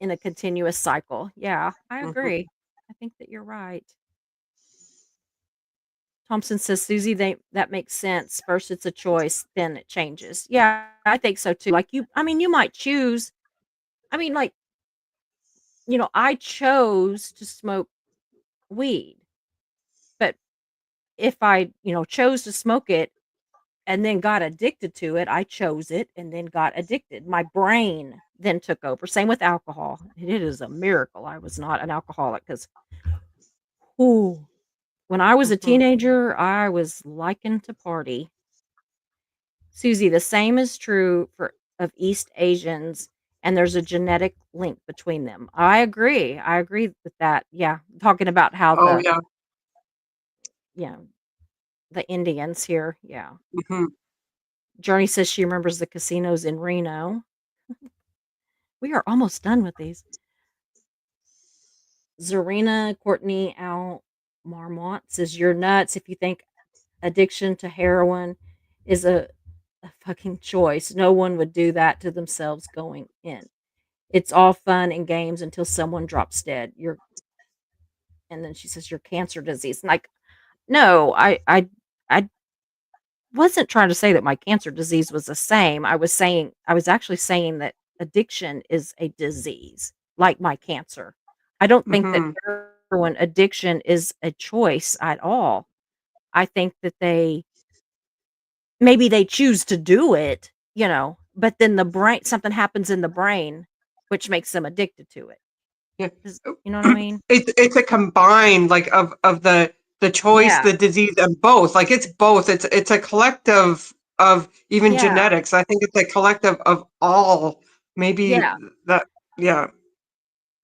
in a continuous cycle." Yeah, I Mhm. agree. I think that you're right. Thompson says, "Susie, that makes sense. First it's a choice, then it changes." Yeah, I think so too. Like, you might choose, like, I chose to smoke weed, but if I, chose to smoke it and then got addicted to it, I chose it and then got addicted. My brain then took over. Same with alcohol. It is a miracle I was not an alcoholic because, ooh, when I was a Mhm. teenager, I was liking to party. Susie, the same is true for of East Asians, and there's a genetic link between them. I agree. I agree with that. Yeah, talking about how Oh yeah. you know, the Indians here. Yeah. Mhm. Journey says she remembers the casinos in Reno. We are almost done with these. Zarina Courtney Al Marmont says you're nuts if you think addiction to heroin is a fucking choice. No one would do that to themselves going in. It's all fun and games until someone drops dead. You're and then she says your cancer disease. And like, no, I wasn't trying to say that my cancer disease was the same. I was actually saying that addiction is a disease like my cancer. I don't think that Mhm. heroin addiction is a choice at all. I think that maybe they choose to do it, but then the brain something happens in the brain which makes them addicted to it. Yeah. You know what I mean? It's a combined like of the choice, Yeah. the disease, and both. Like it's both. It's a collective of even Yeah. genetics. I think it's a collective of all. Maybe Yeah. that. Yeah.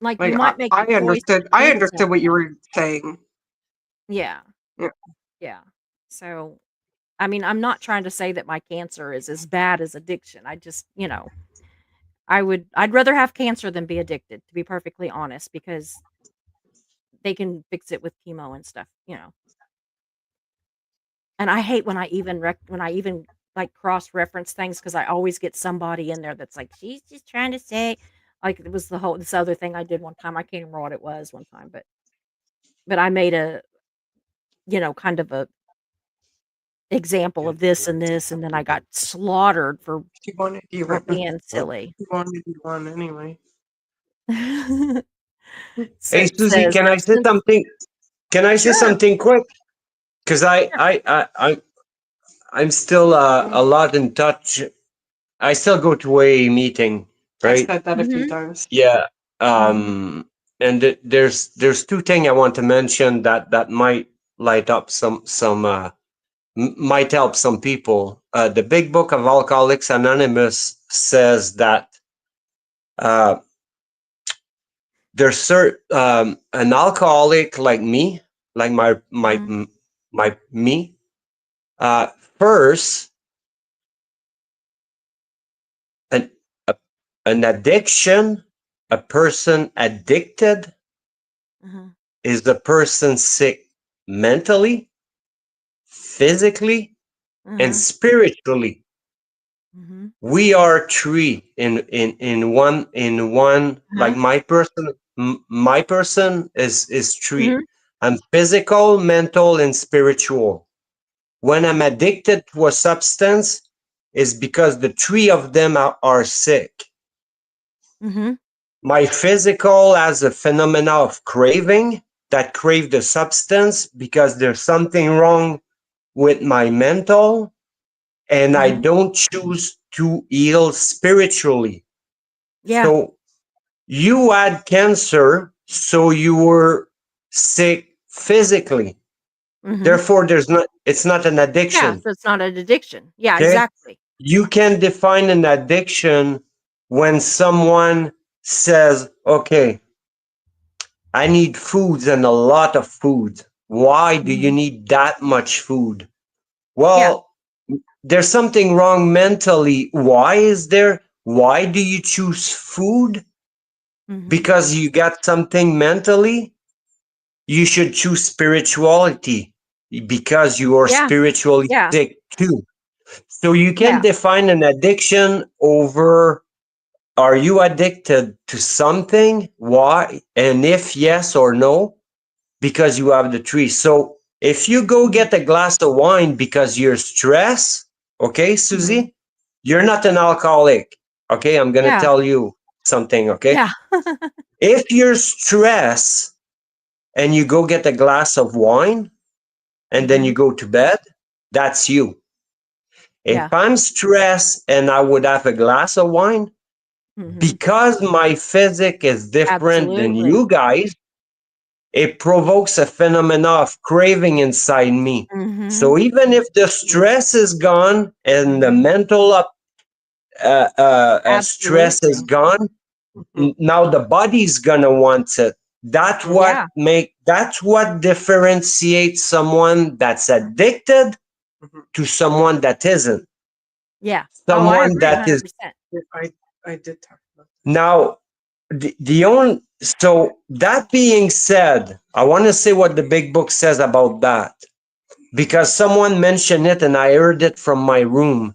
Like you Like might make I a choice understood. I against understood what you something. were saying. Yeah. Yeah. Yeah. So, I mean, I'm not trying to say that my cancer is as bad as addiction. I just, I'd rather have cancer than be addicted, to be perfectly honest, because they can fix it with chemo and stuff. And I hate when I even like cross reference things because I always get somebody in there that's like, she's just trying to say, like it was this other thing I did one time. I can't remember what it was one time, but I made a, kind of a example of this and this, and then I got slaughtered for being silly. You wanted you one anyway. Hey, So Susie, says can I say since something? Can I say sure, something quick? Because sure. I'm still a lot in touch. I still go to a meeting, I right? said that a few Mhm, times. Yeah. mhm. And there's two things I want to mention that might light up might help some people. The Big Book of Alcoholics Anonymous says that uh, an alcoholic like me, like Mhm. me. Uh, First, an a, an addiction, a person addicted Mhm. is the person sick mentally, physically, and Mhm. spiritually. Mhm. We are three in one. Like Uh-huh. my person is three. Mhm. I'm physical, mental, and spiritual. When I'm addicted to a substance, is because the three of them are sick. Mhm. My physical has a phenomena of craving, that crave the substance because there's something wrong with my mental, and I Mhm. don't choose to heal spiritually. Yeah. So you had cancer, so you were sick physically. Mhm. Therefore, it's not an Yeah, addiction. so it's not an addiction. Yeah, Okay. exactly. You can define an addiction when someone says, okay, I need foods and a lot of food. Why do you Mhm. need that much food? Yeah. Well, there's something wrong mentally. Why is there? Why do you choose food? Mhm. Because you got something mentally? You should choose spirituality because you are Yeah. spiritually Yeah. sick too. So you can Yeah. define an addiction over, are you addicted to something? Why? And if yes or no, because you have the tree. So if you go Mhm. get a glass of wine because you're stressed, okay, Mhm. Susie, you're not an alcoholic. Okay, I'm going to Yeah. tell you something, okay? Yeah. If you're stressed and you go get a glass of wine and then you Mhm. go to bed, that's you. If Yeah. I'm stressed and I would have a glass of wine, Mhm. because my physic is different than Absolutely. you guys, it provokes a phenomena of craving inside me. Mhm. So even if the stress is gone and the Mhm. mental stress is Absolutely. gone, now the body's gonna want it. Yeah. That's what differentiates someone that's addicted to someone that isn't. Yeah. Oh, I Someone agree that is 100%. Yeah, I did talk about now the only, so that being said, I want to say what the big book says about that, because someone mentioned it and I heard it from my room.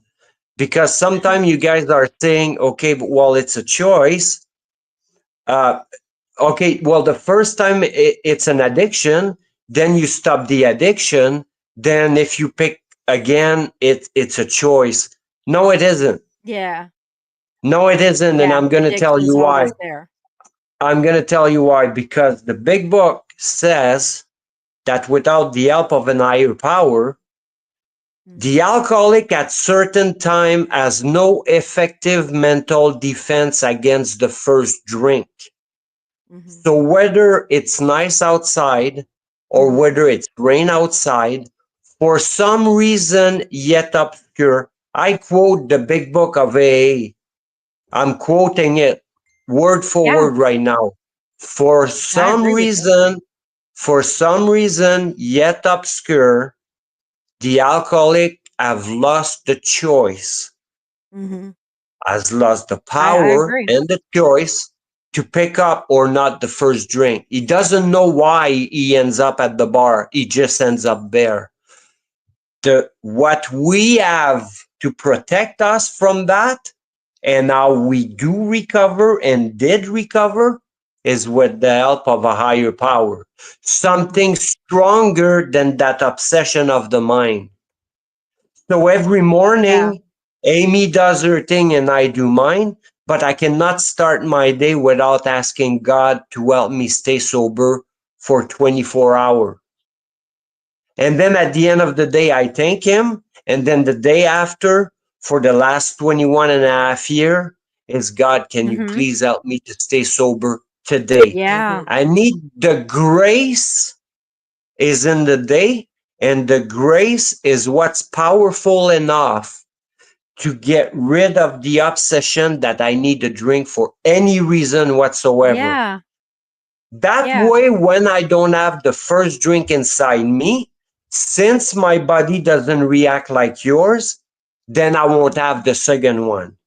Because sometimes you guys are saying, okay, but well, it's a choice. Uh, okay, well, the first time it's an addiction, then you stop the addiction. Then if you pick again, it's a choice. No, it isn't. Yeah. No, it isn't. And Yeah. I'm going to tell Addiction's you why. always there. I'm going to tell you why. Because the big book says that without the help of an higher power, the Mhm. alcoholic at certain time has no effective mental defense against the first drink. Mhm. So whether it's nice outside or Mhm. whether it's rain outside, for some reason yet obscure, I quote the big book of AA. I'm quoting it word for Yeah. word right now. For I some agree with you. reason, for some reason yet obscure, the alcoholic have lost the choice, Mhm. has lost the I power agree. and the choice to pick up or not the first drink. He doesn't know why he ends up at the bar. He just ends up there. What we have to protect us from that and how we do recover and did recover is with the help of a higher power, Mhm. something stronger than that obsession of the mind. So every Yeah. morning, Amy does her thing and I do mine, but I cannot start my day without asking God to help me stay sober for 24 hours. And then at the end of the day, I thank Him. And then the day after, for the last 21 and a half years, is God, can you Mhm. please help me to stay sober today? Yeah. I need the grace is in the day, and the grace is what's powerful enough to get rid of the obsession that I need to drink for any reason whatsoever. Yeah. That Yeah. way, when I don't have the first drink inside me, since my body doesn't react like yours, then I won't have the second one.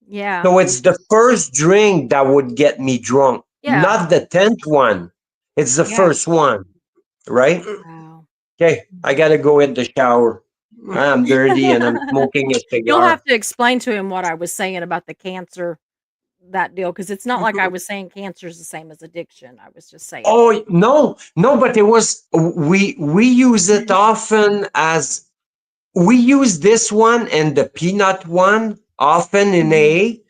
Yeah. So it's the first drink that would get me drunk, Yeah. not the 10th one. It's the Yeah. first one, right? Wow. Okay, I Mhm. gotta go in the shower. I'm dirty and I'm smoking a You'll have cigar. to explain to him what I was saying about the cancer, that deal, because it's not like I was saying cancer is the same as addiction. I was just saying that. Oh no, no, but it was we use it often as we use this one and the peanut one often in Mhm. A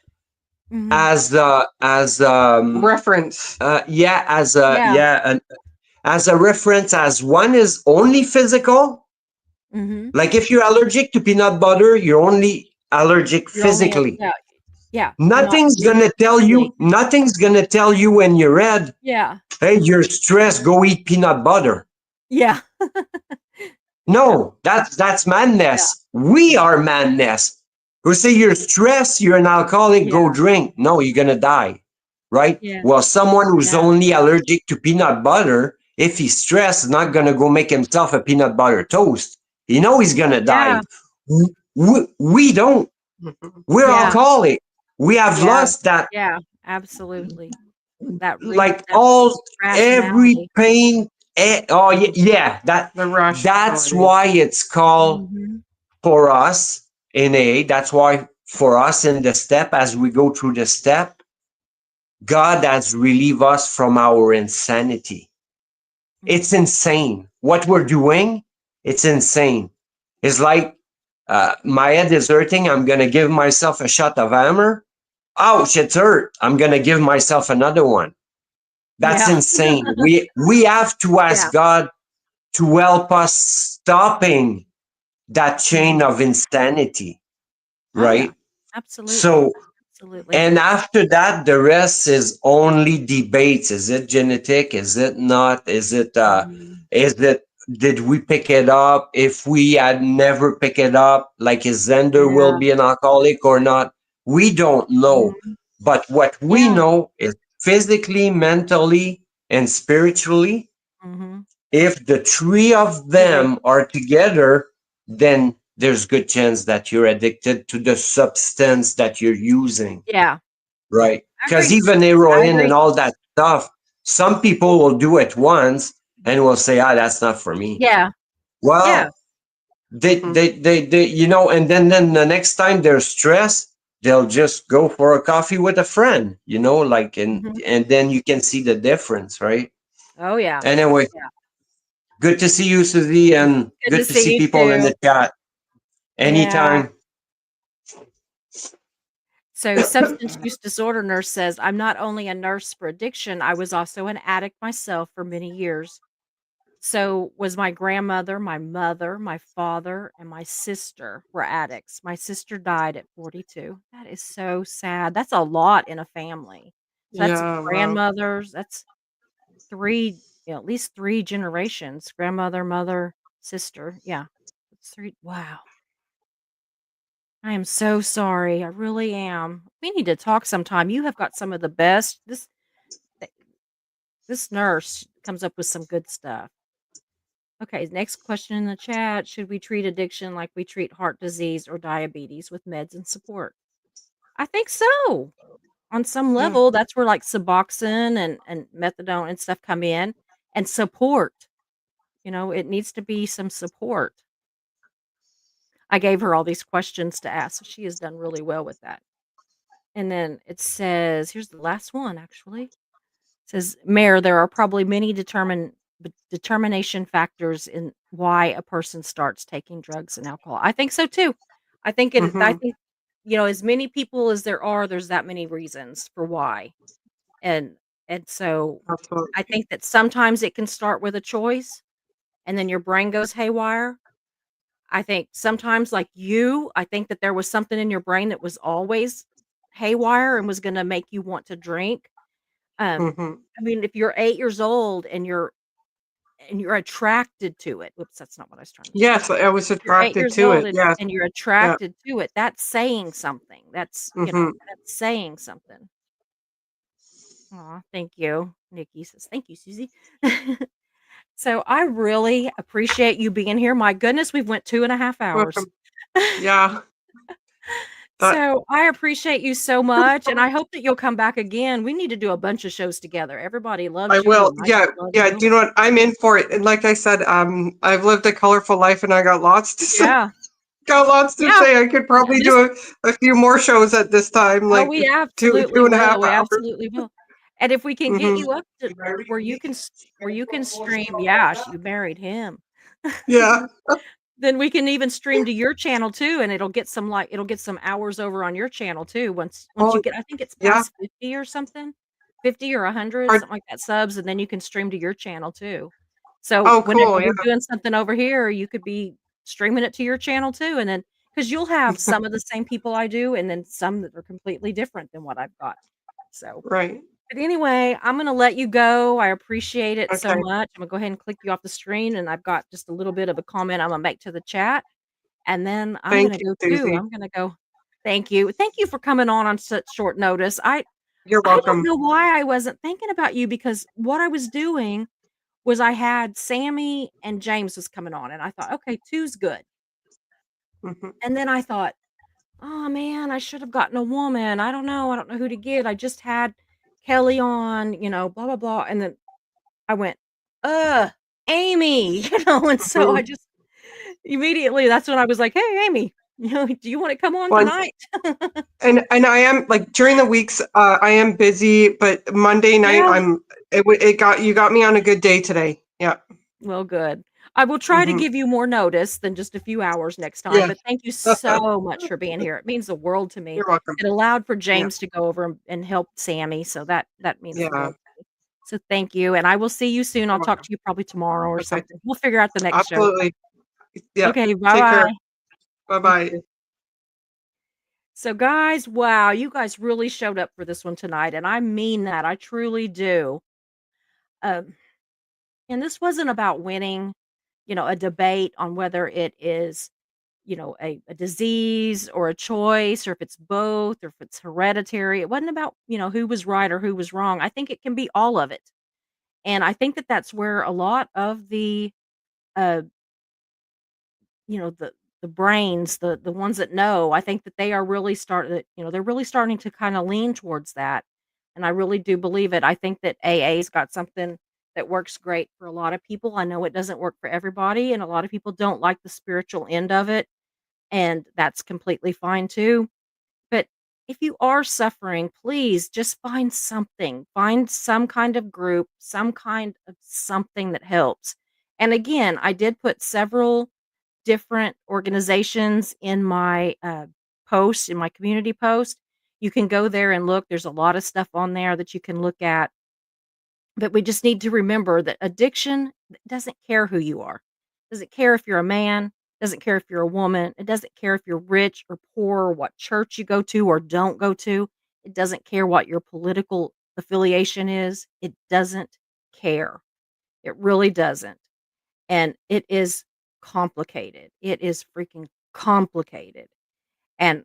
Mhm. as Reference. yeah as a Yeah. yeah as a reference, as one is only physical. Mhm. Like if you're allergic to peanut butter, you're only allergic You're only at physically. yeah. Yeah. You're not Nothing's gonna tell mentally. you. Nothing's gonna tell you when you're red. Yeah. Hey, you're stressed. Go eat peanut butter. Yeah. Yeah. No, that's Yeah. madness. We are madness. Who say you're stressed, you're an alcoholic, Yeah. go drink. No, you're gonna die. Right? Yeah. Well, someone who's Yeah. only allergic to peanut butter, if he's stressed, is not gonna go make himself a peanut butter toast. You know he's gonna Yeah. die. We don't. Mhm. We're Yeah. alcoholic. We have Yeah. lost that, Yeah. Absolutely. like That all every rationality. pain. Oh yeah, yeah. The That's rationality. why it's called Mhm. for us in A. That's why for us in the step, as we go through the step, God has relieved us from our insanity. It's Mhm. insane what we're doing. It's insane. It's like my head is hurting. I'm gonna give myself a shot of hammer. Ouch, it's hurt. I'm gonna give myself another one. That's Yeah. insane. We have to Yeah. ask God to help us stopping that chain Mhm. of insanity, Oh, yeah. right? Absolutely. So, Absolutely. and after that, the rest is only debates. Is it genetic? Is it not? Mhm. Is it, did we pick it up? If we had never picked it up, like is Zender will Yeah. be an alcoholic or not? We don't know. Mhm. But what we Yeah. know is physically, mentally, and spiritually, Mhm. if the three of Absolutely. them are together, then there's good chance that you're addicted to the substance that you're using, Yeah. right? I Because agree. even I heroin and agree. all that stuff, some people will do it once and will say, ah, that's not for me. Yeah. Yeah. Well, Mhm. you know, and then the next time they're stressed, they'll just go for a coffee with a friend, you know, like, Mhm. and then you can see the difference, right? Oh, yeah. Anyway, Yeah. good to see you, Susie, and Good to good to see see you people in too. the chat. Yeah. Anytime. So, substance use disorder nurse says, I'm not only a nurse for addiction, I was also an addict myself for many years. So, was my grandmother, my mother, my father, and my sister were addicts. My sister died at 42. That is so sad. That's a lot in a family. So, that's Yeah. Wow. grandmothers, that's 3, at least 3 generations. Grandmother, mother, sister. Yeah. It's 3. Wow. I am so sorry. I really am. We need to talk sometime. You have got some of the best. Th- this nurse comes up with some good stuff. Okay, next question in the chat. Should we treat addiction like we treat heart disease or diabetes with meds and support? I think so. On some Yeah. level, that's where like Suboxone and methadone and stuff come in, and support. It needs to be some support. I gave her all these questions to ask. So she has done really well with that. And then it says, here's the last one actually. It says, Mayor, there are probably many determination factors in why a person starts taking drugs and alcohol. I think so too. I Mhm. think, as many people as there are, there's that many reasons for why. And and so I Absolutely. think that sometimes it can start with a choice and then your brain goes haywire. I think sometimes, like you, I think that there was something in your brain that was always haywire and was gonna make you want to drink. Mhm. I mean, if you're 8 years old and you're attracted to it. Whoops, that's not what I was trying to say. Yes, I was You're 8 attracted years to old it. and Yes. you're Yeah. attracted to it. That's saying something. Mhm. That's saying something. Aw, thank you. Nikki says, "Thank you, Susie." So I really appreciate you being here. My goodness, we've went 2.5 hours. Welcome. Yeah. That So I appreciate you so much, and I hope that you'll come back again. We need to do a bunch of shows together. Everybody I loves you, will. and I Yeah. just love Yeah. you. Do you know what? I'm in for it. And like I said, I've lived a colorful life and I got lots to say. Yeah. Got lots to Yeah. say. I could probably Just do a few more shows at this time, oh, like we two absolutely and a half will. We hours. absolutely will. And if we can get Hmm. you up to where you can stream, yeah, you married him. Yeah. Then we can even stream to your channel too, and it'll get some hours over on your channel too once you Oh, get I think it's yeah. past 50 or something, 50 or 100, Hard. something like that subs, and then you can stream to your channel too. So Oh, whenever cool. Yeah. we're doing something over here, you could be streaming it to your channel too, and then because you'll have some of the same people I do, and then some that are completely different than what I've got. So Right. but anyway, I'm gonna let you go. I appreciate it so Okay. much. I'm gonna go ahead and click you off the screen, and I've got just a little bit of a comment I'm gonna make to the chat, and then I'm Thank gonna you, go too. Susie. I'm gonna go. Thank you. Thank you for coming on such short notice. You're I don't welcome. know why I wasn't thinking about you because what I was doing was I had Sammy and James was coming on, and I thought, okay, two's good. Hmm. And then I thought, oh man, I should have gotten a woman. I don't know. I don't know who to get. I just had Kelly on, blah blah blah, and then I went, Amy, and so I Hmm. just immediately that's when I was like, "Hey, Amy, do you wanna come on Well, tonight?" and I am like during the weeks, I am busy, but Monday night Yeah. it got you got me on a good day today. Yeah. Well, good. I will try to Hmm. give you more notice than just a few hours next time, Yeah. but thank you so much for being here. It means the world to me. You're welcome. It allowed for Yeah. James to go over and help Sammy, so that means the Yeah. world to me. So thank you, and I will see you soon. I'll You're talk welcome. to you probably tomorrow or Okay. something. We'll figure out the next show. Absolutely. Yeah. Okay, Take care. bye-bye. Bye You bye. too. So, guys, wow, you guys really showed up for this one tonight, and I mean that. I truly do. Um, and this wasn't about winning, a debate on whether it is, a disease or a choice, or if it's both, or if it's hereditary. It wasn't about, who was right or who was wrong. I think it can be all of it. And I think that that's where a lot of uh, the brains, the ones that know, I think that they are really they're really starting to kinda lean towards that, and I really do believe it. I think that AA's got something that works great for a lot of people. I know it doesn't work for everybody, and a lot of people don't like the spiritual end of it, and that's completely fine too. But if you are suffering, please just find something. Find some kind of group, some kind of something that helps. And again, I did put several different organizations in my post, in my community post. You can go there and look. There's a lot of stuff on there that you can look at. But we just need to remember that addiction doesn't care who you are. Doesn't care if you're a man, doesn't care if you're a woman, it doesn't care if you're rich or poor or what church you go to or don't go to. It doesn't care what your political affiliation is. It doesn't care. It really doesn't. And it is complicated. It is freaking complicated. And,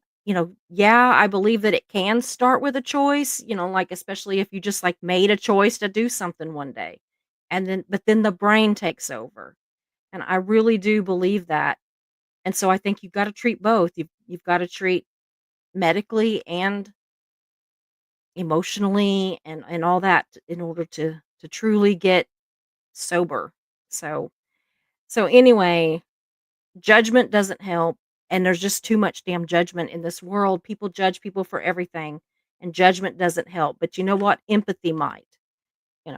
yeah, I believe that it can start with a choice, like especially if you just like made a choice to do something one day. And then the brain takes over. And I really do believe that. And so I think you've got to treat both. You've got to treat medically and emotionally and all that in order to truly get sober. So anyway, judgment doesn't help, and there's just too much damn judgment in this world. People judge people for everything, and judgment doesn't help. But you know what? Empathy might.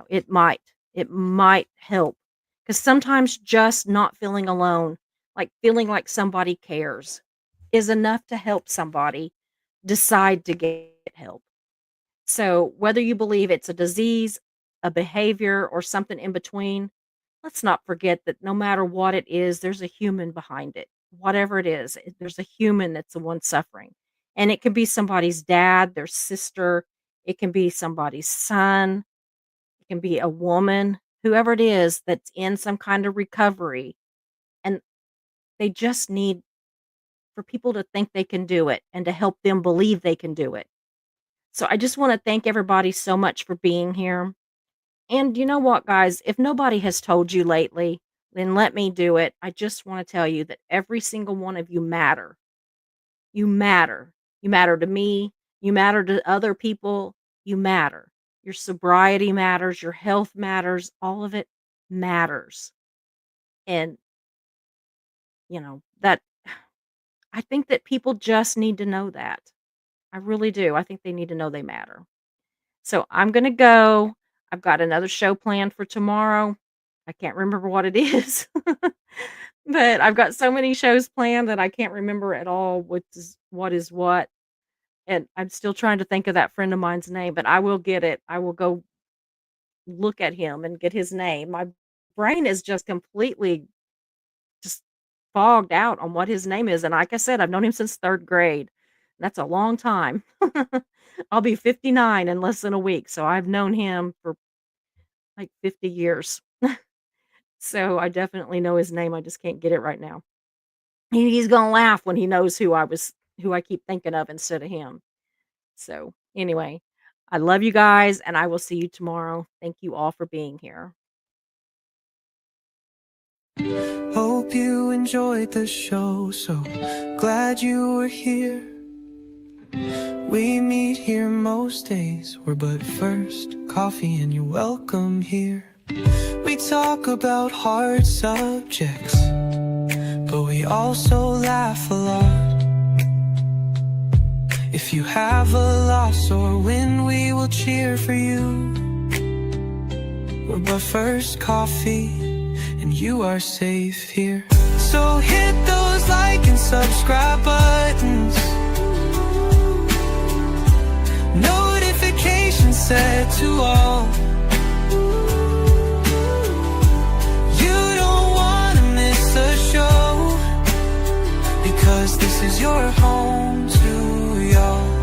It might. It might help. Because sometimes just not feeling alone, like feeling like somebody cares, is enough to help somebody decide to get help. So, whether you believe it's a disease, a behavior, or something in between, let's not forget that no matter what it is, there's a human behind it. Whatever it is, there's a human that's the one suffering. And it can be somebody's dad, their sister, it can be somebody's son, it can be a woman, whoever it is that's in some kind of recovery. And they just need for people to think they can do it and to help them believe they can do it. So I just want to thank everybody so much for being here. And you know what, guys? If nobody has told you lately, then let me do it. I just want to tell you that every single one of you matter. You matter. You matter to me. You matter to other people. You matter. Your sobriety matters. Your health matters. All of it matters. And, that I think that people just need to know that. I really do. I think they need to know they matter. So I'm going to go. I've got another show planned for tomorrow. I can't remember what it is. But I've got so many shows planned that I can't remember at all what is what. And I'm still trying to think of that friend of mine's name, but I will get it. I will go look at him and get his name. My brain is just completely just fogged out on what his name is. And like I said, I've known him since 3rd grade. That's a long time. I'll be 59 in less than a week. So I've known him for like 50 years. So I definitely know his name. I just can't get it right now. He's gonna laugh when he knows who I keep thinking of instead of him. So anyway, I love you guys and I will see you tomorrow. Thank you all for being here. Hope you enjoyed the show, so glad you were here. We meet here most days, we're but first coffee and you're welcome here. We talk about hard subjects, but we also laugh a lot. If you have a loss or win, we will cheer for you. We're but first coffee and you are safe here. So hit those like and subscribe buttons, notifications set to all. You don't wanna miss a show, because this is your home to y'all.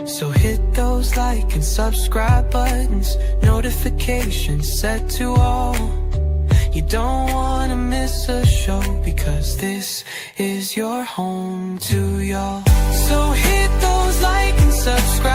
So hit those like and subscribe buttons, notifications set to all. You don't wanna miss a show, because this is your home to y'all. So hit those like and subscribe